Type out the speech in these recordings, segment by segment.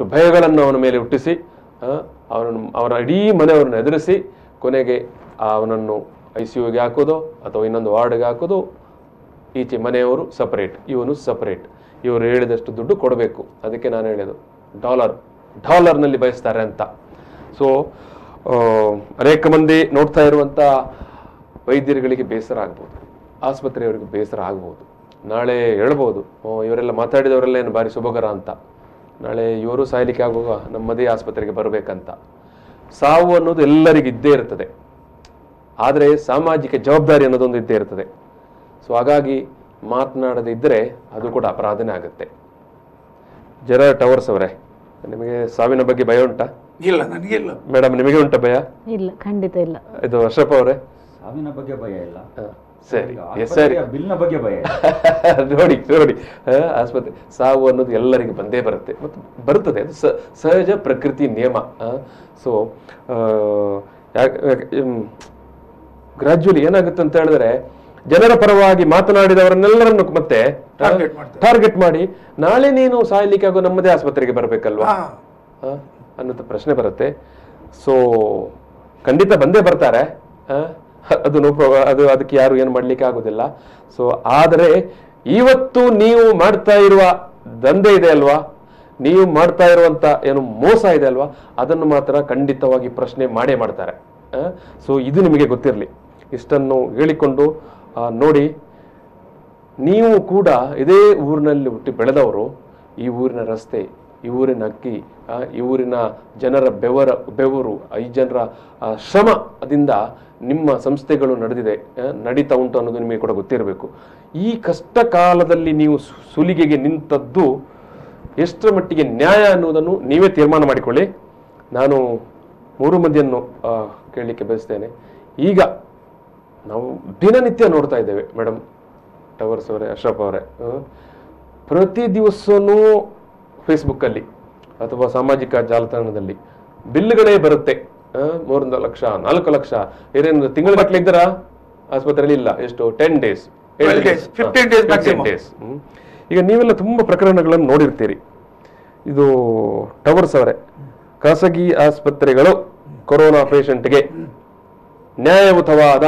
ಇಷ್ಟು ಭಯಗಳನ್ನು ಅವನ ಮೇಲೆ ಹುಟ್ಟಿಸಿ ಅವನ ಇಡೀ ಮನೆಯವರನ್ನು ಎದುರಿಸಿ ಕೊನೆಗೆ ಅವನನ್ನು ICUಗೆ ಹಾಕೋದು ಅಥವಾ ಇನ್ನೊಂದು ವಾರ್ಡ್ಗೆ ಹಾಕೋದು. ಈಚೆ ಮನೆಯವರು ಸಪರೇಟ್, ಇವನು ಸಪರೇಟ್. ಇವರು ಹೇಳಿದಷ್ಟು ದುಡ್ಡು ಕೊಡಬೇಕು. ಅದಕ್ಕೆ ನಾನು ಹೇಳೋದು ಡಾಲರ್ನಲ್ಲಿ ಬಯಸ್ತಾರೆ ಅಂತ. ಸೊ ಅನೇಕ ಮಂದಿ ನೋಡ್ತಾ ಇರುವಂಥ ವೈದ್ಯರುಗಳಿಗೆ ಬೇಸರ ಆಗ್ಬೋದು, ಆಸ್ಪತ್ರೆಯವರಿಗೆ ಬೇಸರ ಆಗ್ಬೋದು. ನಾಳೆ ಹೇಳ್ಬೋದು ಇವರೆಲ್ಲ ಮಾತಾಡಿದವರೆಲ್ಲ ಏನು ಭಾರಿ ಶುಭಕರ ಅಂತ. ನಾಳೆ ಇವರು ಸಾಯ್ಲಿಕ್ಕೆ ಆಗುವಾಗ ನಮ್ಮದೇ ಆಸ್ಪತ್ರೆಗೆ ಬರಬೇಕಂತ. ಸಾವು ಅನ್ನೋದು ಎಲ್ಲರಿಗೂ ಇದ್ದೇ ಇರ್ತದೆ, ಆದರೆ ಸಾಮಾಜಿಕ ಜವಾಬ್ದಾರಿ ಅನ್ನೋದೊಂದು ಇದ್ದೇ ಇರ್ತದೆ. ಸೊ ಹಾಗಾಗಿ ಮಾತನಾಡದೇ ಇದ್ದರೆ ಅದು ಕೂಡ ಅಪರಾಧನೇ ಆಗುತ್ತೆ. ಜೆರಾರ್ಡ್ ಟವರ್ಸ್ ಅವರೇ, ನಿಮಗೆ ಸಾವಿನ ಬಗ್ಗೆ ಭಯ ಉಂಟಾ? ಇಲ್ಲ, ನನಗಿಲ್ಲ. ಮೇಡಮ್, ನಿಮಗೆ ಉಂಟಾ ಭಯ? ಇಲ್ಲ, ಖಂಡಿತ ಇಲ್ಲ. ಇದು ಅಶ್ರಫ್ ಅವರೇ? ಸಾವಿನ ಬಗ್ಗೆ ಭಯ ಇಲ್ಲ. ಸರಿ ಸರಿ, ಬಿಲ್ನ ಬಗ್ಗೆ ಭಯ. ನೋಡಿ ನೋಡಿ, ಆಸ್ಪತ್ರೆ ಸಾವು ಅನ್ನೋದು ಎಲ್ಲರಿಗೂ ಬಂದೇ ಬರುತ್ತೆ ಮತ್ತು ಬರುತ್ತದೆ, ಅದು ಸಹಜ ಪ್ರಕೃತಿ ನಿಯಮ. ಸೊ ಗ್ರಾಜ್ಯುಲಿ ಏನಾಗುತ್ತೆ ಅಂತ ಹೇಳಿದ್ರೆ, ಜನರ ಪರವಾಗಿ ಮಾತನಾಡಿದವರನ್ನೆಲ್ಲರನ್ನು ಮತ್ತೆ ಟಾರ್ಗೆಟ್ ಮಾಡಿ ನಾಳೆ ನೀನು ಸಾಯ್ಲಿಕ್ಕೆ ಆಗೋ ನಮ್ಮದೇ ಆಸ್ಪತ್ರೆಗೆ ಬರಬೇಕಲ್ವಾ ಅನ್ನೋ ಪ್ರಶ್ನೆ ಬರುತ್ತೆ. ಸೊ ಖಂಡಿತ ಬಂದೇ ಬರ್ತಾರೆ, ಅದು ಅದಕ್ಕೆ ಯಾರು ಏನು ಮಾಡ್ಲಿಕ್ಕೆ ಆಗೋದಿಲ್ಲ. ಸೊ ಆದರೆ ಇವತ್ತು ನೀವು ಮಾಡ್ತಾ ಇರುವ ದಂಧೆ ಇದೆ ಅಲ್ವಾ, ನೀವು ಮಾಡ್ತಾ ಇರುವಂತ ಏನು ಮೋಸ ಇದೆ ಅಲ್ವಾ, ಅದನ್ನು ಮಾತ್ರ ಖಂಡಿತವಾಗಿ ಪ್ರಶ್ನೆ ಮಾಡೇ ಮಾಡ್ತಾರೆ. ಸೊ ಇದು ನಿಮಗೆ ಗೊತ್ತಿರಲಿ. ಇಷ್ಟನ್ನು ಹೇಳಿಕೊಂಡು ನೋಡಿ, ನೀವು ಕೂಡ ಇದೇ ಊರಿನಲ್ಲಿ ಹುಟ್ಟಿ ಬೆಳೆದವರು. ಈ ಊರಿನ ರಸ್ತೆ, ಈ ಊರಿನ ಅಕ್ಕಿ, ಈ ಊರಿನ ಜನರ ಬೆವರು, ಈ ಜನರ ಶ್ರಮದಿಂದ ನಿಮ್ಮ ಸಂಸ್ಥೆಗಳು ನಡೀತಾ ಉಂಟು ಅನ್ನೋದು ನಿಮಗೆ ಕೂಡ ಗೊತ್ತಿರಬೇಕು. ಈ ಕಷ್ಟ ಕಾಲದಲ್ಲಿ ನೀವು ಸುಲಿಗೆಗೆ ನಿಂತದ್ದು ಎಷ್ಟರ ಮಟ್ಟಿಗೆ ನ್ಯಾಯ ಅನ್ನೋದನ್ನು ನೀವೇ ತೀರ್ಮಾನ ಮಾಡಿಕೊಳ್ಳಿ. ನಾನು 3 ಮಂದಿಯನ್ನು ಕೇಳಲಿಕ್ಕೆ ಬಯಸ್ತೇನೆ. ಈಗ ನಾವು ದಿನನಿತ್ಯ ನೋಡ್ತಾ ಇದ್ದೇವೆ ಮೇಡಮ್ ಟವರ್ಸ್ ಅವರೇ, ಅಶ್ರಫ್ ಅವರೇ, ಪ್ರತಿ ದಿವಸನೂ ಫೇಸ್ಬುಕ್ಕಲ್ಲಿ ಅಥವಾ ಸಾಮಾಜಿಕ ಜಾಲತಾಣದಲ್ಲಿ ಬಿಲ್ಗಳೇ ಬರುತ್ತೆ. 3 ಲಕ್ಷ 4 ಲಕ್ಷ ಏನೇನು ತಿಂಗಳ ಇದ್ದರ ಆಸ್ಪತ್ರೆಯಲ್ಲಿ ಇಲ್ಲ, ಎಷ್ಟು 10 days 15 days. ಈಗ ನೀವೆಲ್ಲ ತುಂಬಾ ಪ್ರಕರಣಗಳನ್ನು ನೋಡಿರ್ತೀರಿ. ಇದು ಟವರ್ಸ್ ಅವರೇ, ಖಾಸಗಿ ಆಸ್ಪತ್ರೆಗಳು ಕೊರೋನಾ ಪೇಷಂಟ್ಗೆ ನ್ಯಾಯಯುತವಾದ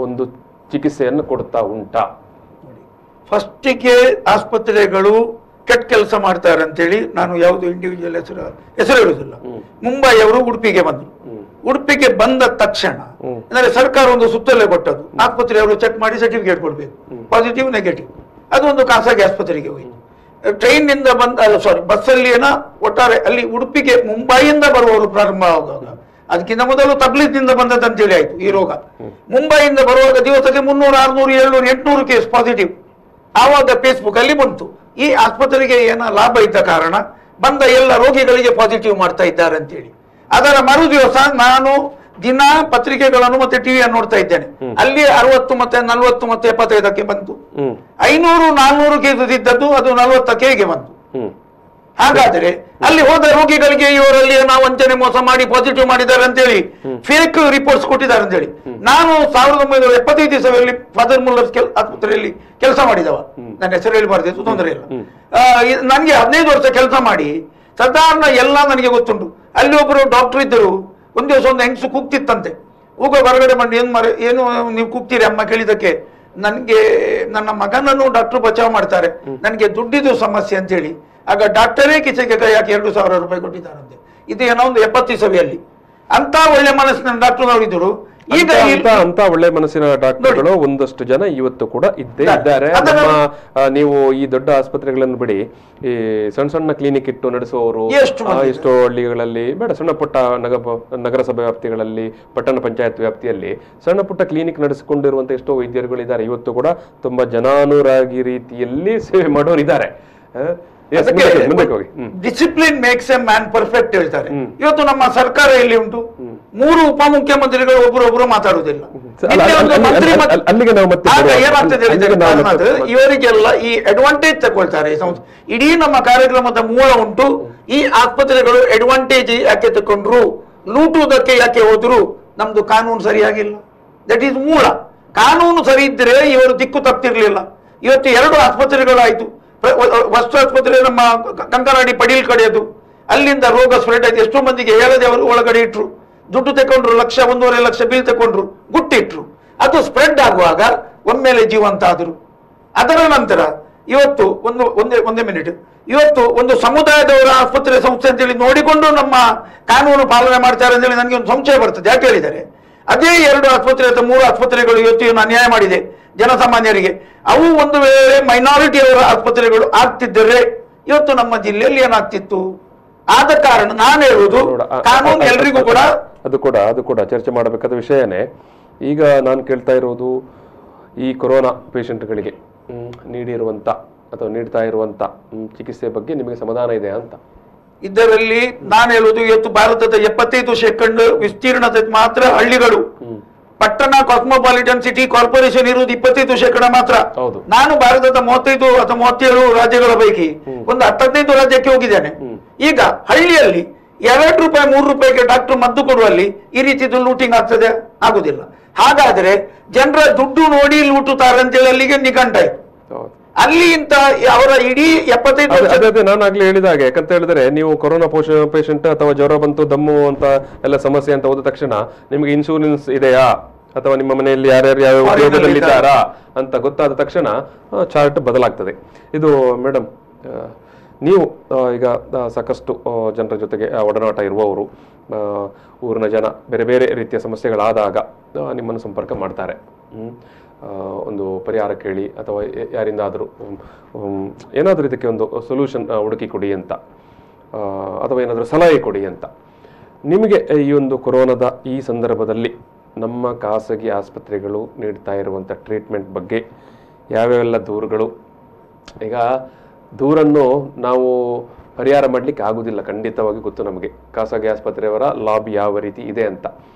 ಒಂದು ಚಿಕಿತ್ಸೆಯನ್ನು ಕೊಡ್ತಾ ಉಂಟಾ? ಫಸ್ಟಿಗೆ ಆಸ್ಪತ್ರೆಗಳು ಕೆಟ್ಟ ಕೆಲಸ ಮಾಡ್ತಾರೆ ಅಂತೇಳಿ ನಾನು ಯಾವುದು ಇಂಡಿವಿಜುವಲ್ ಹೆಸರು ಹೇಳುವುದಿಲ್ಲ. ಮುಂಬೈ ಅವರು ಉಡುಪಿಗೆ ಬಂದರು. ಉಡುಪಿಗೆ ಬಂದ ತಕ್ಷಣ ಅಂದ್ರೆ ಸರ್ಕಾರ ಒಂದು ಸುತ್ತೋಲೆ ಕೊಟ್ಟದ್ದು, ಆಸ್ಪತ್ರೆಯವರು ಚೆಕ್ ಮಾಡಿ ಸರ್ಟಿಫಿಕೇಟ್ ಕೊಡಬೇಕು, ಪಾಸಿಟಿವ್ ನೆಗೆಟಿವ್. ಅದೊಂದು ಖಾಸಗಿ ಆಸ್ಪತ್ರೆಗೆ ಹೋಯಿತು. ಟ್ರೈನ್ ನಿಂದ ಬಸ್ಸಲ್ಲಿ ಒಟ್ಟಾರೆ ಅಲ್ಲಿ ಉಡುಪಿಗೆ ಮುಂಬೈಯಿಂದ ಬರುವವರು ಪ್ರಾರಂಭ ಆಗುವಾಗ, ಅದಕ್ಕಿಂತ ಮೊದಲು ತಬ್ಲೀಗ್ನಿಂದ ಬಂದದಂತೇಳಿ ಆಯ್ತು ಈ ರೋಗ. ಮುಂಬೈಯಿಂದ ಬರುವಾಗ ದಿವಸಕ್ಕೆ 300, 600, 700, 800 ಕೇಸ್ ಪಾಸಿಟಿವ್. ಆವಾಗ ಫೇಸ್ಬುಕ್ ಅಲ್ಲಿ ಬಂತು, ಈ ಆಸ್ಪತ್ರೆಗೆ ಲಾಭ ಇದ್ದ ಕಾರಣ ಬಂದ ಎಲ್ಲ ರೋಗಿಗಳಿಗೆ ಪಾಸಿಟಿವ್ ಮಾಡ್ತಾ ಇದ್ದಾರೆ ಅಂತೇಳಿ. ಅದರ ಮರು ದಿವಸ ನಾನು ದಿನ ಪತ್ರಿಕೆಗಳನ್ನು ಮತ್ತೆ ಟಿವಿಯನ್ನು ನೋಡ್ತಾ ಇದ್ದೇನೆ. ಅಲ್ಲಿ 60 ಮತ್ತೆ 40 ಮತ್ತೆ 75ಕ್ಕೆ ಬಂತು. 500, 400 ಕೇಸಸ್ ಇದ್ದದ್ದು ಅದು 40ಕ್ಕೆ ಹೇಗೆ ಬಂತು? ಹಾಗಾದ್ರೆ ಅಲ್ಲಿ ಹೋದ ರೋಗಿಗಳಿಗೆ ಇವರಲ್ಲಿ ನಾವು ವಂಚನೆ ಮೋಸ ಮಾಡಿ ಪಾಸಿಟಿವ್ ಮಾಡಿದ್ದಾರೆ ಅಂತೇಳಿ ಫೇಕ್ ರಿಪೋರ್ಟ್ಸ್ ಕೊಟ್ಟಿದ್ದಾರೆ ಅಂತೇಳಿ. ನಾನು 1975 ಇಸವಿಯಲ್ಲಿ ಫಾದರ್ ಮುಲ್ಲರ್ಸ್ ಆಸ್ಪತ್ರೆಯಲ್ಲಿ ಕೆಲಸ ಮಾಡಿದವ, ನನ್ನ ಹೆಸರು ಹೇಳಬಾರ್ದು, ತೊಂದರೆ ಇಲ್ಲ. ನನಗೆ 15 ವರ್ಷ ಕೆಲಸ ಮಾಡಿ ಸಾಧಾರಣ ಎಲ್ಲ ನನಗೆ ಗೊತ್ತುಂಟು. ಅಲ್ಲಿ ಒಬ್ಬರು ಡಾಕ್ಟರ್ ಇದ್ದರು. ಒಂದು ದಿವಸ ಒಂದು ಹೆಂಗಸು ಕೂಗ್ತಿತ್ತಂತೆ. ಕೂಗ ಹೊರಗಡೆ ಮಾಡಿ ಏನು ನೀವು ಕೂಗ್ತೀರಿ ಅಮ್ಮ ಕೇಳಿದಕ್ಕೆ, ನನಗೆ ನನ್ನ ಮಗನನ್ನು ಡಾಕ್ಟರ್ ಬಚಾವ್ ಮಾಡ್ತಾರೆ, ನನಗೆ ದುಡ್ಡಿದು ಸಮಸ್ಯೆ ಅಂತೇಳಿ. ಆಗ ಡಾಕ್ಟರೇ ಕಿಸೆಗೆ ಕೈ ಹಾಕಿ 2,000 ರೂಪಾಯಿ ಕೊಟ್ಟಿದ್ದಾರಂತೆ. ಇದು ಏನೋ ಒಂದು 70 ಇಸವಿಯಲ್ಲಿ. ಅಂತ ಒಳ್ಳೆ ಮನಸ್ಸಿನ ಡಾಕ್ಟರ್ ನೋಡಿದ್ರು. ಈಗ ಅಂತ ಒಳ್ಳೆ ಮನಸ್ಸಿನ ಡಾಕ್ಟರ್ಗಳು ಒಂದಷ್ಟು ಜನ ಇವತ್ತು ಕೂಡ ಇದ್ದೇ ಇದ್ದಾರೆ. ನೀವು ಈ ದೊಡ್ಡ ಆಸ್ಪತ್ರೆಗಳನ್ನು ಬಿಡಿ, ಈ ಸಣ್ಣ ಸಣ್ಣ ಕ್ಲಿನಿಕ್ ಇಟ್ಟು ನಡೆಸುವವರು ಎಷ್ಟೋ ಹಳ್ಳಿಗಳಲ್ಲಿ ಬೇಡ, ಸಣ್ಣ ಪುಟ್ಟ ನಗರಸಭೆ ವ್ಯಾಪ್ತಿಗಳಲ್ಲಿ, ಪಟ್ಟಣ ಪಂಚಾಯತ್ ವ್ಯಾಪ್ತಿಯಲ್ಲಿ ಸಣ್ಣ ಪುಟ್ಟ ಕ್ಲಿನಿಕ್ ನಡೆಸಿಕೊಂಡಿರುವಂತ ಎಷ್ಟೋ ವೈದ್ಯರುಗಳಿದ್ದಾರೆ. ಇವತ್ತು ಕೂಡ ತುಂಬಾ ಜನಾನುರಾಗಿ ರೀತಿಯಲ್ಲಿ ಸೇವೆ ಮಾಡೋರು ಇದ್ದಾರೆ. Discipline makes A man perfect ಹೇಳ್ತಾರೆ. ಇವತ್ತು ನಮ್ಮ ಸರ್ಕಾರ ಎಲ್ಲಿ ಉಂಟು? 3 ಉಪಮುಖ್ಯಮಂತ್ರಿಗಳು ಒಬ್ಬರೊಬ್ಬರು ಮಾತಾಡುವುದಿಲ್ಲ. ಇವರಿಗೆಲ್ಲ ಈ ಅಡ್ವಾಂಟೇಜ್ ತಗೊಳ್ತಾರೆ. ಇಡೀ ನಮ್ಮ ಕಾರ್ಯಕ್ರಮದ ಮೂಲ ಉಂಟು, ಈ ಆಸ್ಪತ್ರೆಗಳು ಅಡ್ವಾಂಟೇಜ್ ಯಾಕೆ ತಕೊಂಡ್ರು, ಲೂಟುವುದಕ್ಕೆ ಯಾಕೆ ಹೋದ್ರು, ನಮ್ದು ಕಾನೂನು ಸರಿಯಾಗಿಲ್ಲ. ದಟ್ ಈಸ್ ಮೂಲ. ಕಾನೂನು ಸರಿ ಇದ್ರೆ ಇವರು ದಿಕ್ಕು ತಪ್ಪಿರ್ಲಿಲ್ಲ. ಇವತ್ತು 2 ಆಸ್ಪತ್ರೆಗಳಾಯ್ತು. ವಸ್ತು ಆಸ್ಪತ್ರೆ ನಮ್ಮ ಕಂಕನಾಡಿ ಪಡೀಲ್ ಕಡೆಯದು, ಅಲ್ಲಿಂದ ರೋಗ ಸ್ಪ್ರೆಡ್ ಆಯ್ತು. ಎಷ್ಟೋ ಮಂದಿಗೆ ಹೇಳದೆ ಅವರು ಒಳಗಡೆ ಇಟ್ರು, ದುಡ್ಡು ತಕೊಂಡ್ರು, 1,00,000 1.5 ಲಕ್ಷ ಬಿಲ್ ತಕೊಂಡ್ರು, ಗುಟ್ಟಿಟ್ರು. ಅದು ಸ್ಪ್ರೆಡ್ ಆಗುವಾಗ ಒಮ್ಮೆಲೆ ಜೀವಂತ ಆದರು. ಅದರ ನಂತರ ಇವತ್ತು ಒಂದೇ ಮಿನಿಟ್, ಇವತ್ತು ಒಂದು ಸಮುದಾಯದವರ ಆಸ್ಪತ್ರೆ ಸಂಸ್ಥೆ ಅಂತೇಳಿ ನೋಡಿಕೊಂಡು ನಮ್ಮ ಕಾನೂನು ಪಾಲನೆ ಮಾಡ್ತಾರೆ ಅಂತೇಳಿ ನನಗೆ ಒಂದು ಸಂಶಯ ಬರ್ತದೆ. ಯಾಕೆ ಹೇಳಿದರೆ ಅದೇ 2 ಆಸ್ಪತ್ರೆ ಅಥವಾ 3 ಆಸ್ಪತ್ರೆಗಳು ಇವತ್ತು ಏನು ಅನ್ಯಾಯ ಮಾಡಿದೆ ಜನಸಾಮಾನ್ಯರಿಗೆ. ಅವು ಒಂದು ವೇಳೆ ಮೈನಾರಿಟಿ ಅವರ ಆಸ್ಪತ್ರೆಗಳು ಆಗ್ತಿದ್ದರೆ ಇವತ್ತು ನಮ್ಮ ಜಿಲ್ಲೆಯಲ್ಲಿ ಏನಾಗ್ತಿತ್ತು? ಆದ ಕಾರಣ ನಾನು ಹೇಳುವುದು ಕಾನೂನು ಎಲ್ರಿಗೂ ಕೂಡ ಅದು ಕೂಡ ಚರ್ಚೆ ಮಾಡಬೇಕಾದ ವಿಷಯನೇ. ಈಗ ನಾನು ಕೇಳ್ತಾ ಇರೋದು ಈ ಕೊರೋನಾ ಪೇಷಂಟ್ಗಳಿಗೆ ನೀಡಿರುವಂತ ಅಥವಾ ನೀಡ್ತಾ ಇರುವಂತ ಚಿಕಿತ್ಸೆ ಬಗ್ಗೆ ನಿಮಗೆ ಸಮಾಧಾನ ಇದೆ ಅಂತ? ಇದರಲ್ಲಿ ನಾನು ಹೇಳುವುದು ಇವತ್ತು ಭಾರತದ 75% ವಿಸ್ತೀರ್ಣದ ಮಾತ್ರ ಹಳ್ಳಿಗಳು, ಪಟ್ಟಣ ಕಾಸ್ಮೋಪಾಲಿಟನ್ ಸಿಟಿ ಕಾರ್ಪೊರೇಷನ್ ಇರುವುದು 25% ಮಾತ್ರ. ನಾನು ಭಾರತದ 35 ಅಥವಾ 37 ರಾಜ್ಯಗಳ ಪೈಕಿ ಒಂದು 15 ರಾಜ್ಯಕ್ಕೆ ಹೋಗಿದ್ದೇನೆ. ಈಗ ಹಳ್ಳಿಯಲ್ಲಿ 2 ರೂಪಾಯಿ 3 ರೂಪಾಯಿಗೆ ಡಾಕ್ಟರ್ ಮದ್ದು ಕೊಡುವಲ್ಲಿ ಈ ರೀತಿ ಲೂಟಿಂಗ್ ಆಗ್ತದೆ? ಆಗುದಿಲ್ಲ. ಹಾಗಾದ್ರೆ ಜನರ ದುಡ್ಡು ನೋಡಿ ಲೂಟುತ್ತಾರೆ ಅಂತೇಳಿ ಅಲ್ಲಿಗೆ ನಿಘಂಟಾಯ್ತು. ಅಲ್ಲಿ ಇಂತ ಅವರ ಇಡೀ 75 ನಾನು ಆಗ್ಲೇ ಹೇಳಿದ ಹಾಗೆ, ಯಾಕಂತ ಹೇಳಿದ್ರೆ ನೀವು ಕೊರೋನಾ ಪೇಷಂಟ್ ಅಥವಾ ಜ್ವರ ಬಂತು ದಮ್ಮು ಅಂತ ಎಲ್ಲ ಸಮಸ್ಯೆ ಅಂತ ಹೋದ ತಕ್ಷಣ ನಿಮ್ಗೆ ಇನ್ಶೂರೆನ್ಸ್ ಇದೆಯಾ ಅಥವಾ ನಿಮ್ಮ ಮನೆಯಲ್ಲಿ ಯಾರ್ಯಾರು ಯಾವ ಉದ್ಯೋಗದಲ್ಲಿದ್ದಾರಾ ಅಂತ ಗೊತ್ತಾದ ತಕ್ಷಣ ಚಾರ್ಟ್ ಬದಲಾಗ್ತದೆ. ಇದು ಮೇಡಮ್, ನೀವು ಈಗ ಸಾಕಷ್ಟು ಜನರ ಜೊತೆಗೆ ಒಡನಾಟ ಇರುವವರು, ಊರಿನ ಜನ ಬೇರೆ ಬೇರೆ ರೀತಿಯ ಸಮಸ್ಯೆಗಳಾದಾಗ ನಿಮ್ಮನ್ನು ಸಂಪರ್ಕ ಮಾಡ್ತಾರೆ. ಒಂದು ಪರಿಹಾರ ಕೇಳಿ ಅಥವಾ ಯಾರಿಂದಾದರೂ ಏನಾದರೂ ಇದಕ್ಕೆ ಒಂದು ಸೊಲ್ಯೂಷನ್ ಹುಡುಕಿ ಕೊಡಿ ಅಂತ, ಅಥವಾ ಏನಾದರೂ ಸಲಹೆ ಕೊಡಿ ಅಂತ. ನಿಮಗೆ ಈ ಒಂದು ಕೊರೋನಾದ ಈ ಸಂದರ್ಭದಲ್ಲಿ ನಮ್ಮ ಖಾಸಗಿ ಆಸ್ಪತ್ರೆಗಳು ನೀಡ್ತಾ ಇರುವಂಥ ಟ್ರೀಟ್ಮೆಂಟ್ ಬಗ್ಗೆ ಯಾವ್ಯಾವೆಲ್ಲ ದೂರುಗಳು? ಈಗ ದೂರನ್ನು ನಾವು ಪರಿಹಾರ ಮಾಡಲಿಕ್ಕೆ ಆಗುವುದಿಲ್ಲ, ಖಂಡಿತವಾಗಿ ಗೊತ್ತು ನಮಗೆ ಖಾಸಗಿ ಆಸ್ಪತ್ರೆಯವರ ಲಾಬಿ ಯಾವ ರೀತಿ ಇದೆ ಅಂತ.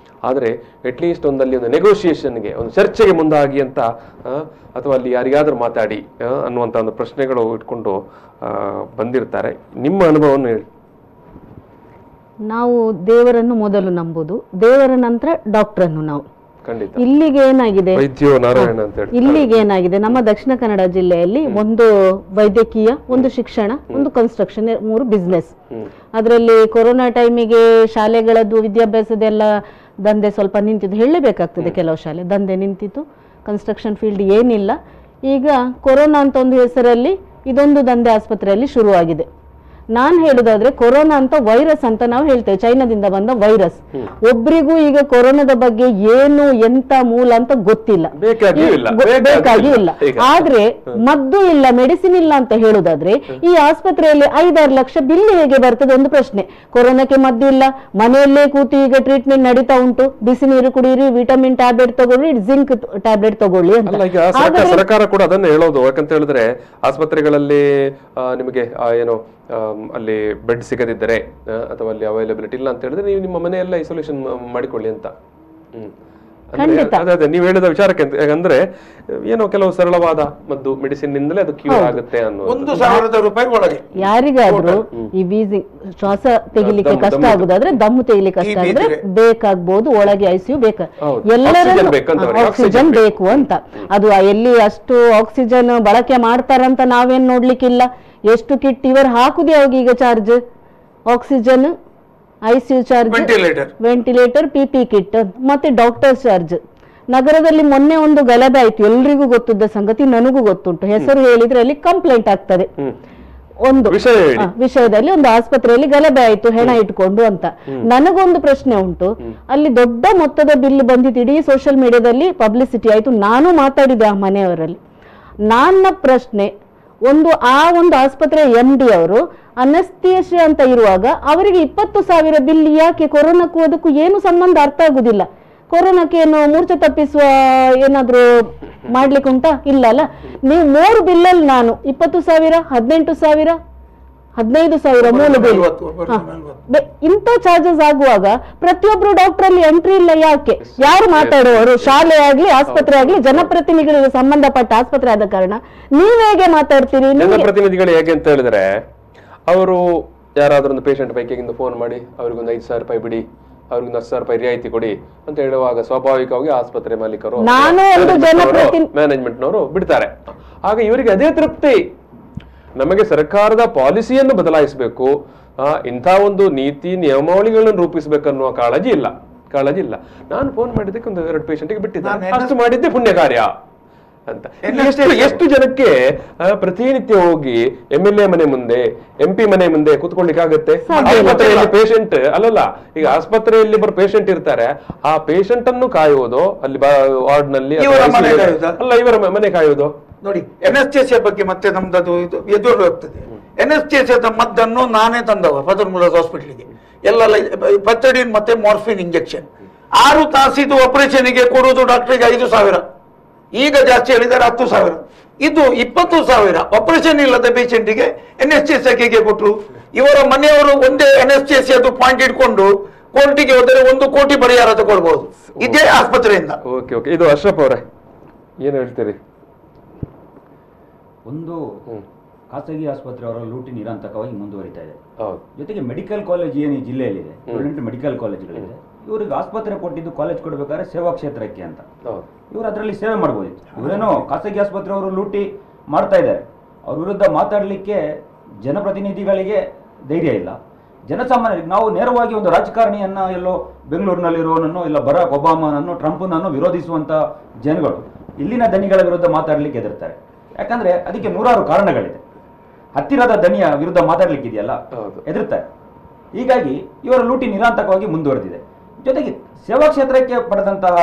ಆದರೆ ಅಟ್ಲೀಸ್ಟ್ ಒಂದಲ್ಲಿ ಒಂದು ನೆಗೋಷಿಯೇಷನ್ಗೆ, ಒಂದು ಚರ್ಚೆಗೆ ಮುಂದಾಗಿ ಅಂತ, ಅಥವಾ ಅಲ್ಲಿ ಯಾರಿಗಾದ್ರೂ ಮಾತಾಡಿ ಅನ್ನುವಂಥ ಒಂದು ಪ್ರಶ್ನೆಗಳು ಇಟ್ಕೊಂಡು ಬಂದಿರ್ತಾರೆ. ನಿಮ್ಮ ಅನುಭವವನ್ನು ಹೇಳಿ. ನಾವು ದೇವರನ್ನು ಮೊದಲು ನಂಬುದು, ದೇವರ ನಂತರ ಡಾಕ್ಟರನ್ನು. ನಾವು ಇಲ್ಲಿಗೆ ಏನಾಗಿದೆ ನಮ್ಮ ದಕ್ಷಿಣ ಕನ್ನಡ ಜಿಲ್ಲೆಯಲ್ಲಿ ಒಂದು ವೈದ್ಯಕೀಯ, ಒಂದು ಶಿಕ್ಷಣ, ಒಂದು ಕನ್ಸ್ಟ್ರಕ್ಷನ್, 3 ಬಿಸ್ನೆಸ್. ಅದರಲ್ಲಿ ಕೊರೋನಾ ಟೈಮಿಗೆ ಶಾಲೆಗಳದ್ದು ವಿದ್ಯಾಭ್ಯಾಸದೆಲ್ಲ ದಂಧೆ ಸ್ವಲ್ಪ ನಿಂತಿದ್ದು ಹೇಳಲೇಬೇಕಾಗ್ತದೆ. ಕೆಲವು ಶಾಲೆ ದಂಧೆ ನಿಂತಿತ್ತು, ಕನ್ಸ್ಟ್ರಕ್ಷನ್ ಫೀಲ್ಡ್ ಏನಿಲ್ಲ. ಈಗ ಕೊರೋನಾ ಅಂತ ಒಂದು ಹೆಸರಲ್ಲಿ ಇದೊಂದು ದಂಧೆ ಆಸ್ಪತ್ರೆಯಲ್ಲಿ ಶುರುವಾಗಿದೆ. ನಾನ್ ಹೇಳುದಾದ್ರೆ ಕೊರೋನಾ ಅಂತ ವೈರಸ್ ಅಂತ ನಾವು ಹೇಳ್ತೇವೆ, ಚೈನಾದಿಂದ ಬಂದ ವೈರಸ್. ಒಬ್ರಿಗೂ ಈಗ ಕೊರೋನಾದ ಬಗ್ಗೆ ಏನು ಎಂತ ಮೂಲ ಅಂತ ಗೊತ್ತಿಲ್ಲ, ಬೇಕಾಗಿ ಇಲ್ಲ. ಆದ್ರೆ ಮದ್ದು ಇಲ್ಲ, ಮೆಡಿಸಿನ್ ಇಲ್ಲ ಅಂತ ಹೇಳುದಾದ್ರೆ ಈ ಆಸ್ಪತ್ರೆಯಲ್ಲಿ 5-6 ಲಕ್ಷ ಬಿಲ್ ಹೇಗೆ ಬರ್ತದೆ ಒಂದು ಪ್ರಶ್ನೆ. ಕೊರೋನಾಕ್ಕೆ ಮದ್ದು ಇಲ್ಲ, ಮನೆಯಲ್ಲೇ ಕೂತು ಈಗ ಟ್ರೀಟ್ಮೆಂಟ್ ನಡೀತಾ ಉಂಟು. ಬಿಸಿ ನೀರು ಕುಡಿಯಿರಿ, ವಿಟಮಿನ್ ಟ್ಯಾಬ್ಲೆಟ್ ತಗೊಳ್ಳಿ, ಜಿಂಕ್ ಟ್ಯಾಬ್ಲೆಟ್ ತಗೊಳ್ಳಿ ಅಂತ ಸರ್ಕಾರ ಕೂಡ ಅದನ್ನ ಹೇಳೋದು. ಯಾಕಂತ ಹೇಳಿದ್ರೆ ಆಸ್ಪತ್ರೆಗಳಲ್ಲಿ ನಿಮಗೆ ಏನೋ ಅಲ್ಲಿ ಬೆಡ್ ಸಿಗದಿದ್ದರೆ ಅಥವಾ ಅಲ್ಲಿ ಅವೈಲಬಿಲಿಟಿ ಇಲ್ಲ ಅಂತ ಹೇಳಿದ್ರೆ ನೀವು ನಿಮ್ಮ ಮನೆಯಲ್ಲ ಐಸೋಲೇಷನ್ ಮಾಡಿಕೊಳ್ಳಿ ಅಂತ. ಅದೇ ನೀವು ಹೇಳಿದ ವಿಚಾರಕ್ಕೆ ಅಂದ್ರೆ ಏನೋ ಕೆಲವು ಸರಳವಾದ ಮದ್ದು ಮೆಡಿಸಿನ್ ನಿಂದಲೇ ಅದು ಕ್ಯೂರ್ ಆಗುತ್ತೆ ಅನ್ನೋ. 1,000 ರೂಪಾಯಿ ಒಳಗೆ ಯಾರಿಗಾದ್ರೂ ಈ ವೀಸಿಂಗ್ ಶ್ವಾಸ ತೆಗಿಲಿಕ್ಕೆ ಕಷ್ಟ ಆಗುದಾದ್ರೆ, ದಮ್ಮು ತೆಗಿಲಿಕ್ಕೆ ಕಷ್ಟ ಆದ್ರೆ ಬೇಕಾಗ್ಬಹುದು, ಒಳಗೆ ಐಸಿಯು ಎಲ್ಲರೂ ಆಕ್ಸಿಜನ್ ಬೇಕು ಅಂತ. ಅದು ಎಲ್ಲಿ ಅಷ್ಟು ಆಕ್ಸಿಜನ್ ಬಳಕೆ ಮಾಡ್ತಾರಂತ ನಾವೇನ್ ನೋಡ್ಲಿಕ್ಕಿಲ್ಲ. ಎಷ್ಟು ಕಿಟ್ ಇವರು ಹಾಕುದೇ ಅವಾಗ ಈಗ charge, oxygen, ICU charge, ventilator, PP kit, ಮತ್ತೆ ಡಾಕ್ಟರ್ ಚಾರ್ಜ್. ನಗರದಲ್ಲಿ ಮೊನ್ನೆ ಒಂದು ಗಲಭೆ ಆಯ್ತು, ಎಲ್ರಿಗೂ ಗೊತ್ತಿದ್ದ ಸಂಗತಿ, ನನಗೂ ಗೊತ್ತುಂಟು. ಹೆಸರು ಹೇಳಿದ್ರೆ ಅಲ್ಲಿ ಕಂಪ್ಲೇಂಟ್ ಆಗ್ತದೆ. ಒಂದು ವಿಷಯದಲ್ಲಿ ಒಂದು ಆಸ್ಪತ್ರೆಯಲ್ಲಿ ಗಲಭೆ ಆಯ್ತು ಹೆಣ ಇಟ್ಕೊಂಡು ಅಂತ. ನನಗೊಂದು ಪ್ರಶ್ನೆ ಉಂಟು, ಅಲ್ಲಿ ದೊಡ್ಡ ಮೊತ್ತದ ಬಿಲ್ ಬಂದಿತ್ತು, ಇಡೀ ಸೋಷಿಯಲ್ ಮೀಡಿಯಾದಲ್ಲಿ ಪಬ್ಲಿಸಿಟಿ ಆಯ್ತು, ನಾನು ಮಾತಾಡಿದೆ ಆ ಮನೆಯವರಲ್ಲಿ. ನನ್ನ ಪ್ರಶ್ನೆ, ಒಂದು ಆಸ್ಪತ್ರೆ MD ಅವರು ಅನಸ್ತೇಶಿಯಾ ಅಂತ ಇರುವಾಗ ಅವರಿಗೆ 20,000 ಬಿಲ್ ಯಾಕೆ? ಕೊರೋನಾಕ್ಕೂ ಅದಕ್ಕೂ ಏನು ಸಂಬಂಧ ಅರ್ಥ ಆಗುದಿಲ್ಲ. ಕೊರೋನಾಕ್ಕೆ ಏನು ಮೂರ್ಛೆ ತಪ್ಪಿಸುವ ಏನಾದ್ರು ಮಾಡ್ಲಿಕ್ಕೆ ಉಂಟಾ? ಇಲ್ಲ ಅಲ್ಲ. ನೀವು 3 ಬಿಲ್ಲಲ್ಲಿ ನಾನು 20,000, 18,000, 15,000 ಮೂಲ ಬಿಲ್, ಇಂಥ ಚಾರ್ಜಸ್ ಆಗುವಾಗ ಪ್ರತಿಯೊಬ್ರು ಡಾಕ್ಟರ್ ಅಲ್ಲಿ ಎಂಟ್ರಿ ಇಲ್ಲ. ಯಾಕೆ? ಯಾರು ಮಾತಾಡುವವರು? ಶಾಲೆ ಆಗ್ಲಿ, ಆಸ್ಪತ್ರೆ ಆಗ್ಲಿ, ಜನಪ್ರತಿನಿಧಿಗಳಿಗೆ ಸಂಬಂಧಪಟ್ಟ ಆಸ್ಪತ್ರೆ ಆದ ಕಾರಣ ನೀವ್ ಹೇಗೆ ಮಾತಾಡ್ತೀರಿ? ಜನಪ್ರತಿನಿಧಿಗಳು ಹೇಗೆ ಅಂತ ಹೇಳಿದ್ರೆ, ಅವರು ಯಾರಾದ್ರೂ ಒಂದು ಪೇಷಂಟ್ ಪೈಕಿಯಿಂದ ಫೋನ್ ಮಾಡಿ ಅವ್ರಿಗೊಂದು 5,000 ರೂಪಾಯಿ ಬಿಡಿ, ಅವ್ರಿಗೆ 10,000 ರೂಪಾಯಿ ರಿಯಾಯಿತಿ ಕೊಡಿ ಅಂತ ಹೇಳುವಾಗ ಸ್ವಾಭಾವಿಕವಾಗಿ ಆಸ್ಪತ್ರೆ ಮಾಲೀಕರು, ಮ್ಯಾನೇಜ್ಮೆಂಟ್ನವರು ಬಿಡ್ತಾರೆ. ಆಗ ಇವರಿಗೆ ಅದೇ ತೃಪ್ತಿ. ನಮಗೆ ಸರ್ಕಾರದ ಪಾಲಿಸಿಯನ್ನು ಬದಲಾಯಿಸಬೇಕು, ಇಂಥ ಒಂದು ನೀತಿ ನಿಯಮಾವಳಿಗಳನ್ನು ರೂಪಿಸಬೇಕನ್ನುವ ಕಾಳಜಿ ಇಲ್ಲ. ನಾನು ಫೋನ್ ಮಾಡಿದ್ದಕ್ಕೆ ಒಂದು 2 ಪೇಷಂಟ್ಗೆ ಬಿಟ್ಟಿದ್ದೆ, ಅಷ್ಟು ಮಾಡಿದ್ದೆ ಪುಣ್ಯ ಕಾರ್ಯ ಅಂತ. ಎಷ್ಟು ಜನಕ್ಕೆ ಪ್ರತಿನಿತ್ಯ ಹೋಗಿ MLA ಮನೆ ಮುಂದೆ, MP ಮನೆ ಮುಂದೆ ಕೂತ್ಕೊಳ್ಳಿಕ್ಕೆ ಆಗುತ್ತೆ? ಆಸ್ಪತ್ರೆಯಲ್ಲಿ ಪೇಷಂಟ್ ಅಲ್ಲಲ್ಲ, ಈಗ ಆಸ್ಪತ್ರೆಯಲ್ಲಿ ಬರೋ ಪೇಷಂಟ್ ಇರ್ತಾರೆ, ಆ ಪೇಷಂಟ್ ಅನ್ನು ಕಾಯುವುದು ಅಲ್ಲಿ ವಾರ್ಡ್ ನಲ್ಲಿ ಅಲ್ಲ, ಇವರ ಮನೆ ಕಾಯುವುದು. ನೋಡಿ, ಅನಸ್ತೇಸಿಯಾ ಬಗ್ಗೆ ಮತ್ತೆ ನಮ್ದು ಎದುರು ಹೋಗ್ತದೆ. ಅನಸ್ತೇಸಿಯಾದ ಮದ್ದನ್ನು ನಾನೇ ತಂದವ ಫದರ್ಮುಲ್ಲಾ ಹಾಸ್ಪಿಟಲ್ಗೆ, ಎಲ್ಲ ಪೆಥಡಿನ್ ಮತ್ತೆ ಮಾರ್ಫಿನ್ ಇಂಜೆಕ್ಷನ್. 6 ತಾಸಿದು ಆಪರೇಷನ್ಗೆ ಕೊಡುವುದು ಡಾಕ್ಟರ್ಗೆ 5,000, ಈಗ ಜಾಸ್ತಿ ಹೇಳಿದ್ದಾರೆ 10,000. ಇದು 20,000 ಆಪರೇಷನ್ ಇಲ್ಲದ ಪೇಷಂಟ್ಗೆ ಅನಸ್ತೇಸಿಯಾಗೆ ಕೊಟ್ಟರು. ಇವರ ಮನೆಯವರು ಒಂದೇ ಅನಸ್ತೇಸಿಯಾದ ಪಾಯಿಂಟ್ ಇಟ್ಕೊಂಡು ಕೋರ್ಟಿಗೆ ಹೋದರೆ 1 ಕೋಟಿ ಪರಿಹಾರ ತಗೊಳ್ಬಹುದು ಇದೇ ಆಸ್ಪತ್ರೆಯಿಂದ. ಓಕೆ ಓಕೆ, ಇದು ಅಶ್ರಫ್ ಅವರೇ ಏನು ಹೇಳ್ತೀರಿ? ಒಂದು ಖಾಸಗಿ ಆಸ್ಪತ್ರೆ ಅವರ ಲೂಟಿ ನಿರಂತಕವಾಗಿ ಮುಂದುವರಿತಾ ಇದೆ. ಜೊತೆಗೆ ಮೆಡಿಕಲ್ ಕಾಲೇಜ್ ಏನು ಈ ಜಿಲ್ಲೆಯಲ್ಲಿದೆ, 7 ಮೆಡಿಕಲ್ ಕಾಲೇಜ್ಗಳಿದೆ. ಇವ್ರಿಗೆ ಆಸ್ಪತ್ರೆ ಕೊಟ್ಟಿದ್ದು ಕಾಲೇಜ್ ಕೊಡಬೇಕಾದ್ರೆ ಸೇವಾ ಕ್ಷೇತ್ರಕ್ಕೆ ಅಂತ. ಇವರು ಅದರಲ್ಲಿ ಸೇವೆ ಮಾಡ್ಬೋದಿತ್ತು. ಇವರೇನೋ ಖಾಸಗಿ ಆಸ್ಪತ್ರೆ ಅವರು ಲೂಟಿ ಮಾಡ್ತಾ ಇದ್ದಾರೆ, ಅವ್ರ ವಿರುದ್ಧ ಮಾತಾಡಲಿಕ್ಕೆ ಜನಪ್ರತಿನಿಧಿಗಳಿಗೆ ಧೈರ್ಯ ಇಲ್ಲ. ಜನಸಾಮಾನ್ಯರಿಗೆ ನಾವು ನೇರವಾಗಿ ಒಂದು ರಾಜಕಾರಣಿಯನ್ನ ಎಲ್ಲೋ ಬೆಂಗಳೂರಿನಲ್ಲಿರುವವನನ್ನು ಇಲ್ಲ ಬರಾಕ್ ಒಬಾಮನನ್ನು ಟ್ರಂಪ್ನನ್ನು ವಿರೋಧಿಸುವಂತ ಜನಗಳು ಇಲ್ಲಿನ ದನಿಗಳ ವಿರುದ್ಧ ಮಾತಾಡಲಿಕ್ಕೆ ಹೆದರ್ತಾರೆ. ಯಾಕಂದ್ರೆ ಅದಕ್ಕೆ 100 ಕಾರಣಗಳಿದೆ. ಹತ್ತಿರದ ದನಿಯ ವಿರುದ್ಧ ಮಾತಾಡ್ಲಿಕ್ಕಿದೆಯಲ್ಲ, ಹೆದರ್ತಾರೆ. ಹೀಗಾಗಿ ಇವರ ಲೂಟಿ ನಿರಾಂತಕವಾಗಿ ಮುಂದುವರೆದಿದೆ. ಜೊತೆಗೆ ಸೇವಾ ಕ್ಷೇತ್ರಕ್ಕೆ ಪಡೆದಂತಹ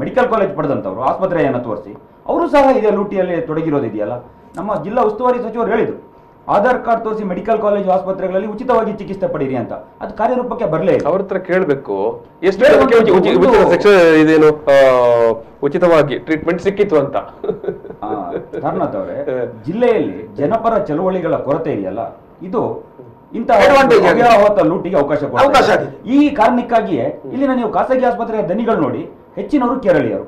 ಮೆಡಿಕಲ್ ಕಾಲೇಜ್ ಪಡೆದಂಥವ್ರು ಆಸ್ಪತ್ರೆಯನ್ನು ತೋರಿಸಿ ಅವರು ಸಹ ಇದೇ ಲೂಟಿಯಲ್ಲಿ ತೊಡಗಿರೋದಿದೆಯಲ್ಲ. ನಮ್ಮ ಜಿಲ್ಲಾ ಉಸ್ತುವಾರಿ ಸಚಿವರು ಹೇಳಿದರು, ಆಧಾರ್ ಕಾರ್ಡ್ ತೋರಿಸಿ ಮೆಡಿಕಲ್ ಕಾಲೇಜು ಆಸ್ಪತ್ರೆಗಳಲ್ಲಿ ಉಚಿತವಾಗಿ ಚಿಕಿತ್ಸೆ ಪಡೀರಿ ಅಂತ. ಅದು ಕಾರ್ಯರೂಪಕ್ಕೆ ಬರಲೇ ಇಲ್ಲ. ಅವ್ರ ಹತ್ರ ಕೇಳಬೇಕು, ಎಷ್ಟು ಇದೇನು ಉಚಿತವಾಗಿ ಟ್ರೀಟ್ಮೆಂಟ್ ಸಿಕ್ಕಿತ್ತು ಅಂತ. ಕರ್ನಾಥ್ ಅವರೇ, ಜಿಲ್ಲೆಯಲ್ಲಿ ಜನಪರ ಚಳುವಳಿಗಳ ಕೊರತೆ ಇದೆಯಲ್ಲ, ಇದು ಇಂತಹ ಲೂಟಿಗೆ ಅವಕಾಶ ಕೊಡುತ್ತೆ. ಈ ಕಾರಣಕ್ಕಾಗಿಯೇ ಇಲ್ಲಿನ ನೀವು ಖಾಸಗಿ ಆಸ್ಪತ್ರೆಯ ದನಿಗಳು ನೋಡಿ, ಹೆಚ್ಚಿನವರು ಕೇರಳೀಯರು.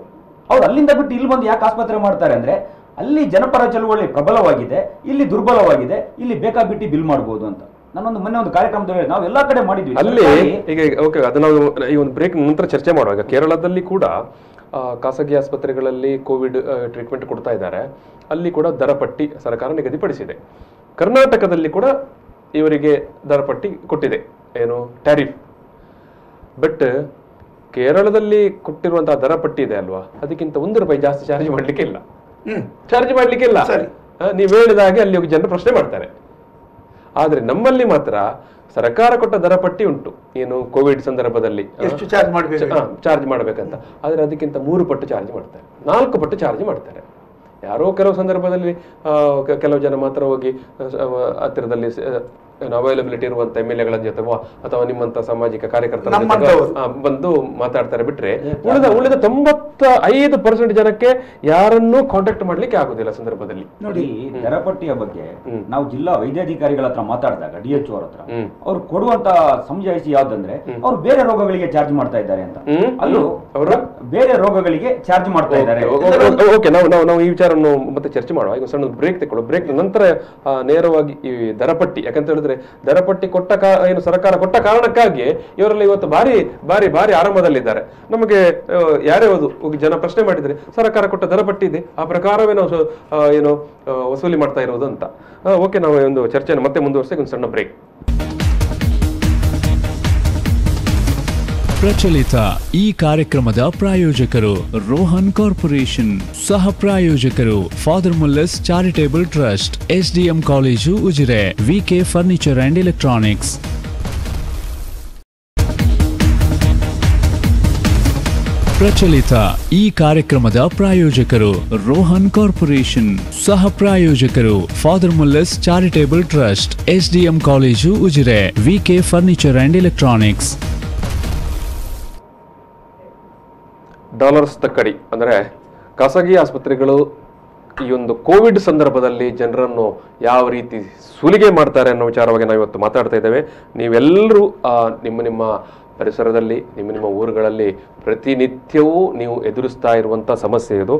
ಅವ್ರು ಅಲ್ಲಿಂದ ಬಿಟ್ಟು ಇಲ್ಲಿ ಬಂದು ಯಾಕೆ ಆಸ್ಪತ್ರೆ ಮಾಡ್ತಾರೆ ಅಂದ್ರೆ, ಅಲ್ಲಿ ಜನಪರ ಚಳುವಳಿ ಪ್ರಬಲವಾಗಿದೆ, ಇಲ್ಲಿ ದುರ್ಬಲವಾಗಿದೆ, ಇಲ್ಲಿ ಬೇಕಾಬಿಟ್ಟಿ ಬಿಲ್ ಮಾಡಬಹುದು ಅಂತ. ನಾನೊಂದು ಮೊನ್ನೆ ಒಂದು ಕಾರ್ಯಕ್ರಮದಲ್ಲಿ ನಾವು ಎಲ್ಲಾ ಕಡೆ ಮಾಡಿದ್ವಿ. ಅಲ್ಲಿ ಈಗ ಓಕೆ, ಅದು ನಾವು ಈ ಒಂದು ಬ್ರೇಕ್ ನಂತರ ಚರ್ಚೆ ಮಾಡುವಾಗ ಕೇರಳದಲ್ಲಿ ಕೂಡ ಖಾಸಗಿ ಆಸ್ಪತ್ರೆಗಳಲ್ಲಿ ಕೋವಿಡ್ ಟ್ರೀಟ್ಮೆಂಟ್ ಕೊಡ್ತಾ ಇದ್ದಾರೆ. ಅಲ್ಲಿ ಕೂಡ ದರ ಪಟ್ಟಿ ಸರ್ಕಾರ ನಿಗದಿಪಡಿಸಿದೆ. ಕರ್ನಾಟಕದಲ್ಲಿ ಕೂಡ ಇವರಿಗೆ ದರ ಪಟ್ಟಿ ಕೊಟ್ಟಿದೆ, ಏನು ಟ್ಯಾರಿಫ್. ಬಟ್ ಕೇರಳದಲ್ಲಿ ಕೊಟ್ಟಿರುವಂತಹ ದರ ಪಟ್ಟಿ ಇದೆ ಅಲ್ವಾ, ಅದಕ್ಕಿಂತ 1 ರೂಪಾಯಿ ಜಾಸ್ತಿ ಚಾರ್ಜ್ ಮಾಡ್ಲಿಕ್ಕೆ ಇಲ್ಲ. ನೀವು ಹೇಳಿದ ಹಾಗೆ ಅಲ್ಲಿ ಹೋಗಿ ಜನರು ಪ್ರಶ್ನೆ ಮಾಡ್ತಾರೆ. ಆದ್ರೆ ನಮ್ಮಲ್ಲಿ ಮಾತ್ರ ಸರ್ಕಾರ ಕೊಟ್ಟ ದರ ಪಟ್ಟಿ ಉಂಟು, ಏನು ಕೋವಿಡ್ ಸಂದರ್ಭದಲ್ಲಿ ಎಷ್ಟು ಚಾರ್ಜ್ ಮಾಡ್ಬೇಕಂತ. ಆದ್ರೆ ಅದಕ್ಕಿಂತ 3 ಪಟ್ಟು ಚಾರ್ಜ್ ಮಾಡ್ತಾರೆ, 4 ಪಟ್ಟು ಚಾರ್ಜ್ ಮಾಡ್ತಾರೆ. ಯಾರೋ ಕೆಲವು ಸಂದರ್ಭದಲ್ಲಿ ಕೆಲವು ಜನ ಮಾತ್ರ ಹೋಗಿ ಹತ್ತಿರದಲ್ಲಿ ಅವೈಲಬಿಲಿಟಿ ಇರುವಂತ MLA-ಗಳ ಜೊತೆ ಅಥವಾ ನಿಮ್ಮಂತ ಸಾಮಾಜಿಕ ಕಾರ್ಯಕರ್ತರ ಬಂದು ಮಾತಾಡ್ತಾರೆ. ಬಿಟ್ರೆ ಉಳಿದ 95% ಜನಕ್ಕೆ ಯಾರನ್ನೂ ಕಾಂಟ್ಯಾಕ್ಟ್ ಮಾಡ್ಲಿಕ್ಕೆ ಆಗುದಿಲ್ಲ ಸಂದರ್ಭದಲ್ಲಿ. ನೋಡಿ, ದರಪಟ್ಟಿಯ ಬಗ್ಗೆ ನಾವು ಜಿಲ್ಲಾ ವೈದ್ಯಾಧಿಕಾರಿಗಳ ಹತ್ರ ಮಾತಾಡಿದಾಗ DHO ಅವ್ರ ಹತ್ರ ಅವ್ರು ಕೊಡುವಂತ ಸಮಜಾಯಿಸಿ ಯಾವ್ದಂದ್ರೆ, ಅವ್ರು ಬೇರೆ ರೋಗಗಳಿಗೆ ಚಾರ್ಜ್ ಮಾಡ್ತಾ ಇದ್ದಾರೆ ಅಂತ. ಅಲ್ಲೂ ಅವರು ಬೇರೆ ರೋಗಗಳಿಗೆ ಚಾರ್ಜ್ ಮಾಡ್ತಾ ಇದ್ದಾರೆ. ಓಕೆ, ನಾವು ಈ ವಿಚಾರವನ್ನು ಮತ್ತೆ ಚರ್ಚೆ ಮಾಡುವ. ಈಗ ಸಣ್ಣ ಬ್ರೇಕ್ ತಗೊಳ್ಳೋ. ಬ್ರೇಕ್ ನಂತರ ನೇರವಾಗಿ ಈ ದರಪಟ್ಟಿ, ಯಾಕಂತ ಹೇಳಿದ್ರೆ ದರಪಟ್ಟಿ ಕೊಟ್ಟ ಏನು ಸರ್ಕಾರ ಕೊಟ್ಟ ಕಾರಣಕ್ಕಾಗಿ ಇವರೆಲ್ಲ ಇವತ್ತು ಭಾರಿ ಭಾರಿ ಭಾರಿ ಆರಂಭದಲ್ಲಿದ್ದಾರೆ. ನಮಗೆ ಯಾರೇ ಜನ ಪ್ರಶ್ನೆ ಮಾಡಿದ್ರೆ ಸರ್ಕಾರ ಕೊಟ್ಟ ದರಪಟ್ಟಿ ಇದೆ, ಆ ಪ್ರಕಾರವೇ ನಾವು ಏನು ವಸೂಲಿ ಮಾಡ್ತಾ ಇರೋದು ಅಂತ. ಓಕೆ, ನಾವು ಒಂದು ಚರ್ಚೆಯನ್ನು ಮತ್ತೆ ಮುಂದುವರಿಸಿ ಒಂದು ಸಣ್ಣ ಬ್ರೇಕ್. ಪ್ರಚಲಿತ ಈ ಕಾರ್ಯಕ್ರಮದ ಪ್ರಾಯೋಜಕರು ರೋಹನ್ ಕಾರ್ಪೊರೇಷನ್, ಸಹ ಪ್ರಾಯೋಜಕರು father Muller's charitable trust, SDM college Ujire, VK furniture and electronics. ಪ್ರಚಲಿತ ಈ ಕಾರ್ಯಕ್ರಮದ ಪ್ರಾಯೋಜಕರು ರೋಹನ್ ಕಾರ್ಪೊರೇಷನ್, ಸಹ ಪ್ರಾಯೋಜಕರು father Muller's charitable trust, SDM college Ujire, VK furniture and electronics. Dollars ತಕ್ಕಡಿ ಅಂದರೆ ಖಾಸಗಿ ಆಸ್ಪತ್ರೆಗಳು ಈ ಒಂದು ಕೋವಿಡ್ ಸಂದರ್ಭದಲ್ಲಿ ಜನರನ್ನು ಯಾವ ರೀತಿ ಸುಲಿಗೆ ಮಾಡ್ತಾರೆ ಅನ್ನೋ ವಿಚಾರವಾಗಿ ನಾವು ಇವತ್ತು ಮಾತಾಡ್ತಾ ಇದ್ದೇವೆ. ನೀವೆಲ್ಲರೂ ನಿಮ್ಮ ಪರಿಸರದಲ್ಲಿ, ನಿಮ್ಮ ಊರುಗಳಲ್ಲಿ ಪ್ರತಿನಿತ್ಯವೂ ನೀವು ಎದುರಿಸ್ತಾ ಇರುವಂಥ ಸಮಸ್ಯೆ ಇದು.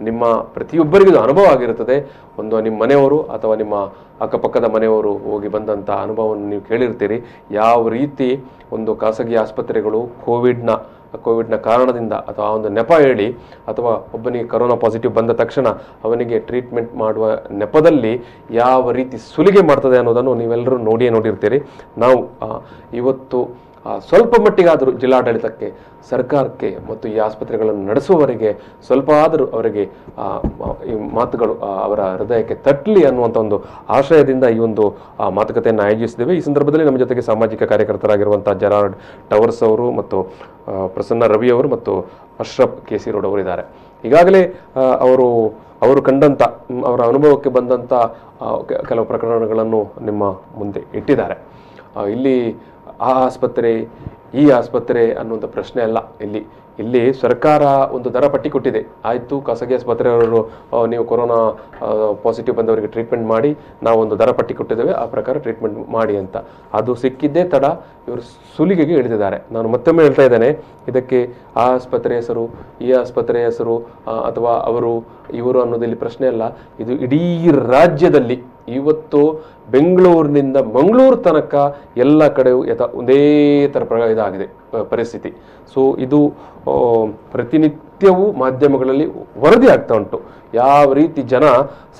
ನಿಮ್ಮ ಪ್ರತಿಯೊಬ್ಬರಿಗೂ ಇದು ಅನುಭವ ಆಗಿರುತ್ತದೆ. ಒಂದು ನಿಮ್ಮ ಮನೆಯವರು ಅಥವಾ ನಿಮ್ಮ ಅಕ್ಕಪಕ್ಕದ ಮನೆಯವರು ಹೋಗಿ ಬಂದಂಥ ಅನುಭವವನ್ನು ನೀವು ಕೇಳಿರ್ತೀರಿ. ಯಾವ ರೀತಿ ಒಂದು ಖಾಸಗಿ ಆಸ್ಪತ್ರೆಗಳು ಕೋವಿಡ್ನ ಕೋವಿಡ್ನ ಕಾರಣದಿಂದ ಅಥವಾ ಒಂದು ನೆಪ ಹೇಳಿ ಅಥವಾ ಒಬ್ಬನಿಗೆ ಕೊರೋನಾ ಪಾಸಿಟಿವ್ ಬಂದ ತಕ್ಷಣ ಅವನಿಗೆ ಟ್ರೀಟ್ಮೆಂಟ್ ಮಾಡುವ ನೆಪದಲ್ಲಿ ಯಾವ ರೀತಿ ಸುಲಿಗೆ ಮಾಡ್ತದೆ ಅನ್ನೋದನ್ನು ನೀವೆಲ್ಲರೂ ನೋಡಿರ್ತೀರಿ. ನಾವು ಇವತ್ತು ಸ್ವಲ್ಪ ಮಟ್ಟಿಗಾದರೂ ಜಿಲ್ಲಾಡಳಿತಕ್ಕೆ, ಸರ್ಕಾರಕ್ಕೆ ಮತ್ತು ಈ ಆಸ್ಪತ್ರೆಗಳನ್ನು ನಡೆಸುವವರಿಗೆ ಸ್ವಲ್ಪ ಆದರೂ ಅವರಿಗೆ ಈ ಮಾತುಗಳು ಅವರ ಹೃದಯಕ್ಕೆ ತಟ್ಟಲಿ ಅನ್ನುವಂಥ ಒಂದು ಆಶಯದಿಂದ ಈ ಒಂದು ಮಾತುಕತೆಯನ್ನು ಆಯೋಜಿಸಿದ್ದೇವೆ. ಈ ಸಂದರ್ಭದಲ್ಲಿ ನಮ್ಮ ಜೊತೆಗೆ ಸಾಮಾಜಿಕ ಕಾರ್ಯಕರ್ತರಾಗಿರುವಂಥ ಜೆರಾರ್ಡ್ ಟವರ್ಸ್ ಅವರು ಮತ್ತು ಪ್ರಸನ್ನ ರವಿ ಅವರು ಮತ್ತು ಅಶ್ರಫ್ KC ರೋಡ್ ಅವರು ಇದ್ದಾರೆ. ಈಗಾಗಲೇ ಅವರು ಕಂಡಂಥ ಅವರ ಅನುಭವಕ್ಕೆ ಬಂದಂಥ ಕೆಲವು ಪ್ರಕರಣಗಳನ್ನು ನಿಮ್ಮ ಮುಂದೆ ಇಟ್ಟಿದ್ದಾರೆ. ಇಲ್ಲಿ ಆ ಆಸ್ಪತ್ರೆ ಈ ಆಸ್ಪತ್ರೆ ಅನ್ನುವಂಥ ಪ್ರಶ್ನೆ ಅಲ್ಲ. ಇಲ್ಲಿ ಸರ್ಕಾರ ಒಂದು ದರ ಪಟ್ಟಿ ಕೊಟ್ಟಿದೆ. ಆಯಿತು, ಖಾಸಗಿ ಆಸ್ಪತ್ರೆಯವರು ನೀವು ಕೊರೋನಾ ಪಾಸಿಟಿವ್ ಬಂದವರಿಗೆ ಟ್ರೀಟ್ಮೆಂಟ್ ಮಾಡಿ, ನಾವು ಒಂದು ದರ ಪಟ್ಟಿ ಕೊಟ್ಟಿದ್ದೇವೆ, ಆ ಪ್ರಕಾರ ಟ್ರೀಟ್ಮೆಂಟ್ ಮಾಡಿ ಅಂತ. ಅದು ಸಿಕ್ಕಿದ್ದೇ ತಡ ಇವರು ಸುಲಿಗೆಗೆ ಇಳಿದಿದ್ದಾರೆ. ನಾನು ಮತ್ತೊಮ್ಮೆ ಹೇಳ್ತಾ ಇದ್ದೇನೆ, ಇದಕ್ಕೆ ಆ ಆಸ್ಪತ್ರೆ ಹೆಸರು, ಈ ಆಸ್ಪತ್ರೆ ಹೆಸರು ಅಥವಾ ಇವರು ಅನ್ನೋದಿಲ್ಲಿ ಪ್ರಶ್ನೆ ಅಲ್ಲ. ಇದು ಇಡೀ ರಾಜ್ಯದಲ್ಲಿ ಇವತ್ತು ಬೆಂಗಳೂರಿನಿಂದ ಮಂಗಳೂರು ತನಕ ಎಲ್ಲ ಕಡೆಯೂ ಒಂದೇ ಥರ ಇದಾಗಿದೆ ಪರಿಸ್ಥಿತಿ. ಸೊ ಇದು ಪ್ರತಿನಿತ್ಯವೂ ಮಾಧ್ಯಮಗಳಲ್ಲಿ ವರದಿ ಆಗ್ತಾ ಉಂಟು, ಯಾವ ರೀತಿ ಜನ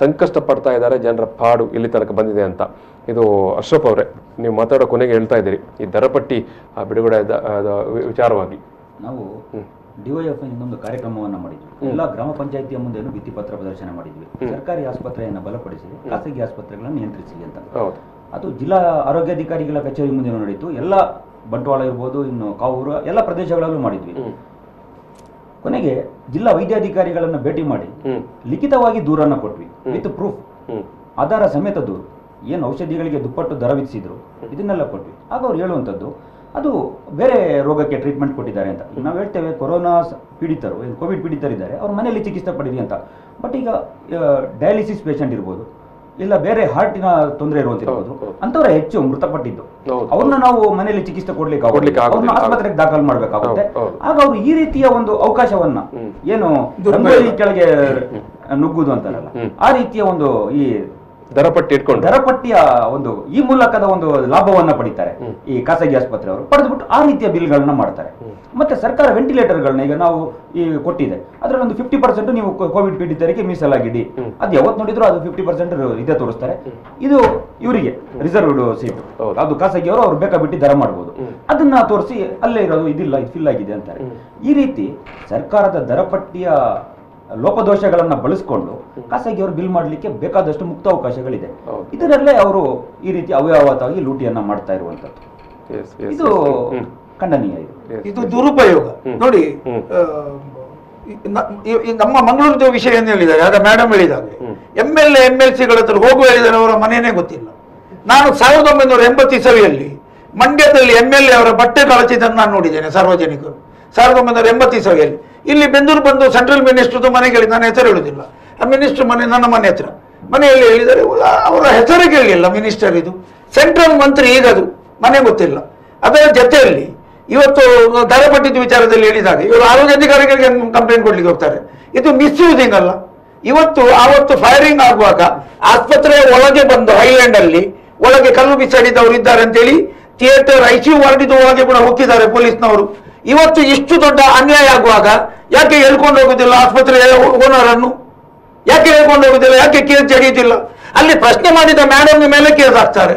ಸಂಕಷ್ಟ ಪಡ್ತಾ ಇದ್ದಾರೆ, ಜನರ ಪಾಡು ಇಲ್ಲಿ ತನಕ ಬಂದಿದೆ ಅಂತ. ಇದು ಅಶ್ರಫ್ ಅವರೇ, ನೀವು ಮಾತಾಡೋ ಕೊನೆಗೆ ಹೇಳ್ತಾ ಇದ್ದೀರಿ ಈ ದರಪಟ್ಟಿ ಬಿಡುಗಡೆ ವಿಚಾರವಾಗಿ. ನಾವು DYF ಇನ್ನೊಂದು ಕಾರ್ಯಕ್ರಮವನ್ನು ಮಾಡಿದ್ವಿ. ಎಲ್ಲ ಗ್ರಾಮ ಪಂಚಾಯಿತಿಯ ಮುಂದೆ ಭಿತ್ತಿ ಪತ್ರ ಪ್ರದರ್ಶನ ಮಾಡಿದ್ವಿ. ಸರ್ಕಾರಿ ಆಸ್ಪತ್ರೆಯನ್ನು ಬಲಪಡಿಸಿ ಖಾಸಗಿ ಆಸ್ಪತ್ರೆಗಳನ್ನು ನಿಯಂತ್ರಿಸಿ ಅಂತ. ಅದು ಜಿಲ್ಲಾ ಆರೋಗ್ಯಾಧಿಕಾರಿಗಳ ಕಚೇರಿ ಮುಂದೆ ನಡೀತು. ಎಲ್ಲ ಬಂಟ್ವಾಳ ಇರ್ಬೋದು, ಇನ್ನು ಕಾವೂರು ಎಲ್ಲ ಪ್ರದೇಶಗಳಲ್ಲೂ ಮಾಡಿದ್ವಿ. ಕೊನೆಗೆ ಜಿಲ್ಲಾ ವೈದ್ಯಾಧಿಕಾರಿಗಳನ್ನು ಭೇಟಿ ಮಾಡಿ ಲಿಖಿತವಾಗಿ ದೂರನ್ನು ಕೊಟ್ವಿ, ವಿತ್ ಪ್ರೂಫ್, ಆಧಾರ ಸಮೇತ ದೂರು. ಏನು ಔಷಧಿಗಳಿಗೆ ದುಪ್ಪಟ್ಟು ದರ ವಿಧಿಸಿದ್ರು ಇದನ್ನೆಲ್ಲ ಕೊಟ್ವಿ. ಆಗ ಅವ್ರು ಹೇಳುವಂಥದ್ದು ಅದು ಬೇರೆ ರೋಗಕ್ಕೆ ಟ್ರೀಟ್ಮೆಂಟ್ ಕೊಟ್ಟಿದ್ದಾರೆ ಅಂತ. ನಾವು ಹೇಳ್ತೇವೆ ಕೊರೋನಾ ಪೀಡಿತರು, ಏನು ಕೋವಿಡ್ ಪೀಡಿತರಿದ್ದಾರೆ, ಅವ್ರ ಮನೆಯಲ್ಲಿ ಚಿಕಿತ್ಸೆ ಪಡೀರಿ ಅಂತ. ಬಟ್ ಈಗ ಡಯಾಲಿಸಿಸ್ ಪೇಷಂಟ್ ಇರ್ಬೋದು, ಇಲ್ಲ ಬೇರೆ ಹಾರ್ಟಿನ ತೊಂದರೆ ಇರುವಂತಿರ್ಬೋದು, ಅಂಥವ್ರೆ ಹೆಚ್ಚು ಮೃತಪಟ್ಟಿದ್ದು. ಅವ್ರನ್ನ ನಾವು ಮನೆಯಲ್ಲಿ ಚಿಕಿತ್ಸೆ ಕೊಡ್ಲಿಕ್ಕೆ ಅವ್ರನ್ನ ಆಸ್ಪತ್ರೆಗೆ ದಾಖಲು ಮಾಡಬೇಕಾಗುತ್ತೆ. ಆಗ ಅವರು ಈ ರೀತಿಯ ಒಂದು ಅವಕಾಶವನ್ನ, ಏನು ರಂಗೋಲಿ ಕೆಳಗೆ ನುಗ್ಗುದು ಅಂತಾರಲ್ಲ, ಆ ರೀತಿಯ ಒಂದು ಈ ದರಪಟ್ಟಿಯ ಒಂದು ಈ ಮೂಲಕದ ಒಂದು ಲಾಭವನ್ನ ಪಡಿತಾರೆ ಈ ಖಾಸಗಿ ಆಸ್ಪತ್ರೆಯವರು. ಪಡೆದ್ಬಿಟ್ಟು ಆ ರೀತಿಯ ಬಿಲ್ಗಳನ್ನ ಮಾಡ್ತಾರೆ. ಮತ್ತೆ ಸರ್ಕಾರ ವೆಂಟಿಲೇಟರ್ಗಳನ್ನ ಈಗ ನಾವು ಈ ಕೊಟ್ಟಿದೆ, ಅದರಲ್ಲಿ ಒಂದು 50% ನೀವು ಕೋವಿಡ್ ಪೀಡಿತರಿಗೆ ಮೀಸಲಾಗಿಡಿ. ಅದು ಯಾವತ್ತು ನೋಡಿದ್ರು ಅದು 50% ಇದೇ ತೋರಿಸ್ತಾರೆ. ಇದು ಇವರಿಗೆ ರಿಸರ್ವ್ಡ್ ಸೀಟ್, ಅದು ಖಾಸಗಿಯವರು ಅವ್ರು ಬೇಕಾಬಿಟ್ಟು ದರ ಮಾಡ್ಬೋದು. ಅದನ್ನ ತೋರಿಸಿ ಅಲ್ಲೇ ಇರೋದು ಇದಿಲ್ಲ, ಇದು ಫಿಲ್ ಆಗಿದೆ ಅಂತಾರೆ. ಈ ರೀತಿ ಸರ್ಕಾರದ ದರಪಟ್ಟಿಯ ಲೋಪದೋಷಗಳನ್ನ ಬಳಸಿಕೊಂಡು ಖಾಸಗಿಯವರು ಬಿಲ್ ಮಾಡಲಿಕ್ಕೆ ಬೇಕಾದಷ್ಟು ಮುಕ್ತ ಅವಕಾಶಗಳಿದೆ. ಇದರಲ್ಲೇ ಅವರು ಈ ರೀತಿ ಅವ್ಯವಹಾರವಾಗಿ ಲೂಟಿಯನ್ನ ಮಾಡ್ತಾ ಇರುವಂತದ್ದು ಇದು ಖಂಡನೀಯ. ಇದು ದುರುಪಯೋಗ. ನೋಡಿ, ನಮ್ಮ ಮಂಗಳೂರು ವಿಷಯ ಏನು ಹೇಳಿದ್ದಾರೆ, ಆಗ ಮೇಡಮ್ ಹೇಳಿದಾಗ MLA MLCಗಳ ಹತ್ರ ಹೋಗುವ ಹೇಳಿದರೆ ಅವರ ಮನೆಯೇ ಗೊತ್ತಿಲ್ಲ. ನಾನು 1980 ಇಸವಿಯಲ್ಲಿ ಮಂಡ್ಯದಲ್ಲಿ MLA ಅವರ ಬಟ್ಟೆ ಕಳಚಿದ್ದನ್ನು ನಾನು ನೋಡಿದ್ದೇನೆ. ಸಾರ್ವಜನಿಕರು 1980 ಇಸವಿಯಲ್ಲಿ ಇಲ್ಲಿ ಬೆಂದೂರು ಬಂದು ಸೆಂಟ್ರಲ್ ಮಿನಿಸ್ಟರ್ದು ಮನೆಗೆ ಹೇಳಿ, ನನ್ನ ಹೆಸರು ಹೇಳುದಿಲ್ಲ, ಆ ಮಿನಿಸ್ಟರ್ ಮನೆ ನನ್ನ ಮನೆ ಹತ್ರ ಮನೆಯಲ್ಲಿ ಹೇಳಿದರೆ ಅವರ ಹೆಸರು ಕೇಳಲಿಲ್ಲ ಮಿನಿಸ್ಟರ್. ಇದು ಸೆಂಟ್ರಲ್ ಮಂತ್ರಿ, ಈಗದು ಮನೆ ಗೊತ್ತಿಲ್ಲ. ಅದರ ಜೊತೆಯಲ್ಲಿ ಇವತ್ತು ದರಪಟ್ಟಿದ್ದ ವಿಚಾರದಲ್ಲಿ ಹೇಳಿದಾಗ ಇವರು ಆರೋಗ್ಯಾಧಿಕಾರಿಗಳಿಗೆ ಕಂಪ್ಲೇಂಟ್ ಕೊಡ್ಲಿಕ್ಕೆ ಹೋಗ್ತಾರೆ. ಇದು ಮಿಸ್ಯೂಸಿಂಗ್ ಅಲ್ಲ. ಆವತ್ತು ಫೈರಿಂಗ್ ಆಗುವಾಗ ಆಸ್ಪತ್ರೆಯ ಒಳಗೆ ಬಂದು ಐಲ್ಯಾಂಡ್ ಅಲ್ಲಿ ಒಳಗೆ ಕಲ್ಲು ಬಿಸಾಡಿದವರು ಇದ್ದಾರೆ ಅಂತೇಳಿ ಥಿಯೇಟರ್ ICU ವಾರ್ಡಿದ ಒಳಗೆ ಕೂಡ ಹೋಗಿದ್ದಾರೆ ಪೊಲೀಸ್ನವರು. ಇವತ್ತು ಇಷ್ಟು ದೊಡ್ಡ ಅನ್ಯಾಯ ಆಗುವಾಗ ಯಾಕೆ ಹೇಳ್ಕೊಂಡು ಹೋಗುದಿಲ್ಲ ಆಸ್ಪತ್ರೆಯ ಓನರ್ ಅನ್ನು? ಯಾಕೆ ಹೇಳ್ಕೊಂಡು ಹೋಗುದಿಲ್ಲ? ಯಾಕೆ ಕೇಸ್ ಜಡಿಯುತ್ತಿಲ್ಲ? ಅಲ್ಲಿ ಪ್ರಶ್ನೆ ಮಾಡಿದ ಮೇಡಮ್ ಮೇಲೆ ಕೇಸ್ ಹಾಕ್ತಾರೆ.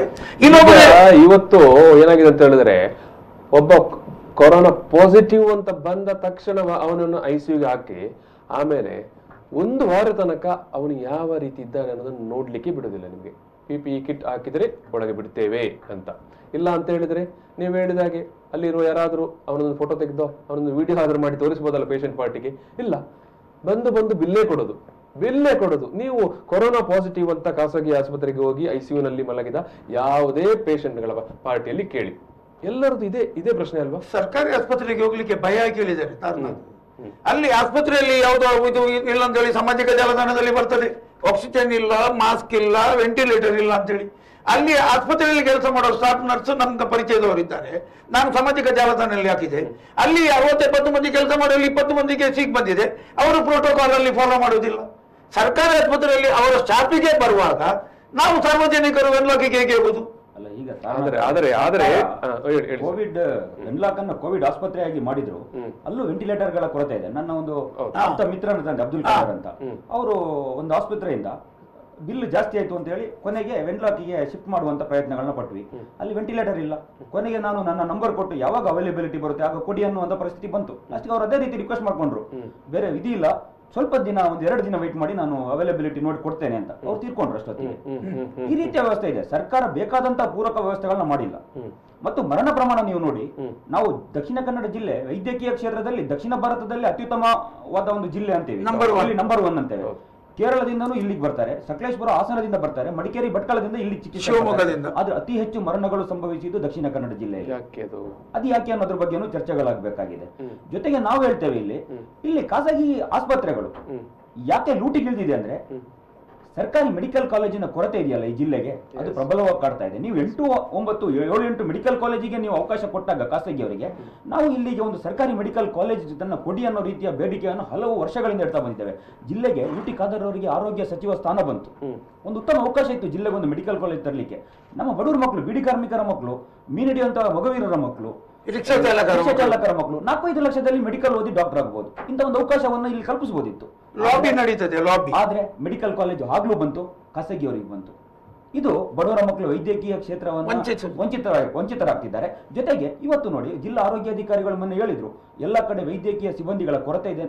ಇವತ್ತು ಏನಾಗಿದೆ ಅಂತ ಹೇಳಿದ್ರೆ, ಒಬ್ಬ ಕೊರೋನಾ ಪಾಸಿಟಿವ್ ಅಂತ ಬಂದ ತಕ್ಷಣ ಅವನನ್ನು ICUಗೆ ಹಾಕಿ ಆಮೇಲೆ 1 ವಾರ ತನಕ ಅವನು ಯಾವ ರೀತಿ ಇದ್ದಾನೆ ಅನ್ನೋದನ್ನು ನೋಡ್ಲಿಕ್ಕೆ ಬಿಡುದಿಲ್ಲ. ನಿಮಗೆ PPE ಕಿಟ್ ಹಾಕಿದ್ರೆ ಒಳಗೆ ಬಿಡ್ತೇವೆ ಅಂತ. ಇಲ್ಲ ಅಂತ ಹೇಳಿದ್ರೆ ನೀವು ಹೇಳಿದಾಗೆ ಅಲ್ಲಿರುವ ಯಾರಾದರೂ ಅವನೊಂದು ಫೋಟೋ ತೆಗೆದೋ ಅವನೊಂದು ವಿಡಿಯೋ ಆದ್ರೂ ಮಾಡಿ ತೋರಿಸ್ಬೋದಲ್ಲ ಪೇಷಂಟ್ ಪಾರ್ಟಿಗೆ. ಇಲ್ಲ, ಬಂದು ಬಿಲ್ಲೇ ಕೊಡೋದು. ನೀವು ಕೊರೋನಾ ಪಾಸಿಟಿವ್ ಅಂತ ಖಾಸಗಿ ಆಸ್ಪತ್ರೆಗೆ ಹೋಗಿ ICUನಲ್ಲಿ ಮಲಗಿದ ಯಾವುದೇ ಪೇಷಂಟ್ಗಳ ಪಾರ್ಟಿಯಲ್ಲಿ ಕೇಳಿ, ಎಲ್ಲರದ್ದು ಇದೇ ಪ್ರಶ್ನೆ ಅಲ್ವಾ? ಸರ್ಕಾರಿ ಆಸ್ಪತ್ರೆಗೆ ಹೋಗ್ಲಿಕ್ಕೆ ಭಯ ಕೇಳಿದ್ದಾರೆ. ಅಲ್ಲಿ ಆಸ್ಪತ್ರೆಯಲ್ಲಿ ಯಾವುದೋ ಇದು ಇಲ್ಲ ಅಂತ ಹೇಳಿ ಸಾಮಾಜಿಕ ಜಾಲತಾಣದಲ್ಲಿ ಬರ್ತದೆ, ಆಕ್ಸಿಜನ್ ಇಲ್ಲ, ಮಾಸ್ಕ್ ಇಲ್ಲ, ವೆಂಟಿಲೇಟರ್ ಇಲ್ಲ ಅಂತೇಳಿ. ಅಲ್ಲಿ ಆಸ್ಪತ್ರೆಯಲ್ಲಿ ಕೆಲಸ ಮಾಡೋ ಸ್ಟಾಫ್ ನರ್ಸ್ ನಮ್ಗೆ ಪರಿಚಯದವರಿದ್ದಾರೆ, ನಾನು ಸಾಮಾಜಿಕ ಜಾಲತಾಣದಲ್ಲಿ ಹಾಕಿದೆ. ಅಲ್ಲಿ 60-70 ಮಂದಿ ಕೆಲಸ ಮಾಡಲಿ 20 ಮಂದಿಗೆ ಸಿಗ್ ಬಂದಿದೆ. ಅವರು ಪ್ರೋಟೋಕಾಲ್ ಅಲ್ಲಿ ಫಾಲೋ ಮಾಡುವುದಿಲ್ಲ. ಸರ್ಕಾರಿ ಆಸ್ಪತ್ರೆಯಲ್ಲಿ ಅವರ ಸ್ಟಾಫಿಗೆ ಬರುವಾಗ ನಾವು ಸಾರ್ವಜನಿಕರು ವೆನ್ಲಾಕಿಗೆ ಹೇಗೆ ಹೋಗುದು? ಅಲ್ಲ ಈಗ ಕೋವಿಡ್ ವೆನ್ಲಾಕ್ ಅನ್ನು ಕೋವಿಡ್ ಆಸ್ಪತ್ರೆಯಾಗಿ ಮಾಡಿದ್ರು, ಅಲ್ಲೂ ವೆಂಟಿಲೇಟರ್ ಗಳ ಕೊರತೆ ಇದೆ. ನನ್ನ ಒಂದು ಆಪ್ತ ಮಿತ್ರ ಅಬ್ದುಲ್ ಖಾದರ್ ಅಂತ, ಅವರು ಒಂದು ಆಸ್ಪತ್ರೆಯಿಂದ ಬಿಲ್ ಜಾಸ್ತಿ ಆಯ್ತು ಅಂತ ಹೇಳಿ ಕೊನೆಗೆ ವೆನ್ಲಾಕಿಗೆ ಶಿಫ್ಟ್ ಮಾಡುವಂತ ಪ್ರಯತ್ನಗಳನ್ನ ಪಟ್ವಿ. ಅಲ್ಲಿ ವೆಂಟಿಲೇಟರ್ ಇಲ್ಲ. ಕೊನೆಗೆ ನಾನು ನನ್ನ ನಂಬರ್ ಕೊಟ್ಟು ಯಾವಾಗ ಅವೈಲೇಬಿಲಿಟಿ ಬರುತ್ತೆ ಆಗ ಕೊಡಿ ಅನ್ನುವಂತ ಪರಿಸ್ಥಿತಿ ಬಂತು. ಅಷ್ಟೇ ಅವ್ರು ಅದೇ ರೀತಿ ರಿಕ್ವೆಸ್ಟ್ ಮಾಡ್ಕೊಂಡ್ರು, ಬೇರೆ ವಿಧಿ ಇಲ್ಲ, ಸ್ವಲ್ಪ ದಿನ 1-2 ದಿನ ವೆಯ್ಟ್ ಮಾಡಿ ನಾನು ಅವೈಲೇಬಿಲಿಟಿ ನೋಡಿ ಕೊಡ್ತೇನೆ ಅಂತ. ಅವ್ರು ತೀರ್ಕೊಂಡ್ರು ಅಷ್ಟೊತ್ತಿಗೆ. ಈ ರೀತಿಯ ವ್ಯವಸ್ಥೆ ಇದೆ. ಸರ್ಕಾರ ಬೇಕಾದಂತಹ ಪೂರಕ ವ್ಯವಸ್ಥೆಗಳನ್ನ ಮಾಡಿಲ್ಲ. ಮತ್ತು ಮರಣ ಪ್ರಮಾಣ ನೀವು ನೋಡಿ, ನಾವು ದಕ್ಷಿಣ ಕನ್ನಡ ಜಿಲ್ಲೆ ವೈದ್ಯಕೀಯ ಕ್ಷೇತ್ರದಲ್ಲಿ ದಕ್ಷಿಣ ಭಾರತದಲ್ಲಿ ಅತ್ಯುತ್ತಮವಾದ ಒಂದು ಜಿಲ್ಲೆ ಅಂತೇವೆ, ನಂಬರ್ 1 ಅಂತೇವೆ. ಕೇರಳದಿಂದನೂ ಇಲ್ಲಿಗೆ ಬರ್ತಾರೆ, ಸಕಲೇಶ್ಪುರ ಹಾಸನದಿಂದ ಬರ್ತಾರೆ, ಮಡಿಕೇರಿ ಭಟ್ಕಳದಿಂದ ಇಲ್ಲಿ ಚಿಕಿತ್ಸೆ, ಆದ್ರೆ ಅತಿ ಹೆಚ್ಚು ಮರಣಗಳು ಸಂಭವಿಸಿದ್ದು ದಕ್ಷಿಣ ಕನ್ನಡ ಜಿಲ್ಲೆಯಲ್ಲಿ. ಅದು ಯಾಕೆ ಅನ್ನೋದ್ರ ಬಗ್ಗೆನೂ ಚರ್ಚೆಗಳಾಗಬೇಕಾಗಿದೆ. ಜೊತೆಗೆ ನಾವು ಹೇಳ್ತೇವೆ, ಇಲ್ಲಿ ಖಾಸಗಿ ಆಸ್ಪತ್ರೆಗಳು ಯಾಕೆ ಲೂಟಿಗಿಳಿದಿದೆ ಅಂದ್ರೆ ಸರ್ಕಾರಿ ಮೆಡಿಕಲ್ ಕಾಲೇಜಿನ ಕೊರತೆ ಇದೆಯಲ್ಲ ಈ ಜಿಲ್ಲೆಗೆ, ಅದು ಪ್ರಬಲವಾಗಿ ಕಾಡ್ತಾ ಇದೆ. ನೀವು 8, 9, 7, 8 ಮೆಡಿಕಲ್ ಕಾಲೇಜಿಗೆ ನೀವು ಅವಕಾಶ ಕೊಟ್ಟಾಗ ಖಾಸಗಿಯವರಿಗೆ, ನಾವು ಇಲ್ಲಿಗೆ ಒಂದು ಸರ್ಕಾರಿ ಮೆಡಿಕಲ್ ಕಾಲೇಜ್ ತನ್ನ ಕೊಡಿ ಅನ್ನೋ ರೀತಿಯ ಬೇಡಿಕೆಯನ್ನು ಹಲವು ವರ್ಷಗಳಿಂದ ಇಡ್ತಾ ಬಂದಿದ್ದೇವೆ. ಜಿಲ್ಲೆಗೆ ಯುಟಿ ಖಾದರ್ ಅವರಿಗೆ ಆರೋಗ್ಯ ಸಚಿವ ಸ್ಥಾನ ಬಂತು, ಒಂದು ಉತ್ತಮ ಅವಕಾಶ ಇತ್ತು ಜಿಲ್ಲೆಗೆ ಒಂದು ಮೆಡಿಕಲ್ ಕಾಲೇಜ್ ತರಲಿಕ್ಕೆ. ನಮ್ಮ ಬಡವರ ಮಕ್ಕಳು, ಬಿಡಿ ಕಾರ್ಮಿಕರ ಮಕ್ಕಳು, ಮೀನಿಡಿಯುವಂತಹ ಮಗುವೀರರ ಮಕ್ಕಳು, ರಿಕ್ಷಾ ಚಾಲಕರ ಮಕ್ಕಳು 4-5 ಲಕ್ಷದಲ್ಲಿ ಮೆಡಿಕಲ್ ಓದಿ ಡಾಕ್ಟರ್ ಆಗಬಹುದು. ಇಂಥ ಒಂದು ಅವಕಾಶವನ್ನು ಇಲ್ಲಿ ಕಲ್ಪಿಸಬಹುದಿತ್ತು. ಲಾಬಿ ನಡೀತದೆ, ಲಾಬಿ. ಆದ್ರೆ ಮೆಡಿಕಲ್ ಕಾಲೇಜ್ ಆಗ್ಲೂ ಬಂತು, ಖಾಸಗಿಯವರಿಗೆ ಬಂತು. ಇದು ಬಡವರ ಮಕ್ಕಳು ವೈದ್ಯಕೀಯ ಕ್ಷೇತ್ರವನ್ನು ವಂಚಿತರಾಗ್ತಿದ್ದಾರೆ. ಜೊತೆಗೆ ಇವತ್ತು ನೋಡಿ, ಜಿಲ್ಲಾ ಆರೋಗ್ಯಾಧಿಕಾರಿಗಳು ಮೊನ್ನೆ ಹೇಳಿದ್ರು, ಎಲ್ಲ ಕಡೆ ವೈದ್ಯಕೀಯ ಸಿಬ್ಬಂದಿಗಳ ಕೊರತೆ ಇದೆ.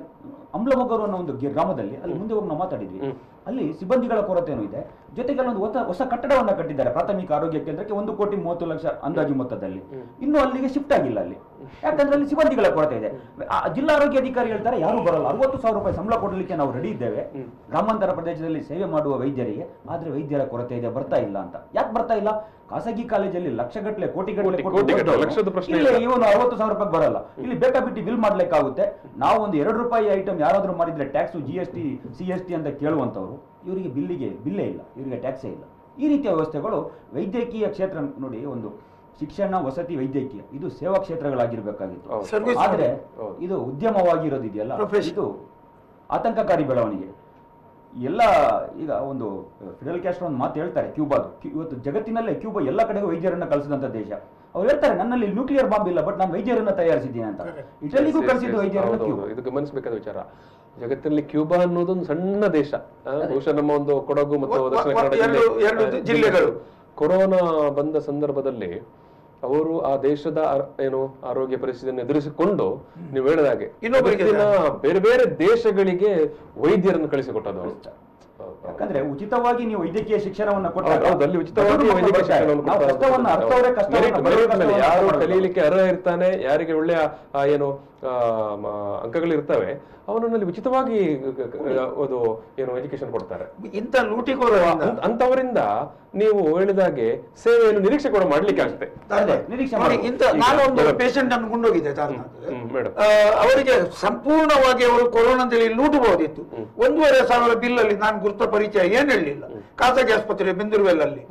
ಅಂಬ್ಲಮೊಗರು ಅನ್ನೋ ಒಂದು ಗ್ರಾಮದಲ್ಲಿ, ಅಲ್ಲಿ ಮುಂದೆ ಹೋಗಿ ನಾವು ಮಾತಾಡಿದ್ವಿ, ಅಲ್ಲಿ ಸಿಬ್ಬಂದಿಗಳ ಕೊರತೆನೂ ಇದೆ. ಜೊತೆಗೆ ಅಲ್ಲೊಂದು ಹೊಸ ಕಟ್ಟಡವನ್ನ ಕಟ್ಟಿದ್ದಾರೆ ಪ್ರಾಥಮಿಕ ಆರೋಗ್ಯ ಕೇಂದ್ರಕ್ಕೆ, 1,30,30,00,000 ಅಂದಾಜು ಮೊತ್ತದಲ್ಲಿ. ಇನ್ನು ಅಲ್ಲಿಗೆ ಶಿಫ್ಟ್ ಆಗಿಲ್ಲ ಅಲ್ಲಿ, ಯಾಕಂದ್ರೆ ಅಲ್ಲಿ ಸಿಬ್ಬಂದಿಗಳ ಕೊರತೆ ಇದೆ. ಜಿಲ್ಲಾ ಆರೋಗ್ಯಾಧಿಕಾರಿ ಹೇಳ್ತಾರೆ ಯಾರು ಬರಲ್ಲ, 60,000 ರೂಪಾಯಿ ಸಂಬಳ ಕೊಡಲಿಕ್ಕೆ ನಾವು ರೆಡಿ ಇದ್ದೇವೆ ಗ್ರಾಮಾಂತರ ಪ್ರದೇಶದಲ್ಲಿ ಸೇವೆ ಮಾಡುವ ವೈದ್ಯರಿಗೆ, ಆದ್ರೆ ವೈದ್ಯರ ಕೊರತೆ ಇದೆ, ಬರ್ತಾ ಇಲ್ಲ ಅಂತ. ಯಾಕೆ ಬರ್ತಾ ಇಲ್ಲ? ಖಾಸಗಿ ಕಾಲೇಜಲ್ಲಿ ಲಕ್ಷಗಟ್ಟಲೆ ಕೋಟಿಗಟ್ಟಲೆ ಇವನು 60,000 ರೂಪಾಯಿ ಬರಲ್ಲ. ಇಲ್ಲಿ ಬೇಕಾಬಿಟ್ಟು ಬಿಲ್ ಮಾಡ್ಲಿಕ್ಕಾಗುತ್ತೆ. ನಾವು ಒಂದು 2 ರೂಪಾಯಿ ಐಟಮ್ ಯಾರಾದ್ರೂ ಮಾಡಿದ್ರೆ ಟ್ಯಾಕ್ಸ್, GST, CST ಅಂತ ಕೇಳುವಂತವ್ರು, ಇವರಿಗೆ ಬಿಲ್ಲೇ ಇಲ್ಲ, ಇವರಿಗೆ ಟ್ಯಾಕ್ಸೇ ಇಲ್ಲ. ಈ ರೀತಿಯ ವ್ಯವಸ್ಥೆಗಳು ವೈದ್ಯಕೀಯ ಕ್ಷೇತ್ರ ನೋಡಿ, ಒಂದು ಶಿಕ್ಷಣ, ವಸತಿ, ವೈದ್ಯಕೀಯ ಇದು ಸೇವಾ ಕ್ಷೇತ್ರಗಳಾಗಿರ್ಬೇಕಾಗಿತ್ತು. ಆದ್ರೆ ಇದು ಉದ್ಯಮವಾಗಿರೋದಿದೆಯಲ್ಲ, ಇದು ಆತಂಕಕಾರಿ ಬೆಳವಣಿಗೆ. ಎಲ್ಲ ಈಗ ಒಂದು ಫಿಡೆಲ್ ಕ್ಯಾಸ್ಟ್ರೋ ಒಂದು ಮಾತು ಹೇಳ್ತಾರೆ, ಕ್ಯೂಬಾದು, ಇವತ್ತು ಜಗತ್ತಿನಲ್ಲೇ ಕ್ಯೂಬಾ ಎಲ್ಲ ಕಡೆಗೂ ವೈದ್ಯರನ್ನ ಕಳಿಸಿದಂತ ದೇಶ. ಅವ್ರು ಹೇಳ್ತಾರೆ, ನನ್ನಲ್ಲಿ ನ್ಯೂಕ್ಲಿಯರ್ ಬಾಂಬ್ ಇಲ್ಲ, ಬಟ್ ನಾನು ವೈದ್ಯರನ್ನ ತಯಾರಿಸಿದ್ದೀನಿ ಅಂತ. ಇಟಲಿಗೂ ಕಳಿಸಿದ್ದು ವೈದ್ಯರನ್ನ. ಇದು ಗಮನಿಸಬೇಕಾದ ವಿಚಾರ. ಜಗತ್ತಿನಲ್ಲಿ ಕ್ಯೂಬಾ ಅನ್ನೋದೊಂದು ಸಣ್ಣ ದೇಶ, ಬಹುಶಃ ನಮ್ಮ ಒಂದು ಕೊಡಗು ಮತ್ತು ದಕ್ಷಿಣ ಕನ್ನಡ ಜಿಲ್ಲೆಗಳು. ಕೊರೋನಾ ಬಂದ ಸಂದರ್ಭದಲ್ಲಿ ಅವರು ಆ ದೇಶದ ಆರೋಗ್ಯ ಪರಿಸ್ಥಿತಿಯನ್ನು ಎದುರಿಸಿಕೊಂಡು, ನೀವು ಹೇಳಿದಾಗೆ ಬೇರೆ ಬೇರೆ ದೇಶಗಳಿಗೆ ವೈದ್ಯರನ್ನು ಕಳಿಸಿಕೊಟ್ಟದ್ದು. ಯಾಕಂದ್ರೆ ಉಚಿತವಾಗಿ ನೀವು ವೈದ್ಯಕೀಯ ಶಿಕ್ಷಣವನ್ನು ಯಾರು ಕಲಿಯಲಿಕ್ಕೆ ಅರ್ಹ ಇರ್ತಾನೆ, ಯಾರಿಗೆ ಒಳ್ಳೆಯ ಅಂಕಗಳಿರ್ತವೆ, ಅವನಲ್ಲಿ ಉಚಿತವಾಗಿ ಎಜುಕೇಶನ್ ಕೊಡ್ತಾರೆ. ಇಂಥ ಲೂಟಿಕೋರ ಅಂತವರಿಂದ ನೀವು ಹೇಳಿದಾಗೆ ಸೇವೆಯನ್ನು ನಿರೀಕ್ಷೆ ಕೂಡ ಮಾಡ್ಲಿಕ್ಕೆ ಆಗುತ್ತೆ. ನಾನೊಂದು ಪೇಷಂಟ್ ಅನ್ನು ಕೊಂಡೋಗಿದ್ದೆ, ಅವರಿಗೆ ಸಂಪೂರ್ಣವಾಗಿ ಅವರು ಕೊರೋನಾದಲ್ಲಿ ಲೂಟಬಹುದಿತ್ತು. 1,500 ಬಿಲ್ ಅಲ್ಲಿ ನಾನು ಗುರುತ ಪರಿಚಯ ಏನ್ ಹೇಳಲಿಲ್ಲ. ಖಾಸಗಿ ಆಸ್ಪತ್ರೆ ಬೆಂದೂರುವೆಲ್ಲಲ್ಲಿ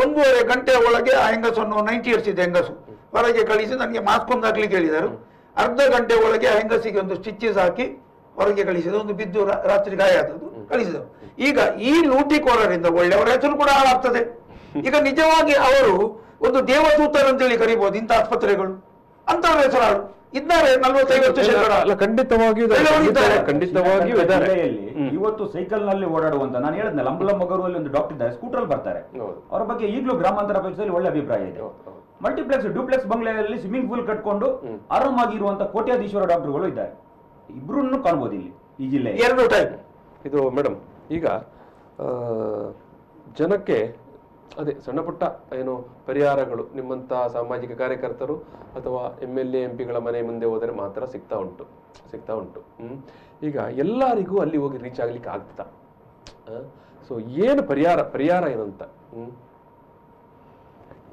1.5 ಗಂಟೆ ಒಳಗೆ ಆ ಹೆಂಗಸನ್ನು, 90 ಇಯರ್ಸ್ ಇದೆ ಹೆಂಗಸು, ಹೊರಗೆ ಕಳಿಸಿ ನನಗೆ ಮಾಸ್ಕ್ ಒಂದು ಹಾಕ್ಲಿಕ್ಕೆ ಹೇಳಿದರು. ಅರ್ಧ ಗಂಟೆ ಒಳಗೆ ಆ ಹೆಂಗಸಿಗೆ ಒಂದು ಸ್ಟಿಚಸ್ ಹಾಕಿ ಹೊರಗೆ ಕಳಿಸಿದ, ಒಂದು ಬಿದ್ದು ರಾತ್ರಿ ಗಾಯ ಆದದ್ದು ಕಳಿಸಿದರು. ಈಗ ಈ ಲೂಟಿಕೋರರಿಂದ ಒಳ್ಳೆಯವರ ಹೆಸರು ಕೂಡ ಹಾಳಾಗ್ತದೆ. ಈಗ ನಿಜವಾಗಿ ಅವರು ಒಂದು ದೇವದೂತರಂತೇಳಿ ಕರಿಬಹುದು ಇಂಥ ಆಸ್ಪತ್ರೆಗಳು. ಅಂತವ್ರ ಹೆಸರು ಹಾಳು ಇದ್ದಾರೆ. 40-50% ಖಂಡಿತವಾಗಿಯೂ ಇವತ್ತು ಸೈಕಲ್ ನಲ್ಲಿ ಓಡಾಡುವಂತ, ನಾನು ಹೇಳಿದ್ನಲ್ಲ, ಅಂಬ್ಲಮೊಗರುವಲ್ಲಿ ಒಂದು ಡಾಕ್ಟರ್ ಇದ್ದಾರೆ, ಸ್ಕೂಟರ್ ಬರ್ತಾರೆ. ಅವರ ಬಗ್ಗೆ ಈಗಲೂ ಗ್ರಾಮಾಂತರ ಪ್ರದೇಶದಲ್ಲಿ ಒಳ್ಳೆ ಅಭಿಪ್ರಾಯ ಇದೆ. ಮಲ್ಟಿಪ್ಲೆಕ್ಸ್, ಡ್ಯೂಪ್ಲೆಕ್ಸ್ ಬಂಗ್ಲೆಯಲ್ಲಿ ಸ್ವಿಮ್ಮಿಂಗ್ ಪೂಲ್ ಕಟ್ಕೊಂಡು ಆರಾಮಾಗಿರುವಂತ ಕೋಟ್ಯಾಧೀಶ್ವರ ಡಾಕ್ಟರ್ಗಳು ಇದ್ದಾರೆ. ಇಬ್ರು ಕಾಣಬಹುದು ಇಲ್ಲಿ ಈ ಜಿಲ್ಲೆ. 2 ಟೈಪ್ ಇದು ಮೇಡಮ್. ಈಗ ಜನಕ್ಕೆ ಅದೇ ಸಣ್ಣ ಪುಟ್ಟ ಪರಿಹಾರಗಳು ನಿಮ್ಮಂತ ಸಾಮಾಜಿಕ ಕಾರ್ಯಕರ್ತರು ಅಥವಾ MLA MP ಗಳ ಮನೆ ಮುಂದೆ ಹೋದರೆ ಮಾತ್ರ ಸಿಗ್ತಾ ಉಂಟು. ಈಗ ಎಲ್ಲರಿಗೂ ಅಲ್ಲಿ ಹೋಗಿ ರೀಚ್ ಆಗ್ಲಿಕ್ಕೆ ಆಗ್ತಾ? ಸೊ ಏನು ಪರಿಹಾರ ಏನಂತ?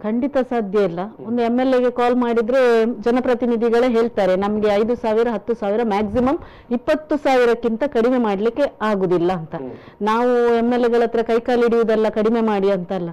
ಖಂಡಿತ ಸಾಧ್ಯ ಇಲ್ಲ. ಒಂದು MLA ಕಾಲ್ ಮಾಡಿದ್ರೆ ಜನಪ್ರತಿನಿಧಿಗಳೇ ಹೇಳ್ತಾರೆ, ನಮ್ಗೆ 5,000, 10,000, ಮ್ಯಾಕ್ಸಿಮಮ್ 20,000ಕ್ಕಿಂತ ಕಡಿಮೆ ಮಾಡ್ಲಿಕ್ಕೆ ಆಗುದಿಲ್ಲ ಅಂತ. ನಾವು MLA ಗಳ ಹತ್ರ ಕೈಕಾಲು ಹಿಡಿಯುವುದಲ್ಲ, ಕಡಿಮೆ ಮಾಡಿ ಅಂತಲ್ಲ.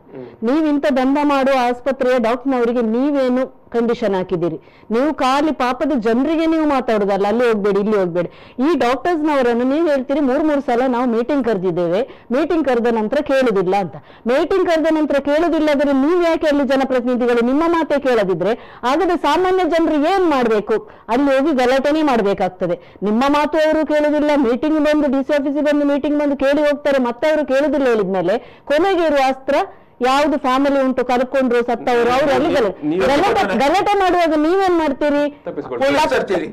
ನೀವಿಂತ ದಂಧ ಮಾಡುವ ಆಸ್ಪತ್ರೆಯ ಡಾಕ್ಟರ್ನವರಿಗೆ ನೀವೇನು ಕಂಡೀಷನ್ ಹಾಕಿದ್ದೀರಿ. ನೀವು ಖಾಲಿ ಪಾಪದ ಜನರಿಗೆ ನೀವು ಮಾತಾಡುದಲ್ಲ, ಅಲ್ಲಿ ಹೋಗ್ಬೇಡಿ ಇಲ್ಲಿ ಹೋಗ್ಬೇಡಿ. ಈ ಡಾಕ್ಟರ್ಸ್ನವರನ್ನು ನೀವು ಹೇಳ್ತೀರಿ 3 ಸಲ ನಾವು ಮೀಟಿಂಗ್ ಕರೆದಿದ್ದೇವೆ, ಮೀಟಿಂಗ್ ಕರೆದ ನಂತರ ಕೇಳುದಿಲ್ಲ ಅಂತ. ಮೀಟಿಂಗ್ ಕರೆದ ನಂತರ ಕೇಳುದಿಲ್ಲ ಅಂದ್ರೆ ನೀವು ಯಾಕೆ ಅಲ್ಲಿ ಜನಪ್ರತಿನಿಧಿಗಳು ನಿಮ್ಮ ಮಾತೇ ಕೇಳದಿದ್ರೆ ಹಾಗಾದ್ರೆ ಸಾಮಾನ್ಯ ಜನರು ಏನ್ ಮಾಡ್ಬೇಕು? ಅಲ್ಲಿ ಹೋಗಿ ಗಲಾಟೆನೇ ಮಾಡ್ಬೇಕಾಗ್ತದೆ. ನಿಮ್ಮ ಮಾತು ಅವರು ಕೇಳುದಿಲ್ಲ, ಮೀಟಿಂಗ್ ಬಂದು ಡಿಸಿ ಆಫೀಸಿಗೆ ಬಂದು ಮೀಟಿಂಗ್ ಬಂದು ಕೇಳಿ ಹೋಗ್ತಾರೆ, ಮತ್ತೆ ಅವರು ಕೇಳುದಿಲ್ಲ ಹೇಳಿದ್ಮೇಲೆ ಕೊನೆಗೆ ಇರುವ ಅಸ್ತ್ರ ಯಾವ್ದು ಫ್ಯಾಮಿಲಿ ಉಂಟು, ಕರ್ಕೊಂಡ್ರು ಸತ್ತವರು, ಅವ್ರು ಅಲ್ಲಿ ಗಲಾಟೆ ಮಾಡುವಾಗ ನೀವೇನ್ ಮಾಡ್ತೀರಿ?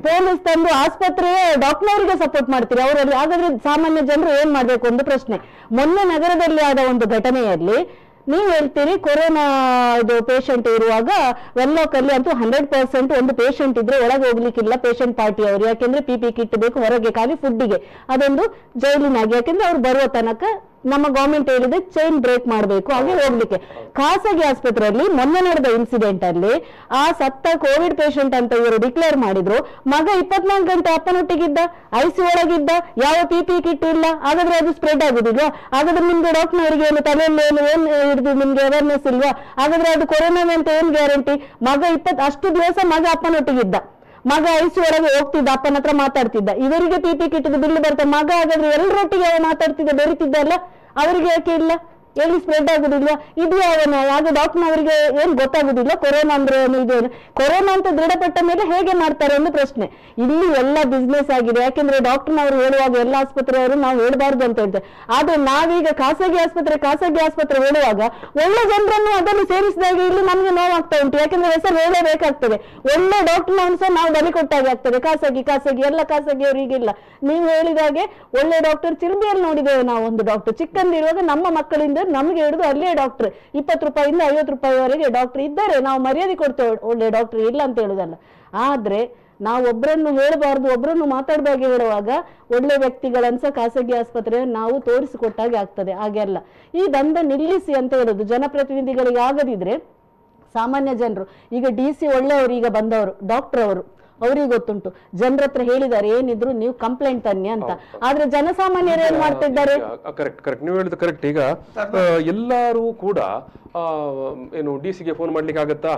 ಪೊಲೀಸ್ ತಂದು ಆಸ್ಪತ್ರೆ ಡಾಕ್ಟರ್ಗೆ ಸಪೋರ್ಟ್ ಮಾಡ್ತೀರಿ ಅವರಲ್ಲಿ. ಹಾಗಾದ್ರೆ ಸಾಮಾನ್ಯ ಜನರು ಏನ್ ಮಾಡ್ಬೇಕು ಒಂದು ಪ್ರಶ್ನೆ. ಮೊನ್ನೆ ನಗರದಲ್ಲಿ ಆದ ಒಂದು ಘಟನೆಯಲ್ಲಿ ನೀವು ಹೇಳ್ತೀರಿ ಕೊರೋನಾ ಇದು ಪೇಷಂಟ್ ಇರುವಾಗ ವೆಲ್ಲಾಕಲ್ಲಿ ಅಂತೂ 100% ಒಂದು ಪೇಷಂಟ್ ಇದ್ರೆ ಒಳಗೆ ಹೋಗ್ಲಿಕ್ಕಿಲ್ಲ ಪೇಷಂಟ್ ಪಾರ್ಟಿ ಅವರು, ಯಾಕೆಂದ್ರೆ PP ಕಿಟ್ ಬೇಕು ಹೊರಗೆ ಖಾಲಿ ಫುಡ್ಡಿಗೆ, ಅದೊಂದು ಜೈಲಿನಾಗಿ, ಯಾಕೆಂದ್ರೆ ಅವ್ರು ಬರುವ ತನಕ ನಮ್ಮ ಗವರ್ಮೆಂಟ್ ಹೇಳಿದೆ ಚೈನ್ ಬ್ರೇಕ್ ಮಾಡಬೇಕು ಹಾಗೆ ಹೋಗ್ಲಿಕ್ಕೆ. ಖಾಸಗಿ ಆಸ್ಪತ್ರೆಯಲ್ಲಿ ಮೊನ್ನೆ ನಡೆದ ಇನ್ಸಿಡೆಂಟ್ ಅಲ್ಲಿ ಆ ಸತ್ತ ಕೋವಿಡ್ ಪೇಷಂಟ್ ಅಂತ ಇವರು ಡಿಕ್ಲೇರ್ ಮಾಡಿದ್ರು. ಮಗ 24 ಗಂಟೆ ಅಪ್ಪನೊಟ್ಟಿಗಿದ್ದ, ICU ಒಳಗಿದ್ದ, ಯಾವ PP ಕಿಟ್ ಇಲ್ಲ. ಹಾಗಾದ್ರೆ ಅದು ಸ್ಪ್ರೆಡ್ ಆಗುದಿಲ್ವಾ? ಹಾಗಾದ್ರೆ ನಿಮ್ಗೆ ಡಾಕ್ಟರ್ನವರಿಗೆ ಏನು ತಲೆಯಲ್ಲಿ ಏನ್ ಹಿಡಿದು ನಿಮ್ಗೆ ಅವೇರ್ನೆಸ್ ಇಲ್ವಾ? ಹಾಗಾದ್ರೆ ಅದು ಕೊರೋನಾ ಅಂತ ಏನ್ ಗ್ಯಾರಂಟಿ? ಮಗ ಅಷ್ಟು ದಿವಸ ಮಗ ಅಪ್ಪನೊಟ್ಟಿಗಿದ್ದ, ಮಗ ICU ಒಳಗೆ ಹೋಗ್ತಿದ್ದ, ಅಪ್ಪನ ಹತ್ರ ಮಾತಾಡ್ತಿದ್ದ, ಇವರಿಗೆ PP ಕಿಟ್ ಬಿಲ್ ಬರ್ತದೆ. ಮಗ ಹಾಗಾದ್ರೆ ಎಲ್ಲರೊಟ್ಟಿಗೆ ಮಾತಾಡ್ತಿದ್ದ, ಬೆರಿತಿದ್ದ ಅಲ್ಲ, ಅವರಿಗೆ ಯಾಕೆ ಇಲ್ಲ? ಎಲ್ಲಿ ಸ್ಪ್ರೆಡ್ ಆಗುದಿಲ್ವಾ? ಇದು ಯಾವನ? ಆಗ ಡಾಕ್ಟರ್ನವರಿಗೆ ಏನ್ ಗೊತ್ತಾಗುದಿಲ್ಲ ಕೊರೋನಾ ಅಂದ್ರೆ ಇದೇನು, ಕೊರೋನಾ ಅಂತ ದೃಢಪಟ್ಟ ಮೇಲೆ ಹೇಗೆ ಮಾಡ್ತಾರೆ ಒಂದು ಪ್ರಶ್ನೆ. ಇಲ್ಲಿ ಎಲ್ಲ ಬಿಸ್ನೆಸ್ ಆಗಿದೆ. ಯಾಕೆಂದ್ರೆ ಡಾಕ್ಟರ್ನವರು ಹೇಳುವಾಗ ಎಲ್ಲ ಆಸ್ಪತ್ರೆಯವರು ನಾವು ಹೇಳ್ಬಾರ್ದು ಅಂತ ಹೇಳ್ತಾರೆ. ಆದ್ರೆ ನಾವೀಗ ಖಾಸಗಿ ಆಸ್ಪತ್ರೆ ಹೇಳುವಾಗ ಒಳ್ಳೆ ಜನರನ್ನು ಅದನ್ನು ಸೇರಿಸಿದಾಗ ಇಲ್ಲಿ ನಮ್ಗೆ ನೋವಾಗ್ತಾ ಉಂಟು. ಯಾಕೆಂದ್ರೆ ಹೆಸರು ಹೇಳಬೇಕಾಗ್ತದೆ. ಒಳ್ಳೆ ಡಾಕ್ಟರ್ನವನು ಸಹ ನಾವು ಬಲಿ ಕೊಟ್ಟಾಗೆ ಆಗ್ತದೆ. ಖಾಸಗಿ ಎಲ್ಲ ಖಾಸಗಿಯವರು ಈಗಿಲ್ಲ. ನೀವು ಹೇಳಿದಾಗೆ ಒಳ್ಳೆ ಡಾಕ್ಟರ್ ಚಿಲ್ಬಿಯಲ್ಲಿ ನೋಡಿದ್ದೇವೆ ನಾವು. ಒಂದು ಡಾಕ್ಟರ್ ಚಿಕ್ಕಂದಿರುವಾಗ ನಮ್ಮ ಮಕ್ಕಳಿಂದ ನಮ್ಗೆ ಹಿಡಿದು ಅಲ್ಲೇ ಡಾಕ್ಟರ್ 20 ರೂಪಾಯಿಂದ 50 ರೂಪಾಯಿವರೆಗೆ ಡಾಕ್ಟರ್ ಇದ್ದಾರೆ. ನಾವು ಮರ್ಯಾದೆ ಕೊಡ್ತೇವೆ, ಒಳ್ಳೆ ಡಾಕ್ಟರ್ ಇಲ್ಲ ಅಂತ ಹೇಳುದಲ್ಲ. ಆದ್ರೆ ನಾವು ಒಬ್ಬರನ್ನು ಹೇಳಬಾರ್ದು, ಒಬ್ಬರನ್ನು ಮಾತಾಡಬೇಕು ಹೇಳುವಾಗ ಒಳ್ಳೆ ವ್ಯಕ್ತಿಗಳನ್ಸ ಖಾಸಗಿ ಆಸ್ಪತ್ರೆ ನಾವು ತೋರಿಸಿಕೊಟ್ಟಾಗೆ ಆಗ್ತದೆ. ಹಾಗೆ ಅಲ್ಲ, ಈ ದಂಧ ನಿಲ್ಲಿಸಿ ಅಂತ ಹೇಳುದು. ಜನಪ್ರತಿನಿಧಿಗಳಿಗೆ ಆಗದಿದ್ರೆ ಸಾಮಾನ್ಯ ಜನರು, ಈಗ DC ಒಳ್ಳೆಯವರು, ಈಗ ಬಂದವರು ಡಾಕ್ಟರ್ ಅವರು, ಅವ್ರಿಗೆ ಗೊತ್ತುಂಟು, ಜನರ ಹತ್ರ ಹೇಳಿದ್ದಾರೆ ಏನಿದ್ರು ನೀವು ಕಂಪ್ಲೇಂಟ್ ತನ್ನಿ ಅಂತ. ಆದ್ರೆ ಜನಸಾಮಾನ್ಯರು ಏನ್ ಮಾಡ್ತಿದ್ದಾರೆ? ಕರೆಕ್ಟ್ ನೀವು ಹೇಳಿದ ಕರೆಕ್ಟ್. ಈಗ ಎಲ್ಲರೂ ಕೂಡ ಏನು DC ಗೆ ಫೋನ್ ಮಾಡ್ಲಿಕ್ಕೆ ಆಗತ್ತಾ?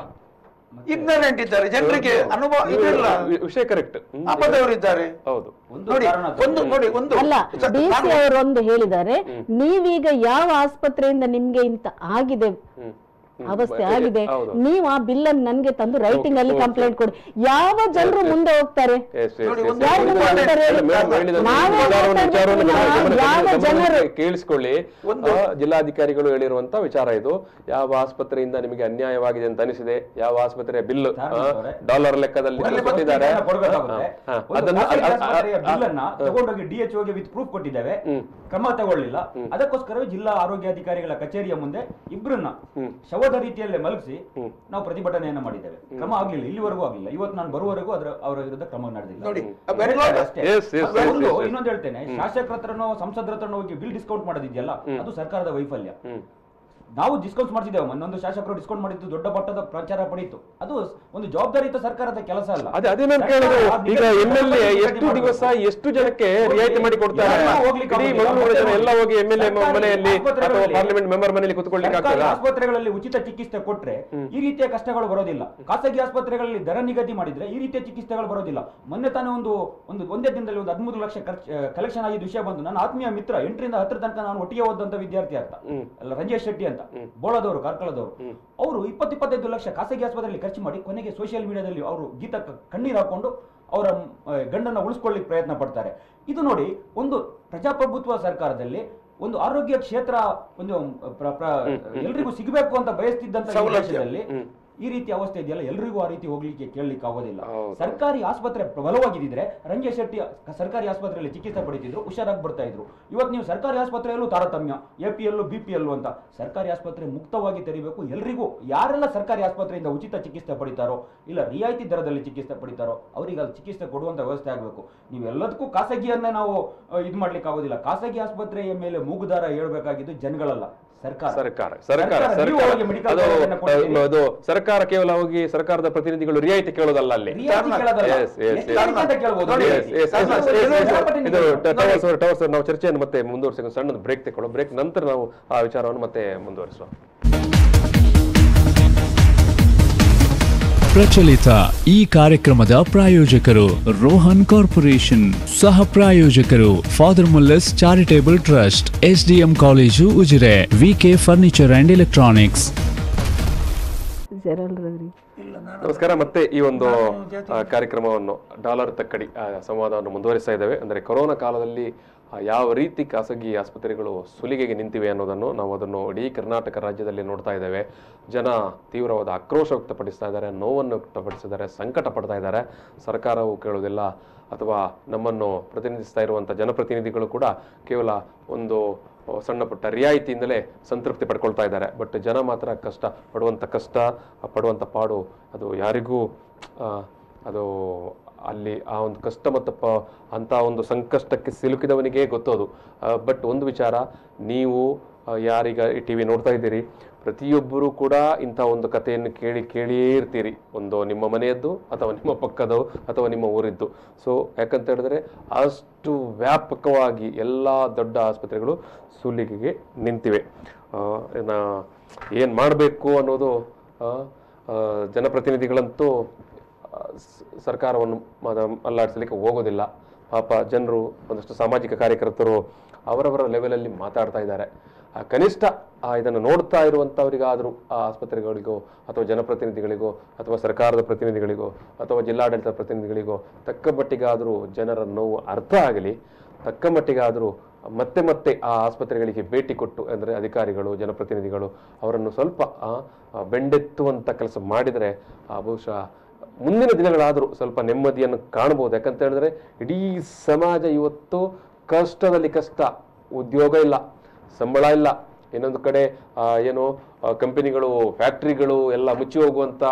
ಇಗ್ನರೆಂಟ್ ಇದ್ದಾರೆ, ಜನರಿಗೆ ಅನುಭವ ಇದೆಲ್ಲ ವಿಷಯ ಕರೆಕ್ಟ್ ಅಪದವರಿದ್ದಾರೆ. ಹೌದು ಅಲ್ಲ, DC ಅವರೊಂದು ಹೇಳಿದ್ದಾರೆ, ನೀವೀಗ ಯಾವ ಆಸ್ಪತ್ರೆಯಿಂದ ನಿಮ್ಗೆ ಇಂತ ಆಗಿದೆ ಅವಸ್ಥೆ ಆಗಿದೆ, ನೀವು ಆ ಬಿಲ್ ಅನ್ನು ನನ್ಗೆ ತಂದು ರೈಟಿಂಗ್ ಅಲ್ಲಿ ಕಂಪ್ಲೇಂಟ್ ಕೊಡಿ. ಯಾವ ಜನರು ಮುಂದೆ ಹೋಗ್ತಾರೆ? ಕೇಳಿಸ್ಕೊಳ್ಳಿ, ಜಿಲ್ಲಾಧಿಕಾರಿಗಳು ಹೇಳಿರುವಂತ ವಿಚಾರ ಇದು. ಯಾವ ಆಸ್ಪತ್ರೆಯಿಂದ ನಿಮಗೆ ಅನ್ಯಾಯವಾಗಿದೆ ಅಂತ ಅನಿಸಿದೆ, ಯಾವ ಆಸ್ಪತ್ರೆಯ ಬಿಲ್ ಡಾಲರ್ ಲೆಕ್ಕದಲ್ಲಿ ಕೊಟ್ಟಿದ್ದಾರೆ, ತಗೊಂಡೋಗಿ DHOಗೆ ವಿತ್ ಪ್ರೂಫ್ ಕೊಟ್ಟಿದ್ದೇವೆ, ಕ್ರಮ ತಗೊಳ್ಳಿಲ್ಲ. ಅದಕ್ಕೋಸ್ಕರವೇ ಜಿಲ್ಲಾ ಆರೋಗ್ಯಾಧಿಕಾರಿಗಳ ಕಚೇರಿಯ ಮುಂದೆ ಇಬ್ಬರನ್ನ ಶವದ ರೀತಿಯಲ್ಲೇ ಮಲಗಿಸಿ ನಾವು ಪ್ರತಿಭಟನೆಯನ್ನ ಮಾಡಿದ್ದೇವೆ. ಕ್ರಮ ಆಗ್ಲಿಲ್ಲ, ಇಲ್ಲಿವರೆಗೂ ಆಗ್ಲಿಲ್ಲ. ಇವತ್ತು ನಾನು ಬರುವವರೆಗೂ ಅವರ ವಿರುದ್ಧ ಕ್ರಮ ನಡೆದಿಲ್ಲ. ಇನ್ನೊಂದು ಹೇಳ್ತೇನೆ, ಶಾಸಕರ ಹತ್ರನೋ ಸಂಸದರ ಹತ್ರನೋ ಹೋಗಿ ಬಿಲ್ ಡಿಸ್ಕೌಂಟ್ ಮಾಡೋದಿದೆಯಲ್ಲ, ಅದು ಸರ್ಕಾರದ ವೈಫಲ್ಯ. ನಾವು ಡಿಸ್ಕೌಂಟ್ ಮಾಡ್ತಿದ್ದೇವೆ, ಮೊನ್ನೊಂದು ಶಾಸಕರು ಡಿಸ್ಕೌಂಟ್ ಮಾಡಿದ್ದು ದೊಡ್ಡ ಮಟ್ಟದ ಪ್ರಚಾರ ಪಡೀತು. ಅದು ಒಂದು ಜವಾಬ್ದಾರಿಯುತ ಸರ್ಕಾರದ ಕೆಲಸ ಅಲ್ಲ. ಅದೇ ನಾನು ಕೇಳಿದ್ರು, ಈಗ MLA ಎಷ್ಟು ದಿವಸ ಎಷ್ಟು ಜನಕ್ಕೆ ರಿಯಾಯಿತಿ ಮಾಡಿ ಕೊಡ್ತಾರೆ? ಎಲ್ಲ ಹೋಗಿ MLA ಮನೆಯಲ್ಲಿ ಅಥವಾ ಪಾರ್ಲಿಮೆಂಟ್ ಮೆಂಬರ್ ಮನೆಯಲ್ಲಿ ಕುತ್ಕೊಳ್ಳಿಕ್ಕೆ ಆಗ್ತದೆ? ಆಸ್ಪತ್ರೆಗಳಲ್ಲಿ ಉಚಿತ ಚಿಕಿತ್ಸೆ ಕೊಟ್ರೆ ಈ ರೀತಿಯ ಕಷ್ಟಗಳು ಬರೋದಿಲ್ಲ. ಖಾಸಗಿ ಆಸ್ಪತ್ರೆಗಳಲ್ಲಿ ದರ ನಿಗದಿ ಮಾಡಿದ್ರೆ ಈ ರೀತಿಯ ಚಿಕಿತ್ಸೆಗಳು ಬರೋದಿಲ್ಲ. ಮೊನ್ನೆ ತಾನೇ ಒಂದೇ ದಿನದಲ್ಲಿ 13 ಲಕ್ಷ ಕಲೆಕ್ಷನ್ ಆಗಿದ್ದ ವಿಷಯ ಬಂದು ನನ್ನ ಆತ್ಮೀಯ ಮಿತ್ರ 8 ರಿಂದ 10 ತನಕ ನಾನು ಒಟ್ಟಿಗೆ ಓದಂತ ವಿದ್ಯಾರ್ಥಿ ಅಂತ ರಂಜೇಶ್ ಶೆಟ್ಟಿ ಅಂತ, ಬೋಳದವರು, ಕಾರ್ಕಳದವರು, ಅವರು 20-25 ಲಕ್ಷ ಖಾಸಗಿ ಆಸ್ಪತ್ರೆಯಲ್ಲಿ ಖರ್ಚು ಮಾಡಿ ಕೊನೆಗೆ ಸೋಷಿಯಲ್ ಮೀಡಿಯಾದಲ್ಲಿ ಅವರು ಗೀತ ಕಣ್ಣೀರು ಹಾಕೊಂಡು ಅವರ ಗಂಡನ್ನ ಉಳಿಸ್ಕೊಳ್ಳಿಕ್ಕೆ ಪ್ರಯತ್ನ ಪಡ್ತಾರೆ. ಇದು ನೋಡಿ, ಒಂದು ಪ್ರಜಾಪ್ರಭುತ್ವ ಸರ್ಕಾರದಲ್ಲಿ ಒಂದು ಆರೋಗ್ಯ ಕ್ಷೇತ್ರ ಒಂದು ಎಲ್ರಿಗೂ ಸಿಗಬೇಕು ಅಂತ ಬಯಸ್ತಿದ್ದಂತ ದೇಶದಲ್ಲಿ ಈ ರೀತಿ ಅವಸ್ಥೆ ಇದೆಯಲ್ಲ, ಎಲ್ರಿಗೂ ಆ ರೀತಿ ಹೋಗ್ಲಿಕ್ಕೆ ಕೇಳಲಿಕ್ಕೆ ಆಗೋದಿಲ್ಲ. ಸರ್ಕಾರಿ ಆಸ್ಪತ್ರೆ ಬಲವಾಗಿದ್ದಿದ್ರೆ ರಂಜೇಶ್ ಶೆಟ್ಟಿ ಸರ್ಕಾರಿ ಆಸ್ಪತ್ರೆಯಲ್ಲಿ ಚಿಕಿತ್ಸೆ ಪಡಿತಿದ್ರು, ಹುಷಾರಾಗಿ ಬರ್ತಾ ಇದ್ರು. ಇವತ್ತು ನೀವು ಸರ್ಕಾರಿ ಆಸ್ಪತ್ರೆಯಲ್ಲೂ ತಾರತಮ್ಯ, APL BPL ಅಂತ. ಸರ್ಕಾರಿ ಆಸ್ಪತ್ರೆ ಮುಕ್ತವಾಗಿ ತೆರಿಬೇಕು. ಎಲ್ರಿಗೂ ಯಾರೆಲ್ಲ ಸರ್ಕಾರಿ ಆಸ್ಪತ್ರೆಯಿಂದ ಉಚಿತ ಚಿಕಿತ್ಸೆ ಪಡಿತಾರೋ ಇಲ್ಲ ರಿಯಾಯಿತಿ ದರದಲ್ಲಿ ಚಿಕಿತ್ಸೆ ಪಡಿತಾರೋ ಅವರಿಗೆ ಅಲ್ಲಿ ಚಿಕಿತ್ಸೆ ಕೊಡುವಂತ ವ್ಯವಸ್ಥೆ ಆಗಬೇಕು. ನೀವು ಎಲ್ಲದಕ್ಕೂ ಖಾಸಗಿಯನ್ನೇ ನಾವು ಇದು ಮಾಡ್ಲಿಕ್ಕೆ ಆಗೋದಿಲ್ಲ. ಖಾಸಗಿ ಆಸ್ಪತ್ರೆಯ ಮೇಲೆ ಮೂಗುದಾರ ಹೇಳ್ಬೇಕಾಗಿದ್ದು ಜನಗಳಲ್ಲ, ಸರ್ಕಾರ ಕೇವಲ ಹೋಗಿ ಸರ್ಕಾರದ ಪ್ರತಿನಿಧಿಗಳು ರಿಯಾಯಿತಿ ಕೇಳೋದಲ್ಲ. ಅಲ್ಲಿ ನಾವು ಚರ್ಚೆಯನ್ನು ಮತ್ತೆ ಮುಂದುವರಿಸ ಸಣ್ಣ ಬ್ರೇಕ್ ತಗೊಳ್ಳೋ, ಬ್ರೇಕ್ ನಂತರ ನಾವು ಆ ವಿಚಾರವನ್ನು ಮತ್ತೆ ಮುಂದುವರಿಸುವ. ಪ್ರಚಲಿತ ಈ ಕಾರ್ಯಕ್ರಮದ ಪ್ರಾಯೋಜಕರು ರೋಹನ್ ಕಾರ್ಪೊರೇಷನ್, ಸಹ ಪ್ರಾಯೋಜಕರು father Muller's charitable trust, SDM college Ujire, VK furniture and electronics. ನಮಸ್ಕಾರ. ಮತ್ತೆ ಈ ಒಂದು ಕಾರ್ಯಕ್ರಮವನ್ನು ಡಾಲರ್ ತಕ್ಕಡಿ ಸಂವಾದವನ್ನು ಮುಂದುವರಿಸ್ತಾ ಇದ್ದೇವೆ. ಅಂದರೆ ಕೊರೋನಾ ಕಾಲದಲ್ಲಿ ಯಾವ ರೀತಿ ಖಾಸಗಿ ಆಸ್ಪತ್ರೆಗಳು ಸುಲಿಗೆಗೆ ನಿಂತಿವೆ ಅನ್ನೋದನ್ನು ನಾವು ಅದನ್ನು ಇಡೀ ಕರ್ನಾಟಕ ರಾಜ್ಯದಲ್ಲಿ ನೋಡ್ತಾ ಇದ್ದೇವೆ. ಜನ ತೀವ್ರವಾದ ಆಕ್ರೋಶ ವ್ಯಕ್ತಪಡಿಸ್ತಾ ಇದ್ದಾರೆ, ನೋವನ್ನು ವ್ಯಕ್ತಪಡಿಸಿದ್ದಾರೆ, ಸಂಕಟ ಪಡ್ತಾ ಇದ್ದಾರೆ. ಸರ್ಕಾರವು ಕೇಳೋದಿಲ್ಲ ಅಥವಾ ನಮ್ಮನ್ನು ಪ್ರತಿನಿಧಿಸ್ತಾ ಇರುವಂಥ ಜನಪ್ರತಿನಿಧಿಗಳು ಕೂಡ ಕೇವಲ ಒಂದು ಸಣ್ಣ ಪುಟ್ಟ ರಿಯಾಯಿತಿಯಿಂದಲೇ ಸಂತೃಪ್ತಿ ಪಡ್ಕೊಳ್ತಾ ಇದ್ದಾರೆ. ಬಟ್ ಜನ ಮಾತ್ರ ಪಡುವಂಥ ಪಾಡು ಅದು ಯಾರಿಗೂ ಅದು ಅಲ್ಲಿ ಆ ಒಂದು ಕಷ್ಟ ಮತ್ತು ಅಂಥ ಒಂದು ಸಂಕಷ್ಟಕ್ಕೆ ಸಿಲುಕಿದವನಿಗೆ ಗೊತ್ತೋದು. ಬಟ್ ಒಂದು ವಿಚಾರ, ನೀವು ಯಾರೀಗ ಈ ಟಿ ವಿ ನೋಡ್ತಾ ಇದ್ದೀರಿ, ಪ್ರತಿಯೊಬ್ಬರೂ ಕೂಡ ಇಂಥ ಒಂದು ಕಥೆಯನ್ನು ಕೇಳಿಯೇ ಇರ್ತೀರಿ. ಒಂದು ನಿಮ್ಮ ಮನೆಯದ್ದು ಅಥವಾ ನಿಮ್ಮ ಪಕ್ಕದವು ಅಥವಾ ನಿಮ್ಮ ಊರಿದ್ದು. ಸೊ ಯಾಕಂತ ಹೇಳಿದ್ರೆ ಅಷ್ಟು ವ್ಯಾಪಕವಾಗಿ ಎಲ್ಲ ದೊಡ್ಡ ಆಸ್ಪತ್ರೆಗಳು ಸುಲಿಗೆಗೆ ನಿಂತಿವೆ. ಏನು ಮಾಡಬೇಕು ಅನ್ನೋದು ಜನಪ್ರತಿನಿಧಿಗಳಂತೂ ಸರ್ಕಾರವನ್ನು ಅಲ್ಲಾಡಿಸಲಿಕ್ಕೆ ಹೋಗೋದಿಲ್ಲ. ಪಾಪ ಜನರು, ಒಂದಷ್ಟು ಸಾಮಾಜಿಕ ಕಾರ್ಯಕರ್ತರು ಅವರವರ ಲೆವೆಲಲ್ಲಿ ಮಾತಾಡ್ತಾ ಇದ್ದಾರೆ. ಕನಿಷ್ಠ ಇದನ್ನು ನೋಡ್ತಾ ಇರುವಂಥವರಿಗಾದರೂ ಆ ಆಸ್ಪತ್ರೆಗಳಿಗೋ ಅಥವಾ ಜನಪ್ರತಿನಿಧಿಗಳಿಗೋ ಅಥವಾ ಸರ್ಕಾರದ ಪ್ರತಿನಿಧಿಗಳಿಗೋ ಅಥವಾ ಜಿಲ್ಲಾಡಳಿತ ಪ್ರತಿನಿಧಿಗಳಿಗೋ ತಕ್ಕ ಮಟ್ಟಿಗಾದರೂ ಜನರ ನೋವು ಅರ್ಥ ಆಗಲಿ, ತಕ್ಕ ಮಟ್ಟಿಗಾದರೂ ಮತ್ತೆ ಆ ಆಸ್ಪತ್ರೆಗಳಿಗೆ ಭೇಟಿ ಕೊಟ್ಟು, ಅಂದರೆ ಅಧಿಕಾರಿಗಳು ಜನಪ್ರತಿನಿಧಿಗಳು ಅವರನ್ನು ಸ್ವಲ್ಪ ಬೆಂಡೆತ್ತುವಂಥ ಕೆಲಸ ಮಾಡಿದರೆ ಬಹುಶಃ ಮುಂದಿನ ದಿನಗಳಾದರೂ ಸ್ವಲ್ಪ ನೆಮ್ಮದಿಯನ್ನು ಕಾಣಬಹುದು. ಯಾಕಂತ ಹೇಳಿದ್ರೆ ಇಡೀ ಸಮಾಜ ಇವತ್ತು ಕಷ್ಟದಲ್ಲಿ ಕಷ್ಟ, ಉದ್ಯೋಗ ಇಲ್ಲ, ಸಂಬಳ ಇಲ್ಲ, ಇನ್ನೊಂದು ಕಡೆ ಏನು ಕಂಪನಿಗಳು, ಫ್ಯಾಕ್ಟ್ರಿಗಳು ಎಲ್ಲ ಮುಚ್ಚಿ ಹೋಗುವಂಥ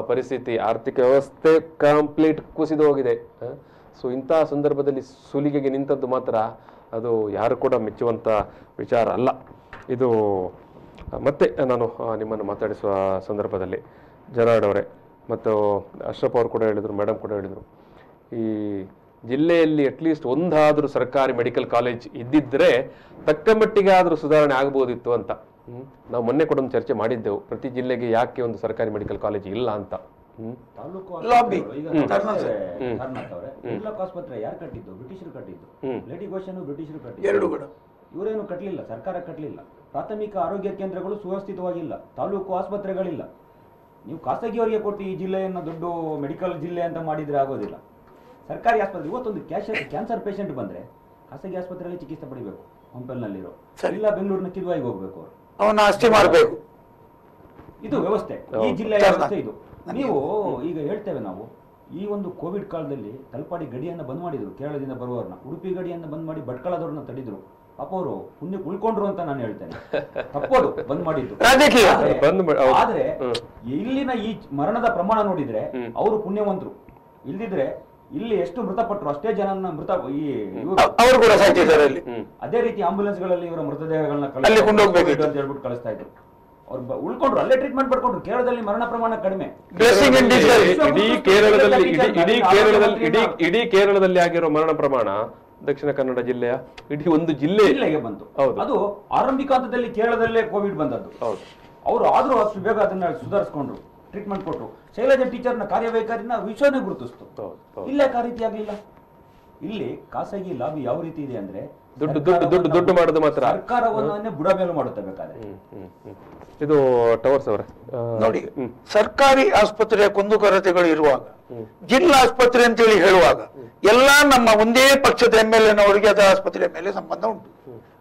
ಪರಿಸ್ಥಿತಿ, ಆರ್ಥಿಕ ವ್ಯವಸ್ಥೆ ಕಂಪ್ಲೀಟ್ ಕುಸಿದು ಹೋಗಿದೆ. ಸೊ ಇಂತಹ ಸಂದರ್ಭದಲ್ಲಿ ಸುಲಿಗೆಗೆ ನಿಂತದ್ದು ಮಾತ್ರ ಅದು ಯಾರು ಕೂಡ ಮೆಚ್ಚುವಂಥ ವಿಚಾರ ಅಲ್ಲ. ಇದು ಮತ್ತೆ ನಾನು ನಿಮ್ಮನ್ನು ಮಾತಾಡಿಸುವ ಸಂದರ್ಭದಲ್ಲಿ ಜರಾಡ್ ಅವರೇ ಮತ್ತು ಅಶ್ರಫ್ ಅವರು ಕೂಡ ಹೇಳಿದರು, ಮೇಡಮ್ ಕೂಡ ಹೇಳಿದರು, ಈ ಜಿಲ್ಲೆಯಲ್ಲಿ ಅಟ್ಲೀಸ್ಟ್ ಒಂದಾದರೂ ಸರ್ಕಾರಿ ಮೆಡಿಕಲ್ ಕಾಲೇಜ್ ಇದ್ದಿದ್ರೆ ತಕ್ಕ ಮಟ್ಟಿಗೆ ಆದರೂ ಸುಧಾರಣೆ ಆಗ್ಬೋದಿತ್ತು ಅಂತ. ನಾವು ಮೊನ್ನೆ ಕೂಡ ಒಂದು ಚರ್ಚೆ ಮಾಡಿದ್ದೆವು, ಪ್ರತಿ ಜಿಲ್ಲೆಗೆ ಯಾಕೆ ಒಂದು ಸರ್ಕಾರಿ ಮೆಡಿಕಲ್ ಕಾಲೇಜ್ ಇಲ್ಲ ಅಂತ. ಆಸ್ಪತ್ರೆ ಯಾರು ಕಟ್ಟಿದ್ದು? ಬ್ರಿಟಿಷರು ಕಟ್ಟಿದ್ದು. ಲಿಟಿಗೇಷನ್ ಬ್ರಿಟಿಷರು ಕಟ್ಟಿದ್ದು. ಇವರೇನು ಕಟ್ಟಲಿಲ್ಲ, ಸರ್ಕಾರ ಕಟ್ಟಲಿಲ್ಲ. ಪ್ರಾಥಮಿಕ ಆರೋಗ್ಯ ಕೇಂದ್ರಗಳು ಸುವ್ಯವಸ್ಥಿತವಾಗಿಲ್ಲ, ತಾಲೂಕು ಆಸ್ಪತ್ರೆಗಳಿಲ್ಲ. ನೀವು ಖಾಸಗಿಯವರಿಗೆ ಕೊಟ್ಟು ಈ ಜಿಲ್ಲೆಯನ್ನು ದೊಡ್ಡ ಮೆಡಿಕಲ್ ಜಿಲ್ಲೆ ಅಂತ ಮಾಡಿದ್ರೆ ಆಗೋದಿಲ್ಲ. ಸರ್ಕಾರಿ ಆಸ್ಪತ್ರೆ, ಇವತ್ತೊಂದು ಕ್ಯಾನ್ಸರ್ ಪೇಷಂಟ್ ಬಂದ್ರೆ ಖಾಸಗಿ ಆಸ್ಪತ್ರೆಯಲ್ಲಿ ಚಿಕಿತ್ಸೆ ಪಡಿಬೇಕು, ಹಂಪಲ್ನಲ್ಲಿರೋ, ಇಲ್ಲ ಬೆಂಗಳೂರಿನ ಕಿದ್ವಾಯಿಗೆ ಹೋಗ್ಬೇಕು, ಅವನ ಆಸ್ತಿ ಮಾಡಬೇಕು. ಇದು ವ್ಯವಸ್ಥೆ, ಈ ಜಿಲ್ಲೆಯ ವ್ಯವಸ್ಥೆ ಇದು. ನೀವು ಈಗ ಹೇಳ್ತೇವೆ ನಾವು, ಈ ಒಂದು ಕೋವಿಡ್ ಕಾಲದಲ್ಲಿ ತಲಪಾಡಿ ಗಡಿಯನ್ನು ಬಂದ್ ಮಾಡಿದ್ರು, ಕೇರಳದಿಂದ ಬರುವವರನ್ನ, ಉಡುಪಿ ಗಡಿಯನ್ನು ಬಂದ್ ಮಾಡಿ ಭಟ್ಕಳದವ್ರನ್ನ ತಡೆದ್ರು. ಪಾಪ ಅವರು ಪುಣ್ಯ ಉಳ್ಕೊಂಡ್ರು ಅಂತ ನಾನು ಹೇಳ್ತೇನೆ. ತಪ್ಪೋದು ಬಂದ್ ಮಾಡಿದ್ದು. ಆದ್ರೆ ಇಲ್ಲಿನ ಈ ಮರಣದ ಪ್ರಮಾಣ ನೋಡಿದ್ರೆ ಅವರು ಪುಣ್ಯವಂತರು. ಇಲ್ದಿದ್ರೆ ಇಲ್ಲಿ ಎಷ್ಟು ಮೃತಪಟ್ಟರು ಅಷ್ಟೇ ಜನನ ಅದೇ ರೀತಿ ಆಂಬುಲೆನ್ಸ್ ಗಳಲ್ಲಿ ಇವರ ಮೃತದೇಹಗಳನ್ನ ಅಂತ ಹೇಳ್ಬಿಟ್ಟು ಕಳಿಸ್ತಾ ಇದ್ರು. ಅವ್ರು ಉಳ್ಕೊಂಡ್ರು, ಅಲ್ಲೇ ಟ್ರೀಟ್ಮೆಂಟ್ ಪಡ್ಕೊಂಡ್ರು. ಕೇರಳದಲ್ಲಿ ಮರಣ ಪ್ರಮಾಣ ಕಡಿಮೆ. ಇಡೀ ಕೇರಳದಲ್ಲಿ ಆಗಿರೋ ಮರಣ ಪ್ರಮಾಣ ದಕ್ಷಿಣ ಕನ್ನಡ ಜಿಲ್ಲೆಯ ಇಡೀ ಒಂದು ಜಿಲ್ಲೆಗೆ ಬಂತು. ಅದು ಆರಂಭಿಕ ಹಂತದಲ್ಲಿ ಕೇರಳದಲ್ಲೇ ಕೋವಿಡ್ ಬಂದದ್ದು. ಅವರು ಆದ್ರೂ ಅಷ್ಟು ಬೇಗ ಅದನ್ನ ಸುಧಾರಿಸ್ಕೊಂಡ್ರು, ಟ್ರೀಟ್ಮೆಂಟ್ ಕೊಟ್ಟರು. ಶೈಲಜಾ ಟೀಚರ್ನ ಕಾರ್ಯವೈಖರಿನ ವಿಷಯನೇ ಗುರುತಿಸ್ತು. ಇಲ್ಲೇ ಆ ರೀತಿ ಆಗ್ಲಿಲ್ಲ. ಇಲ್ಲಿ ಖಾಸಗಿ ಲಾಬಿ ಯಾವ ರೀತಿ ಇದೆ ಅಂದ್ರೆ ದುಡ್ಡು ಮಾಡೋದು ಮಾತ್ರ, ಸರ್ಕಾರವನ್ನೇ ಬುಡಮೇಲು ಮಾಡುತ್ತೆ ಬೇಕಾದ್ರೆ. ಇದು ಟವರ್ಸ್ ಅವರ ನೋಡಿ, ಸರ್ಕಾರಿ ಆಸ್ಪತ್ರೆಯ ಕುಂದುಕೊರತೆಗಳು ಇರುವಾಗ, ಜಿಲ್ಲಾ ಆಸ್ಪತ್ರೆ ಅಂತೇಳಿ ಹೇಳುವಾಗ ಎಲ್ಲ ನಮ್ಮ ಒಂದೇ ಪಕ್ಷದ MLA ನವರಿಗೆ ಅದರ ಆಸ್ಪತ್ರೆಯ ಮೇಲೆ ಸಂಬಂಧ ಉಂಟು.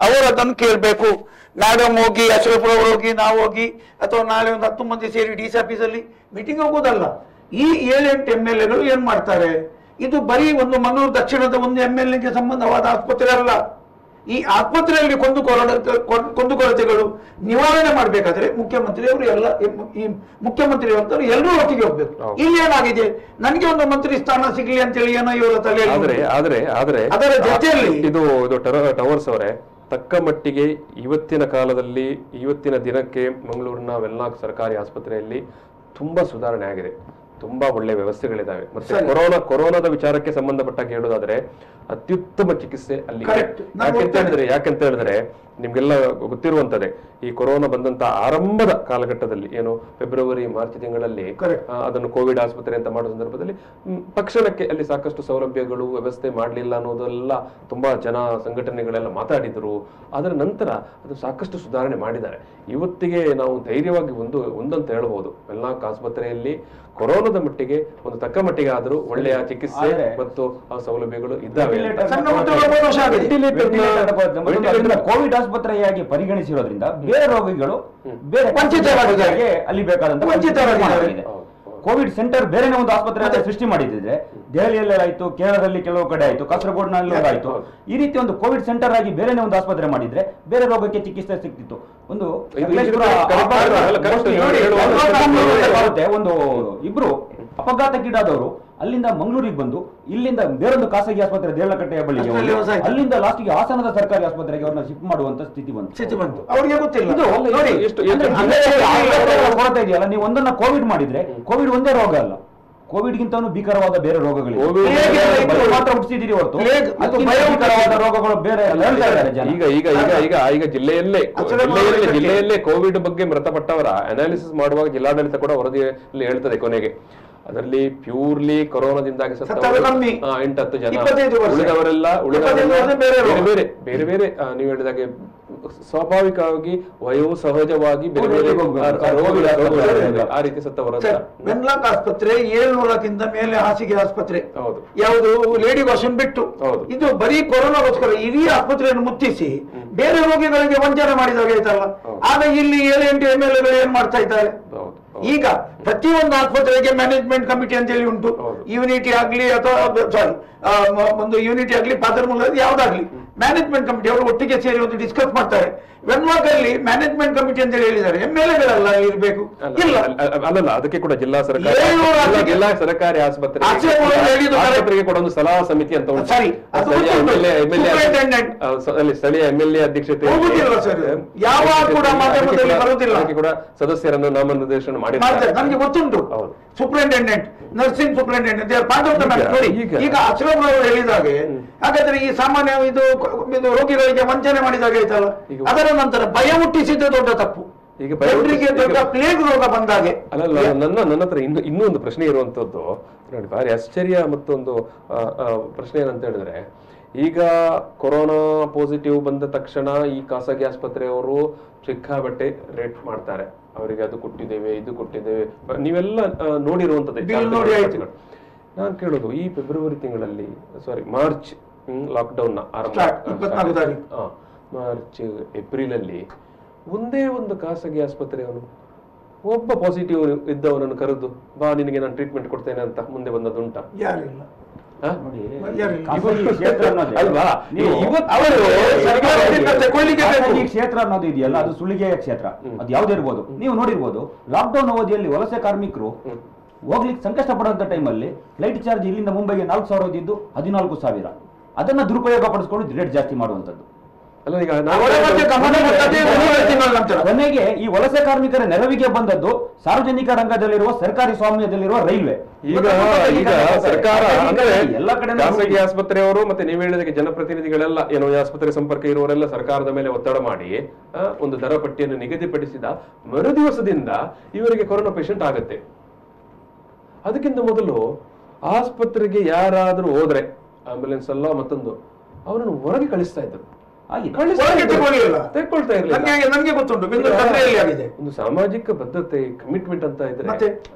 ಅವರು ಅದನ್ನು ಕೇಳಬೇಕು. ಮೇಡಮ್ ಹೋಗಿ, ಅಶ್ರಫ್ ಅವರು ಹೋಗಿ, ನಾವು ಹೋಗಿ, ಅಥವಾ ನಾಳೆ ಒಂದು 10 ಮಂದಿ ಸೇರಿ DC ಆಫೀಸಲ್ಲಿ ಮೀಟಿಂಗ್ ಹೋಗೋದಲ್ಲ. ಈ 7-8 MLAಗಳು ಏನ್ ಮಾಡ್ತಾರೆ, ಇದು ಬರೀ ಒಂದು ಮಂಗಳೂರು ದಕ್ಷಿಣದ ಒಂದು MLAಗೆ ಸಂಬಂಧವಾದ ಆಸ್ಪತ್ರೆ ಅಲ್ಲ. ಈ ಆಸ್ಪತ್ರೆಯಲ್ಲಿ ಕುಂದುಕೊರತೆಗಳು ನಿವಾರಣೆ ಮಾಡ್ಬೇಕಾದ್ರೆ ಮುಖ್ಯಮಂತ್ರಿಯವರು ಮುಖ್ಯಮಂತ್ರಿಯವರು ಎಲ್ಲರೂ ಒಟ್ಟಿಗೆ ಹೋಗ್ಬೇಕು. ಇಲ್ಲಿ ಏನಾಗಿದೆ, ನನಗೆ ಒಂದು ಮಂತ್ರಿ ಸ್ಥಾನ ಸಿಗಲಿ ಅಂತೇಳಿ ಏನೋ ಇವರ ತಲೆಯಲ್ಲಿ. ಅದರ ಜೊತೆಯಲ್ಲಿ ಇದು ಟವರ್ಸ್ ಅವರೇ, ತಕ್ಕ ಮಟ್ಟಿಗೆ ಇವತ್ತಿನ ಕಾಲದಲ್ಲಿ, ಇವತ್ತಿನ ದಿನಕ್ಕೆ ಮಂಗಳೂರಿನ ವೆಲ್ನಾಕ್ ಸರ್ಕಾರಿ ಆಸ್ಪತ್ರೆಯಲ್ಲಿ ತುಂಬಾ ಸುಧಾರಣೆ ಆಗಿದೆ. ತುಂಬಾ ಒಳ್ಳೆ ವ್ಯವಸ್ಥೆಗಳಿದಾವೆ. ಮತ್ತೆ ಕೊರೋನಾದ ವಿಚಾರಕ್ಕೆ ಸಂಬಂಧಪಟ್ಟಾಗ ಹೇಳೋದಾದ್ರೆ ಅತ್ಯುತ್ತಮ ಚಿಕಿತ್ಸೆ ಅಲ್ಲಿ. ಯಾಕೆಂತ ಹೇಳಿದ್ರೆ ನಿಮ್ಗೆಲ್ಲ ಗೊತ್ತಿರುವಂತದ್ದೇ, ಈ ಕೊರೋನಾ ಬಂದಂತ ಆರಂಭದ ಕಾಲಘಟ್ಟದಲ್ಲಿ ಏನು ಫೆಬ್ರವರಿ ಮಾರ್ಚ್ ತಿಂಗಳಲ್ಲಿ ಅದನ್ನು ಕೋವಿಡ್ ಆಸ್ಪತ್ರೆ ಅಂತ ಮಾಡೋ ಸಂದರ್ಭದಲ್ಲಿ ತಕ್ಷಣಕ್ಕೆ ಅಲ್ಲಿ ಸಾಕಷ್ಟು ಸೌಲಭ್ಯಗಳು ವ್ಯವಸ್ಥೆ ಮಾಡಲಿಲ್ಲ ಅನ್ನೋದೆಲ್ಲ ತುಂಬಾ ಜನ ಸಂಘಟನೆಗಳೆಲ್ಲ ಮಾತಾಡಿದ್ರು. ಅದರ ನಂತರ ಅದು ಸಾಕಷ್ಟು ಸುಧಾರಣೆ ಮಾಡಿದ್ದಾರೆ. ಇವತ್ತಿಗೆ ನಾವು ಧೈರ್ಯವಾಗಿ ಒಂದಂತ ಹೇಳ್ಬೋದು, ವೆನ್ಲಾಕ್ ಆಸ್ಪತ್ರೆಯಲ್ಲಿ ಕೊರೋನಾದ ಮಟ್ಟಿಗೆ ಒಂದು ತಕ್ಕ ಮಟ್ಟಿಗೆ ಆದರೂ ಒಳ್ಳೆಯ ಚಿಕಿತ್ಸೆ ಮತ್ತು ಸೌಲಭ್ಯಗಳು ಇದ್ದಾವೆ. ಕೋವಿಡ್ ಆಸ್ಪತ್ರೆಯಾಗಿ ಪರಿಗಣಿಸಿರೋದ್ರಿಂದ ಬೇರೆ ರೋಗಿಗಳು ಬೇರೆ ಅಲ್ಲಿ ಬೇಕಾದಂತ ಕೋವಿಡ್ ಸೆಂಟರ್ ಬೇರೆನೇ ಒಂದು ಆಸ್ಪತ್ರೆ ಸೃಷ್ಟಿ ಮಾಡಿದ್ರೆ ದೆಹಲಿಯಲ್ಲಿ ಆಯ್ತು, ಕೇರಳದಲ್ಲಿ ಕೆಲವು ಕಡೆ ಆಯ್ತು, ಕಾಸರಗೋಡ್ನಲ್ಲಿ ಆಯ್ತು. ಈ ರೀತಿ ಒಂದು ಕೋವಿಡ್ ಸೆಂಟರ್ ಆಗಿ ಬೇರೆನೇ ಒಂದು ಆಸ್ಪತ್ರೆ ಮಾಡಿದ್ರೆ ಬೇರೆ ರೋಗಕ್ಕೆ ಚಿಕಿತ್ಸೆ ಸಿಕ್ತಿತ್ತು. ಒಂದು ಇಬ್ರು ಅಪಘಾತಕ್ಕೀಡಾದವರು ಅಲ್ಲಿಂದ ಮಂಗಳೂರಿಗೆ ಬಂದು ಇಲ್ಲಿಂದ ಬೇರೊಂದು ಖಾಸಗಿ ಆಸ್ಪತ್ರೆ ದೇವಲಕಟ್ಟೆಯ ಬಳಿಗೆ ಅಲ್ಲಿಂದ ಲಾಸ್ಟ್ಗೆ ಹಾಸನದ ಸರ್ಕಾರಿ ಆಸ್ಪತ್ರೆಗೆ ಅವ್ರನ್ನ ಶಿಫ್ಟ್ ಮಾಡುವಂತ ಸ್ಥಿತಿ ಬಂತು. ಅವ್ರಿಗೆ ಗೊತ್ತಿಲ್ಲ. ಕೊರತೆ ಇದೆಯಲ್ಲ, ನೀವು ಒಂದನ್ನ ಕೋವಿಡ್ ಮಾಡಿದ್ರೆ ಕೋವಿಡ್ ಒಂದೇ ರೋಗ ಅಲ್ಲ, ಕೋವಿಡ್ ಗಿಂತ ಭೀಕರವಾದ ಬೇರೆ ರೋಗಗಳು ಮಾತ್ರ ಹುಟ್ಟಿಸಿದಿರಿ ಹೊರತು ಭಯಂಕರವಾದ ರೋಗಗಳು ಬೇರೆ. ಈಗ ಜಿಲ್ಲೆಯಲ್ಲೇ ಕೋವಿಡ್ ಬಗ್ಗೆ ಮೃತಪಟ್ಟವರ ಅನಾಲಿಸಿಸ್ ಮಾಡುವಾಗ ಜಿಲ್ಲಾಡಳಿತ ಕೂಡ ವರದಿಯಲ್ಲಿ ಹೇಳ್ತದೆ ಕೊನೆಗೆ ಅದರಲ್ಲಿ ಪ್ಯೂರ್ಲಿ ಕೊರೋನಾದಿಂದಾಗಿ 8-10 ಜನ, ಉಳಿದವರೆಲ್ಲ ಬೇರೆ ಬೇರೆ ನೀವು ಹೇಳಿದಾಗೆ ಸ್ವಾಭಾವಿಕವಾಗಿ ವಯೋಸಹಜವಾಗಿ ಬೇರೆ ಬೇರೆ ಆ ರೀತಿ ಸತ್ತವರ. ವೆನ್ಲಾಕ್ ಆಸ್ಪತ್ರೆ 700ಕ್ಕಿಂತ ಮೇಲೆ ಹಾಸಿಗೆ ಆಸ್ಪತ್ರೆ, ಯಾವುದು ಲೇಡಿ ವಾಶನ್ ಬಿಟ್ಟು. ಇದು ಬರೀ ಕೊರೋನಾಗೋಸ್ಕರ ಇಡೀ ಆಸ್ಪತ್ರೆಯನ್ನು ಮುತ್ತಿಸಿ ಬೇರೆ ರೋಗಿಗಳಿಗೆ ವಂಚನೆ ಮಾಡಿದಾಗ ಆಯ್ತಲ್ಲ. ಆಗ ಇಲ್ಲಿ 7-8 MLA ಏನ್ ಮಾಡ್ತಾ ಇದ್ದಾರೆ? ಈಗ ಪ್ರತಿಯೊಂದು ಆಸ್ಪತ್ರೆಗೆ ಮ್ಯಾನೇಜ್ಮೆಂಟ್ ಕಮಿಟಿ ಅಂತ ಹೇಳಿ ಉಂಟು. ಯೂನಿಟಿ ಆಗ್ಲಿ ಅಥವಾ ಒಂದು ಯೂನಿಟಿ ಆಗ್ಲಿ, ಪಾದರ್ಮೂಲ ಯಾವ್ದಾಗ್ಲಿ, ಮ್ಯಾನೇಜ್ಮೆಂಟ್ ಕಮಿಟಿ ಅವರು ಒಟ್ಟಿಗೆ ಸೇರಿ ಒಂದು ಡಿಸ್ಕಸ್ ಮಾಡ್ತಾರೆ. ವೆನ್ಲಾಕ್ ಅಲ್ಲಿ ಮ್ಯಾನೇಜ್ಮೆಂಟ್ ಕಮಿಟಿ ಅಂತ ಹೇಳಿದ್ದಾರೆ, MLAಗಳೆಲ್ಲ ಇರಬೇಕು. ಇಲ್ಲ ಅಲ್ಲಲ್ಲ, ಅದಕ್ಕೆ ಕೂಡ ಜಿಲ್ಲಾ ಸರ್ಕಾರಿ ಆಸ್ಪತ್ರೆಗೆ ಕೂಡ ಒಂದು ಸಲಹಾ ಸಮಿತಿ ಅಂತ ಉಂಟು. ಸ್ಥಳೀಯ MLA ಅಧ್ಯಕ್ಷತೆ ಕೂಡ ಸದಸ್ಯರನ್ನು ನಾಮನಿರ್ದೇಶನ ಮಾಡಿದ್ದಾರೆ. ನನಗೆ ಗೊತ್ತುಂಟು. ಸೂಪರಿಂಟೆಂಡೆಂಟ್, ನರ್ಸಿಂಗ್ ಸೂಪರಿಂಟೆಂಡೆಂಟ್ ನೋಡಿ. ಈಗ ಅಶ್ರಫ್ ಅವರು ಹೇಳಿದಾಗೆ ಹಾಗಾದ್ರೆ ಈ ಸಾಮಾನ್ಯ ಇದು ರೋಗಿಗಳಿಗೆ ವಂಚನೆ ಮಾಡಿದಾಗ ಆಯ್ತಲ್ಲ, ಅದರ ನಂತರ ಭಯ ಹುಟ್ಟಿಸಿದ್ದು ದೊಡ್ಡ ತಪ್ಪು. ಈಗ ದೊಡ್ಡ ಪ್ಲೇಗ್ ರೋಗ ಬಂದಾಗೆ ಅಲ್ಲ. ನನ್ನ ಹತ್ರ ಇನ್ನೂ ಒಂದು ಪ್ರಶ್ನೆ ಇರುವಂತದ್ದು ನೋಡಿ, ಭಾರಿ ಆಶ್ಚರ್ಯ ಮತ್ತೊಂದು ಪ್ರಶ್ನೆ ಏನಂತ ಹೇಳಿದ್ರೆ, ಈಗ ಕೊರೋನಾ ಪಾಸಿಟಿವ್ ಬಂದ ತಕ್ಷಣ ಈ ಖಾಸಗಿ ಆಸ್ಪತ್ರೆಯವರು ಸಿಕ್ಕಾಬಟ್ಟೆ ರೇಟ್ ಮಾಡ್ತಾರೆ. ಅವರಿಗೆ ಅದು ಕೊಟ್ಟಿದ್ದೇವೆ, ಇದು ಕೊಟ್ಟಿದ್ದೇವೆ, ನೀವೆಲ್ಲ ನೋಡಿರುವಂತದ್ದು. ನಾನು ಕೇಳೋದು, ಈ ಫೆಬ್ರವರಿ ತಿಂಗಳಲ್ಲಿ ಮಾರ್ಚ್ ಲಾಕ್ಡೌನ್ ಮಾರ್ಚ್ ಏಪ್ರಿಲ್ ಅಲ್ಲಿ ಒಂದೇ ಒಂದು ಖಾಸಗಿ ಆಸ್ಪತ್ರೆಯವನು ಒಬ್ಬ ಪಾಸಿಟಿವ್ ಇದ್ದವನನ್ನು ಕರೆದು ಬಾ ನಿನಗೆ ನಾನು ಟ್ರೀಟ್ಮೆಂಟ್ ಕೊಡ್ತೇನೆ ಅಂತ ಮುಂದೆ ಬಂದದುಂಟ? ಯಾರಿಲ್ಲ. ಕ್ಷೇತ್ರ ಅನ್ನೋದು ಇದೆಯಲ್ಲ, ಅದು ಸುಲಿಗೆಯ ಕ್ಷೇತ್ರ. ಅದು ಯಾವ್ದು ಇರ್ಬೋದು. ನೀವು ನೋಡಿರ್ಬೋದು, ಲಾಕ್ಡೌನ್ ಅವಧಿಯಲ್ಲಿ ವಲಸೆ ಕಾರ್ಮಿಕರು ಹೋಗ್ಲಿಕ್ಕೆ ಸಂಕಷ್ಟ ಪಡುವಂತ ಟೈಮಲ್ಲಿ ಫ್ಲೈಟ್ ಚಾರ್ಜ್ ಇಲ್ಲಿಂದ ಮುಂಬೈಗೆ 4,000 ಇದ್ದು 14,000. ಅದನ್ನ ದುರುಪಯೋಗ ಪಡಿಸ್ಕೊಂಡು ರೇಟ್ ಜಾಸ್ತಿ ಮಾಡುವಂತದ್ದು. ಕೊನೆಗೆ ಈ ವಲಸೆ ಕಾರ್ಮಿಕರ ನೆರವಿಗೆ ಬಂದದ್ದು ಸಾರ್ವಜನಿಕ ರಂಗದಲ್ಲಿರುವ ಸರ್ಕಾರಿ ಸ್ವಾಮ್ಯದಲ್ಲಿರುವ ರೈಲ್ವೆ. ಈಗ ಸರ್ಕಾರ ಎಲ್ಲ ಕಡೆ ಖಾಸಗಿ ಆಸ್ಪತ್ರೆಯವರು ಮತ್ತೆ ನೀವು ಹೇಳಿದ ಜನಪ್ರತಿನಿಧಿಗಳೆಲ್ಲ ಏನೋ ಆಸ್ಪತ್ರೆ ಸಂಪರ್ಕ ಇರುವವರೆಲ್ಲ ಸರ್ಕಾರದ ಮೇಲೆ ಒತ್ತಡ ಮಾಡಿ ಒಂದು ದರ ಪಟ್ಟಿಯನ್ನು ನಿಗದಿಪಡಿಸಿದ ಮರುದಿವಸದಿಂದ ಇವರಿಗೆ ಕೊರೋನಾ ಪೇಷಂಟ್ ಆಗತ್ತೆ. ಅದಕ್ಕಿಂತ ಮೊದಲು ಆಸ್ಪತ್ರೆಗೆ ಯಾರಾದ್ರೂ ಹೋದ್ರೆ ಆಂಬ್ಯುಲೆನ್ಸ್ ಅಲ್ಲ ಮತ್ತೊಂದು ಅವರನ್ನು ಹೊರಗೆ ಕಳಿಸ್ತಾ ಇದ್ರು. ನನಗೆ ಗೊತ್ತುಂಟು, ಒಂದು ಸಾಮಾಜಿಕ ಬದ್ಧತೆ, ಕಮಿಟ್ಮೆಂಟ್ ಅಂತ ಇದ್ರೆ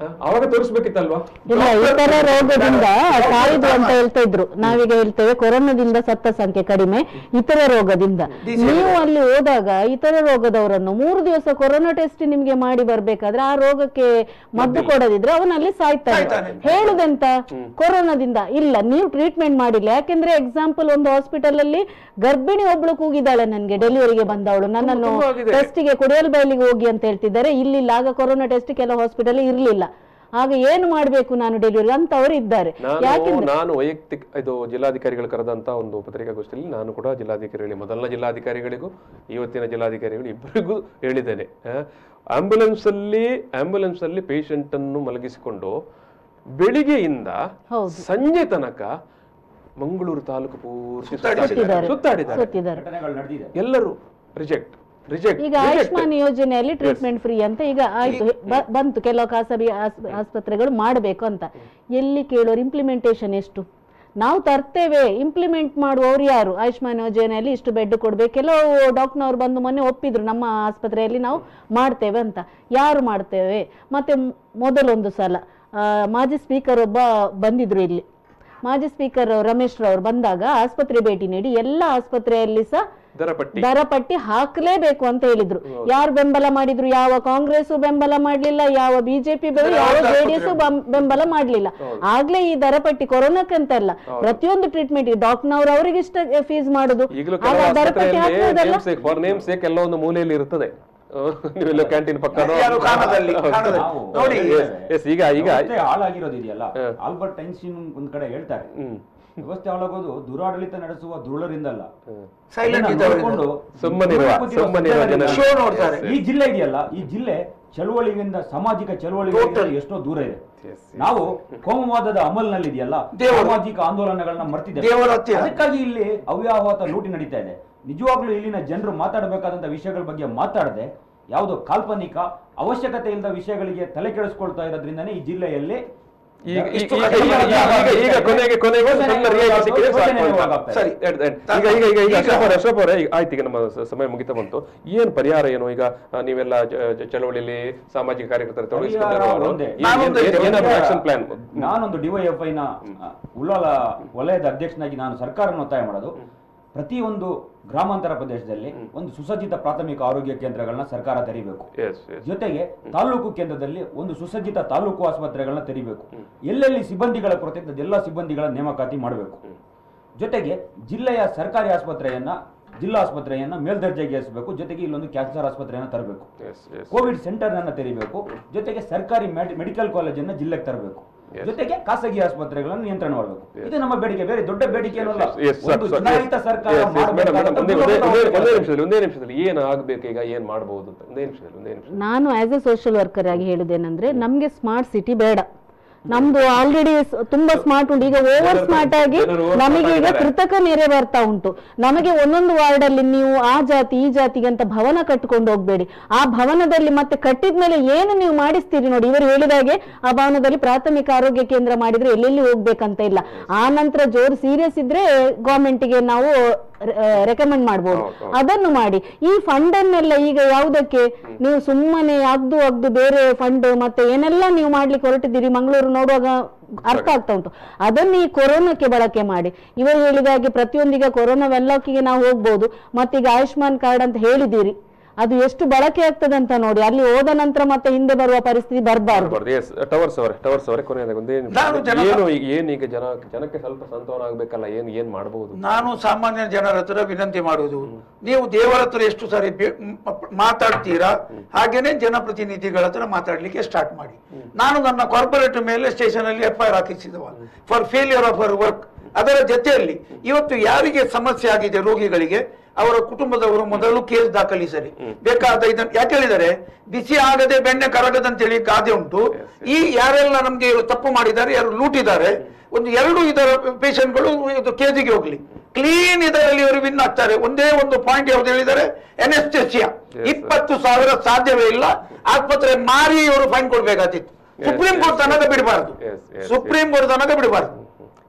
ಅವಾಗ ತೋರಿಸ್ಬೇಕಿತ್ತಲ್ವಾ? ಇಲ್ಲ, ಇತರ ರೋಗದಿಂದ ಸಾಯಿದು ಅಂತ ಹೇಳ್ತಾ ಇದ್ರು. ನಾವೀಗ ಹೇಳ್ತೇವೆ ಕೊರೋನಾದಿಂದ ಸತ್ತ ಸಂಖ್ಯೆ ಕಡಿಮೆ, ಇತರ ರೋಗದಿಂದ. ನೀವು ಅಲ್ಲಿ ಹೋದಾಗ ಇತರ ರೋಗದವರನ್ನು 3 ದಿವಸ ಕೊರೋನಾ ಟೆಸ್ಟ್ ನಿಮ್ಗೆ ಮಾಡಿ ಬರ್ಬೇಕಾದ್ರೆ ಆ ರೋಗಕ್ಕೆ ಮದ್ದು ಕೊಡದಿದ್ರೆ ಅವನಲ್ಲಿ ಸಾಯ್ತಾನೆ. ಹೇಳುದೆಂತ? ಕೊರೋನಾದಿಂದ ಇಲ್ಲ, ನೀವು ಟ್ರೀಟ್ಮೆಂಟ್ ಮಾಡಿಲ್ಲ. ಯಾಕೆಂದ್ರೆ ಎಕ್ಸಾಂಪಲ್, ಒಂದು ಹಾಸ್ಪಿಟಲ್ ಅಲ್ಲಿ ಗರ್ಭಿಣಿ ಒಬ್ಳು ಕೂಗಿದ್ದಾಳೆ, ನನ್ಗೆ ಡೆಲಿವರಿಗೆ ಬಂದವಳು, ನನ್ನನ್ನು ಟೆಸ್ಟಿಗೆ ಕುಡಿಯಲ್ ಬಯಲಿಗೆ ಹೋಗಿ ಅಂತ ಹೇಳ್ತಿದ್ದಾರೆ. ಇಲ್ಲಿಲ್ಲ, ಆಗ ಕೊರೋನಾ ಟೆಸ್ಟ್ ಕೆಲವು ಹಾಸ್ಪಿಟಲ್ ಇರ್ಲಿಲ್ಲ. ಆಗ ಏನು ಮಾಡ್ಬೇಕು ನಾನು ಡೆಲಿವರಿ ಅಂತ ಅವರು ಇದ್ದಾರೆ. ನಾನು ವೈಯಕ್ತಿಕ ಇದು ಜಿಲ್ಲಾಧಿಕಾರಿಗಳು ಕರೆದಂತ ಒಂದು ಪತ್ರಿಕಾಗೋಷ್ಠಿಯಲ್ಲಿ ನಾನು ಕೂಡ ಜಿಲ್ಲಾಧಿಕಾರಿಗಳಿಗೆ, ಮೊದಲನೇ ಜಿಲ್ಲಾಧಿಕಾರಿಗಳಿಗೂ ಇವತ್ತಿನ ಜಿಲ್ಲಾಧಿಕಾರಿಗಳು ಇಬ್ಬರಿಗೂ ಹೇಳಿದ್ದೇನೆ, ಆಂಬ್ಯುಲೆನ್ಸ್ ಅಲ್ಲಿ ಪೇಷಂಟ್ ಅನ್ನು ಮಲಗಿಸಿಕೊಂಡು ಬೆಳಿಗ್ಗೆಯಿಂದ ಸಂಜೆ ತನಕ ಮಂಗಳೂರು ತಾಲೂಕು ಪೂರ್ತಿ ಸುತ್ತಿದ್ದಾರೆ. ಎಲ್ಲರೂ ರಿಜೆಕ್ಟ್. ಈಗ ಆಯುಷ್ಮಾನ್ ಯೋಜನೆಯಲ್ಲಿ ಟ್ರೀಟ್ಮೆಂಟ್ ಫ್ರೀ ಅಂತ ಈಗ ಆಯ್ತು, ಬಂತು, ಕೆಲವು ಖಾಸಗಿ ಆಸ್ಪತ್ರೆಗಳು ಮಾಡಬೇಕು ಅಂತ. ಎಲ್ಲಿ ಕೇಳೋರು ಇಂಪ್ಲಿಮೆಂಟೇಷನ್ ಎಷ್ಟು? ನಾವು ತರ್ತೇವೆ, ಇಂಪ್ಲಿಮೆಂಟ್ ಮಾಡುವವರು ಯಾರು? ಆಯುಷ್ಮಾನ್ ಯೋಜನೆಯಲ್ಲಿ ಇಷ್ಟು ಬೆಡ್ ಕೊಡ್ಬೇಕು. ಕೆಲವು ಡಾಕ್ಟರ್ನವ್ರು ಬಂದು ಮೊನ್ನೆ ಒಪ್ಪಿದ್ರು ನಮ್ಮ ಆಸ್ಪತ್ರೆಯಲ್ಲಿ ನಾವು ಮಾಡ್ತೇವೆ ಅಂತ. ಯಾರು ಮಾಡ್ತೇವೆ? ಮತ್ತೆ ಮೊದಲೊಂದು ಸಲ ಮಾಜಿ ಸ್ಪೀಕರ್ ಒಬ್ಬ ಬಂದಿದ್ರು ಇಲ್ಲಿ, ಮಾಜಿ ಸ್ಪೀಕರ್ ರಮೇಶ್ ರವರು ಬಂದಾಗ ಆಸ್ಪತ್ರೆ ಭೇಟಿ ನೀಡಿ ಎಲ್ಲ ಆಸ್ಪತ್ರೆಯಲ್ಲಿ ಸಹ ದರ ಪಟ್ಟಿ ಹಾಕಲೇಬೇಕು ಅಂತ ಹೇಳಿದ್ರು. ಯಾರು ಬೆಂಬಲ ಮಾಡಿದ್ರು? ಯಾವ ಕಾಂಗ್ರೆಸ್ ಬೆಂಬಲ ಮಾಡ್ಲಿಲ್ಲ, ಯಾವ ಬಿಜೆಪಿ ಯಾವ ಜೆಡಿಎಸ್ ಬೆಂಬಲ ಮಾಡ್ಲಿಲ್ಲ. ಆಗ್ಲೇ ಈ ದರ ಪಟ್ಟಿ ಕೊರೋನಾಕ್ಕಂತ ಅಲ್ಲ, ಪ್ರತಿಯೊಂದು ಟ್ರೀಟ್ಮೆಂಟ್ ಡಾಕ್ಟರ್ನವರು ಅವರಿಗೆ ಇಷ್ಟ ಫೀಸ್ ಮಾಡುದು, ದರ ಪಟ್ಟಿ ಹಾಕುವುದಲ್ಲ. ಕೆಲವೊಂದು ಮೂಲೆಯಲ್ಲಿ ಇರ್ತದೆ, ನೀವೆಲ್ಲ ಕ್ಯಾಂಟೀನ್ ಪಕ್ಕ ನೋಡಿ. ಈಗ ಹಾಳಾಗಿರೋದಿದೆಯಲ್ಲ, ಆಲ್ಬರ್ಟ್ ಐನ್ಸ್ಟೀನ್ ಒಂದ್ ಕಡೆ ಹೇಳ್ತಾರೆ, ವ್ಯವಸ್ಥೆ ಹಾಳಾಗೋದು ದುರಾಡಳಿತ ನಡೆಸುವ ದುರುಳರಿಂದಲ್ಲ, ಈ ಜಿಲ್ಲೆ ಇದೆಯಲ್ಲ, ಈ ಜಿಲ್ಲೆ ಚಳುವಳಿಯಿಂದ, ಸಾಮಾಜಿಕ ಚಳುವಳಿಗಳಿಂದ ಎಷ್ಟೋ ದೂರ ಇದೆ. ನಾವು ಕೋಮುವಾದದ ಅಮಲ್ನಲ್ಲಿದೆಯಲ್ಲ, ಸಾಮಾಜಿಕ ಆಂದೋಲನಗಳನ್ನ ಮರ್ತಿದ್ದೇವೆ. ಅದಕ್ಕಾಗಿ ಇಲ್ಲಿ ಅವ್ಯಾಹತ ಲೂಟಿ ನಡೀತಾ ಇದೆ. ನಿಜವಾಗ್ಲೂ ಇಲ್ಲಿನ ಜನರು ಮಾತಾಡಬೇಕಾದಂತ ವಿಷಯಗಳ ಬಗ್ಗೆ ಮಾತಾಡದೆ ಯಾವುದೋ ಕಾಲ್ಪನಿಕ ಅವಶ್ಯಕತೆ ಇಲ್ಲದ ವಿಷಯಗಳಿಗೆ ತಲೆ ಕೆಡಿಸ್ಕೊಳ್ತಾ ಇರೋದ್ರಿಂದನೇ ಈ ಜಿಲ್ಲೆಯಲ್ಲಿ ಆಯ್ತು. ಈಗ ನಮ್ಮ ಸಮಯ ಮುಗಿತಾ ಬಂತು. ಏನ್ ಪರಿಹಾರ ಏನು? ಈಗ ನೀವೆಲ್ಲ ಚಳವಳಿಯಲ್ಲಿ ಸಾಮಾಜಿಕ ಕಾರ್ಯಕರ್ತರ ನಾನೊಂದು ಡಿವೈಎಫ್ಐ ನ ಉಳ್ಳಾಲ ವಲಯದ ಅಧ್ಯಕ್ಷನಾಗಿ ನಾನು ಸರ್ಕಾರವನ್ನು ಒತ್ತಾಯ ಮಾಡೋದು, ಪ್ರತಿಯೊಂದು ಗ್ರಾಮಾಂತರ ಪ್ರದೇಶದಲ್ಲಿ ಒಂದು ಸುಸಜ್ಜಿತ ಪ್ರಾಥಮಿಕ ಆರೋಗ್ಯ ಕೇಂದ್ರಗಳನ್ನ ಸರ್ಕಾರ ತೆರೀಬೇಕು. ಜೊತೆಗೆ ತಾಲೂಕು ಕೇಂದ್ರದಲ್ಲಿ ಒಂದು ಸುಸಜ್ಜಿತ ತಾಲೂಕು ಆಸ್ಪತ್ರೆಗಳನ್ನ ತೆರೀಬೇಕು. ಎಲ್ಲೆಲ್ಲಿ ಸಿಬ್ಬಂದಿಗಳ ಕೊರತೆ ಇದ್ದ ಎಲ್ಲ ಸಿಬ್ಬಂದಿಗಳ ನೇಮಕಾತಿ ಮಾಡಬೇಕು. ಜೊತೆಗೆ ಜಿಲ್ಲೆಯ ಸರ್ಕಾರಿ ಆಸ್ಪತ್ರೆಯನ್ನ, ಜಿಲ್ಲಾ ಆಸ್ಪತ್ರೆಯನ್ನ ಮೇಲ್ದರ್ಜೆಗೇರಿಸಬೇಕು. ಜೊತೆಗೆ ಇಲ್ಲೊಂದು ಕ್ಯಾನ್ಸರ್ ಆಸ್ಪತ್ರೆಯನ್ನ ತರಬೇಕು. ಕೋವಿಡ್ ಸೆಂಟರ್ ಅನ್ನ ತೆರೀಬೇಕು. ಜೊತೆಗೆ ಸರ್ಕಾರಿ ಮೆಡಿಕಲ್ ಕಾಲೇಜನ್ನ ಜಿಲ್ಲೆಗೆ ತರಬೇಕು. ಜೊತೆಗೆ ಖಾಸಗಿ ಆಸ್ಪತ್ರೆಗಳನ್ನು ನಿಯಂತ್ರಣ ಮಾಡಬೇಕು. ಇದು ನಮ್ಮ ಬೇಡಿಕೆ, ಬೇರೆ ದೊಡ್ಡ ಬೇಡಿಕೆ ಏನಲ್ಲ. ಚುನಾಯಿತ ಸರ್ಕಾರ ಒಂದೇ ನಿಮಿಷದಲ್ಲಿ ಏನು ಆಗ್ಬೇಕು, ಈಗ ಏನ್ ಮಾಡಬಹುದು ಅಂತ ಒಂದೇ ನಿಮಿಷದಲ್ಲಿ. ನಾನು ಆಸ್ ಎ ಸೋಷಿಯಲ್ ವರ್ಕರ್ ಆಗಿ ಹೇಳುದೇನಂದ್ರೆ, ನಮ್ಗೆ ಸ್ಮಾರ್ಟ್ ಸಿಟಿ ಬೇಡ. ನಮ್ದು ಆಲ್ರೆಡಿ ತುಂಬಾ ಸ್ಮಾರ್ಟ್ ಉಂಟು. ಈಗ ಓವರ್ ಸ್ಮಾರ್ಟ್ ಆಗಿ ನಮಗೆ ಈಗ ಕೃತಕ ನೆರೆ ಬರ್ತಾ ಉಂಟು. ನಮಗೆ ಒಂದೊಂದು ವಾರ್ಡ್ ಅಲ್ಲಿ ನೀವು ಆ ಜಾತಿ ಈ ಜಾತಿಗೆ ಅಂತ ಭವನ ಕಟ್ಟಿಕೊಂಡು ಹೋಗ್ಬೇಡಿ. ಆ ಭವನದಲ್ಲಿ ಮತ್ತೆ ಕಟ್ಟಿದ್ಮೇಲೆ ಏನು ನೀವು ಮಾಡಿಸ್ತೀರಿ ನೋಡಿ. ಇವರು ಹೇಳಿದಾಗೆ ಆ ಭವನದಲ್ಲಿ ಪ್ರಾಥಮಿಕ ಆರೋಗ್ಯ ಕೇಂದ್ರ ಮಾಡಿದ್ರೆ ಎಲ್ಲೆಲ್ಲಿ ಹೋಗ್ಬೇಕಂತ ಇಲ್ಲ. ಆ ನಂತರ ಜೋರು ಸೀರಿಯಸ್ ಇದ್ರೆ ಗವರ್ಮೆಂಟ್ಗೆ ನಾವು ರೆಕಮೆಂಡ್ ಮಾಡ್ಬೋದು, ಅದನ್ನು ಮಾಡಿ. ಈ ಫಂಡ್ ಅನ್ನೆಲ್ಲ ಈಗ ಯಾವುದಕ್ಕೆ ನೀವು ಸುಮ್ಮನೆ ಅಗ್ದು ಬೇರೆ ಫಂಡ್ ಮತ್ತೆ ಏನೆಲ್ಲ ನೀವು ಮಾಡ್ಲಿಕ್ಕೆ ಹೊರಟಿದ್ದೀರಿ, ಮಂಗಳೂರು ನೋಡುವಾಗ ಅರ್ಥ ಆಗ್ತಾ ಉಂಟು. ಅದನ್ನು ಈ ಕೊರೋನಾಕ್ಕೆ ಬಳಕೆ ಮಾಡಿ. ಇವರು ಹೇಳಿದಾಗೆ ಪ್ರತಿಯೊಂದಿಗೆ ಕೊರೋನಾ ವೆಲ್ಲಾಕಿಗೆ ನಾವು ಹೋಗ್ಬೋದು. ಮತ್ತೀಗ ಆಯುಷ್ಮಾನ್ ಕಾರ್ಡ್ ಅಂತ ಹೇಳಿದ್ದೀರಿ, ಅದು ಎಷ್ಟು ಬಳಕೆ ಆಗ್ತದೆ ಅಂತ ನೋಡಿ. ಅಲ್ಲಿ ಹೋದ ನಂತರ ಮತ್ತೆ ಹಿಂದೆ ಬರುವ ಪರಿಸ್ಥಿತಿ ಬರಬಾರ್ದು. ಏನೀಗ ಜನಕ್ಕೆ ಸ್ವಲ್ಪ ಸಂತಾನ ಆಗ್ಬೇಕಲ್ಲ, ಏನ್ ಮಾಡಬಹುದು? ನಾನು ಸಾಮಾನ್ಯ ಜನರ ಹತ್ರ ವಿನಂತಿ ಮಾಡುವುದು, ನೀವು ದೇವರ ಹತ್ರ ಎಷ್ಟು ಸಾರಿ ಮಾತಾಡ್ತೀರಾ ಹಾಗೇನೆ ಜನಪ್ರತಿನಿಧಿಗಳ ಹತ್ರ ಮಾತಾಡ್ಲಿಕ್ಕೆ ಸ್ಟಾರ್ಟ್ ಮಾಡಿ. ನಾನು ನನ್ನ ಕಾರ್ಪೊರೇಟ್ ಮೇಲೆ ಸ್ಟೇಷನ್ ಅಲ್ಲಿ FIR ಹಾಕಿಸಿದವ for failure of our work. ಅದರ ಜೊತೆಯಲ್ಲಿ ಇವತ್ತು ಯಾರಿಗೆ ಸಮಸ್ಯೆ ಆಗಿದೆ ರೋಗಿಗಳಿಗೆ, ಅವರ ಕುಟುಂಬದವರು ಮೊದಲು ಕೇಸ್ ದಾಖಲಿಸಲಿ. ಬೇಕಾದ ಇದನ್ನು ಯಾಕೆ ಹೇಳಿದರೆ, ಬಿಸಿ ಆಗದೆ ಬೆಣ್ಣೆ ಕರಗದಂತೇಳಿ ಗಾದೆ ಉಂಟು. ಈ ಯಾರೆಲ್ಲ ನಮ್ಗೆ ತಪ್ಪು ಮಾಡಿದ್ದಾರೆ, ಯಾರು ಲೂಟಿದ್ದಾರೆ, ಒಂದು 2 ಇದರ ಪೇಷಂಟ್ಗಳು ಇದು ಕೇಜಿಗೆ ಹೋಗ್ಲಿ, ಕ್ಲೀನ್ ಇದರಲ್ಲಿ ಇವರು ವಿನ್ ಆಗ್ತಾರೆ. ಒಂದೇ ಒಂದು ಪಾಯಿಂಟ್ ಯಾವ್ದು ಹೇಳಿದ್ದಾರೆ, ಎನೆಸ್ಥೆಸಿಯಾ 20,000 ಸಾಧ್ಯವೇ ಇಲ್ಲ, ಆಸ್ಪತ್ರೆ ಮಾರಿ ಇವರು ಫೈನ್ ಕೊಡ್ಬೇಕಾಗಿತ್ತು. ಸುಪ್ರೀಂ ಕೋರ್ಟ್ ತನಕ ಬಿಡಬಾರ್ದು, ಸುಪ್ರೀಂ ಕೋರ್ಟ್ ತನಕ ಬಿಡಬಾರ್ದು.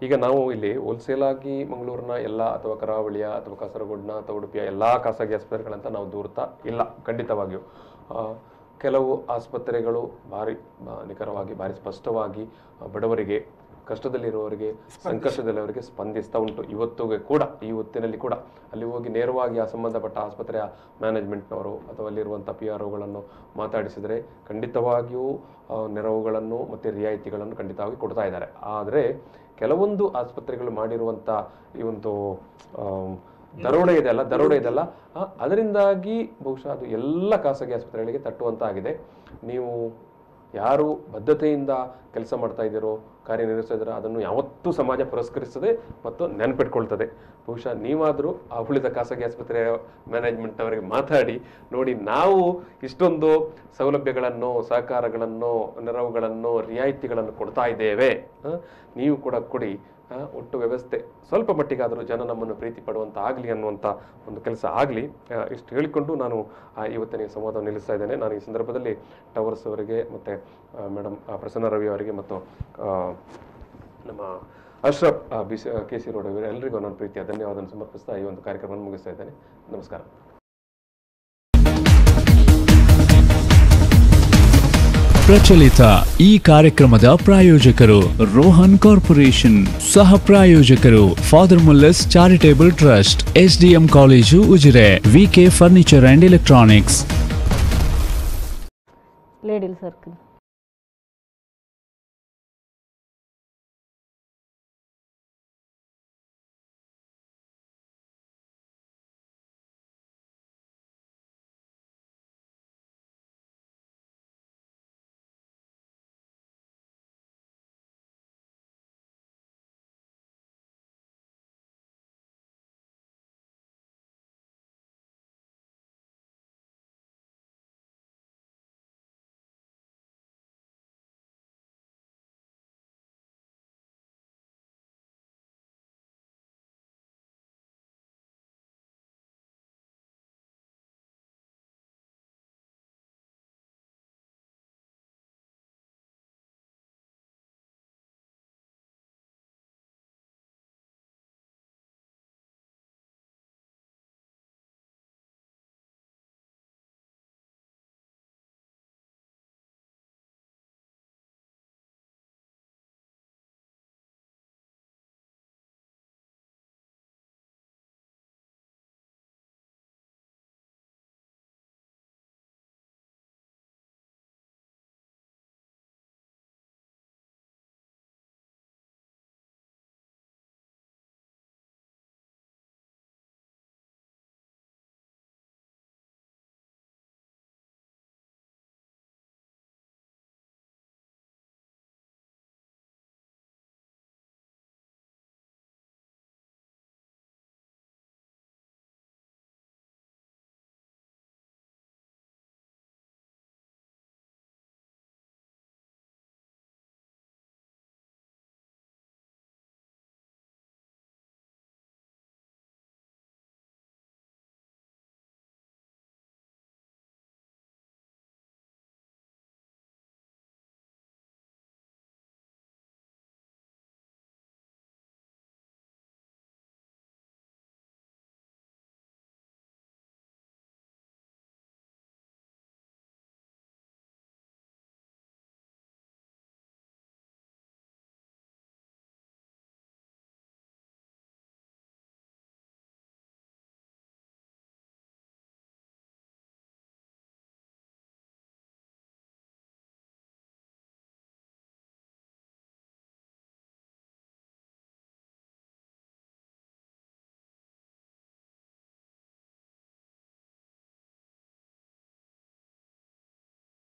ಈಗ ನಾವು ಇಲ್ಲಿ ಹೋಲ್ಸೇಲ್ ಆಗಿ ಮಂಗಳೂರಿನ ಎಲ್ಲ ಅಥವಾ ಕರಾವಳಿಯ ಅಥವಾ ಕಾಸರಗೋಡಿನ ಅಥವಾ ಉಡುಪಿಯ ಎಲ್ಲಾ ಖಾಸಗಿ ಆಸ್ಪತ್ರೆಗಳಂತ ನಾವು ದೂರ್ತಾ ಇಲ್ಲ. ಖಂಡಿತವಾಗಿಯೂ ಕೆಲವು ಆಸ್ಪತ್ರೆಗಳು ಭಾರಿ ನಿಖರವಾಗಿ, ಭಾರಿ ಸ್ಪಷ್ಟವಾಗಿ ಬಡವರಿಗೆ, ಕಷ್ಟದಲ್ಲಿರುವವರಿಗೆ, ಸಂಕಷ್ಟದಲ್ಲಿರುವವರಿಗೆ ಸ್ಪಂದಿಸ್ತಾ ಉಂಟು. ಇವತ್ತಿಗೆ ಕೂಡ, ಈ ಹೊತ್ತಿನಲ್ಲಿ ಕೂಡ ಅಲ್ಲಿ ಹೋಗಿ ನೇರವಾಗಿ ಆ ಸಂಬಂಧಪಟ್ಟ ಆಸ್ಪತ್ರೆಯ ಮ್ಯಾನೇಜ್ಮೆಂಟ್ನವರು ಅಥವಾ ಅಲ್ಲಿರುವಂಥ PROಗಳನ್ನು ಮಾತಾಡಿಸಿದರೆ ಖಂಡಿತವಾಗಿಯೂ ನೆರವುಗಳನ್ನು ಮತ್ತು ರಿಯಾಯಿತಿಗಳನ್ನು ಖಂಡಿತವಾಗಿ ಕೊಡ್ತಾ ಇದ್ದಾರೆ. ಆದರೆ ಕೆಲವೊಂದು ಆಸ್ಪತ್ರೆಗಳು ಮಾಡಿರುವಂಥ ಈ ಒಂದು ದರೋಡೆ ಇದೆಯಲ್ಲ, ಅದರಿಂದಾಗಿ ಬಹುಶಃ ಅದು ಎಲ್ಲ ಖಾಸಗಿ ಆಸ್ಪತ್ರೆಗಳಿಗೆ ತಟ್ಟುವಂತ ಆಗಿದೆ. ನೀವು ಯಾರು ಬದ್ಧತೆಯಿಂದ ಕೆಲಸ ಮಾಡ್ತಾ ಇದ್ದೀರೋ, ಕಾರ್ಯನಿರ್ವಹಿಸ್ತಾ ಇದ್ದೀರೋ, ಅದನ್ನು ಯಾವತ್ತೂ ಸಮಾಜ ಪುರಸ್ಕರಿಸ್ತದೆ ಮತ್ತು ನೆನಪಿಟ್ಕೊಳ್ತದೆ. ಬಹುಶಃ ನೀವಾದರೂ ಆ ಉಳಿದ ಖಾಸಗಿ ಆಸ್ಪತ್ರೆಯ ಮ್ಯಾನೇಜ್ಮೆಂಟ್ನವರಿಗೆ ಮಾತಾಡಿ ನೋಡಿ, ನಾವು ಇಷ್ಟೊಂದು ಸೌಲಭ್ಯಗಳನ್ನು, ಸಹಕಾರಗಳನ್ನು, ನೆರವುಗಳನ್ನು, ರಿಯಾಯಿತಿಗಳನ್ನು ಕೊಡ್ತಾ ಇದ್ದೇವೆ, ನೀವು ಕೂಡ ಕೊಡಿ. ಒಟ್ಟು ವ್ಯವಸ್ಥೆ ಸ್ವಲ್ಪ ಮಟ್ಟಿಗಾದರೂ ಜನ ನಮ್ಮನ್ನು ಪ್ರೀತಿ ಪಡುವಂಥ ಆಗಲಿ ಅನ್ನುವಂಥ ಒಂದು ಕೆಲಸ ಆಗಲಿ. ಇಷ್ಟು ಹೇಳಿಕೊಂಡು ನಾನು ಇವತ್ತಿನ ಸಂವಾದ ನಿಲ್ಲಿಸ್ತಾ ಇದ್ದೇನೆ. ನಾನು ಈ ಸಂದರ್ಭದಲ್ಲಿ ಟವರ್ಸ್ ಅವರಿಗೆ ಮತ್ತು ಮೇಡಮ್ ಪ್ರಸನ್ನ ರವಿ ಅವರಿಗೆ ಮತ್ತು ನಮ್ಮ ಅಶ್ರಫ್ KC ರೋಡ್ ಅವರಿಗೆ ಎಲ್ಲರಿಗೂ ನಾನು ಪ್ರೀತಿಯ ಧನ್ಯವಾದ ಸಮರ್ಪಿಸ್ತಾ ಈ ಒಂದು ಕಾರ್ಯಕ್ರಮವನ್ನು ಮುಗಿಸ್ತಾ ಇದ್ದೇನೆ. ನಮಸ್ಕಾರ. ಪ್ರಚಲಿತ ಈ ಕಾರ್ಯಕ್ರಮದ ಪ್ರಾಯೋಜಕರು ರೋಹನ್ ಕಾರ್ಪೊರೇಷನ್, ಸಹ ಪ್ರಾಯೋಜಕರು father Muller's charitable trust, SDM college Ujire, VK furniture and electronics. Lady circle.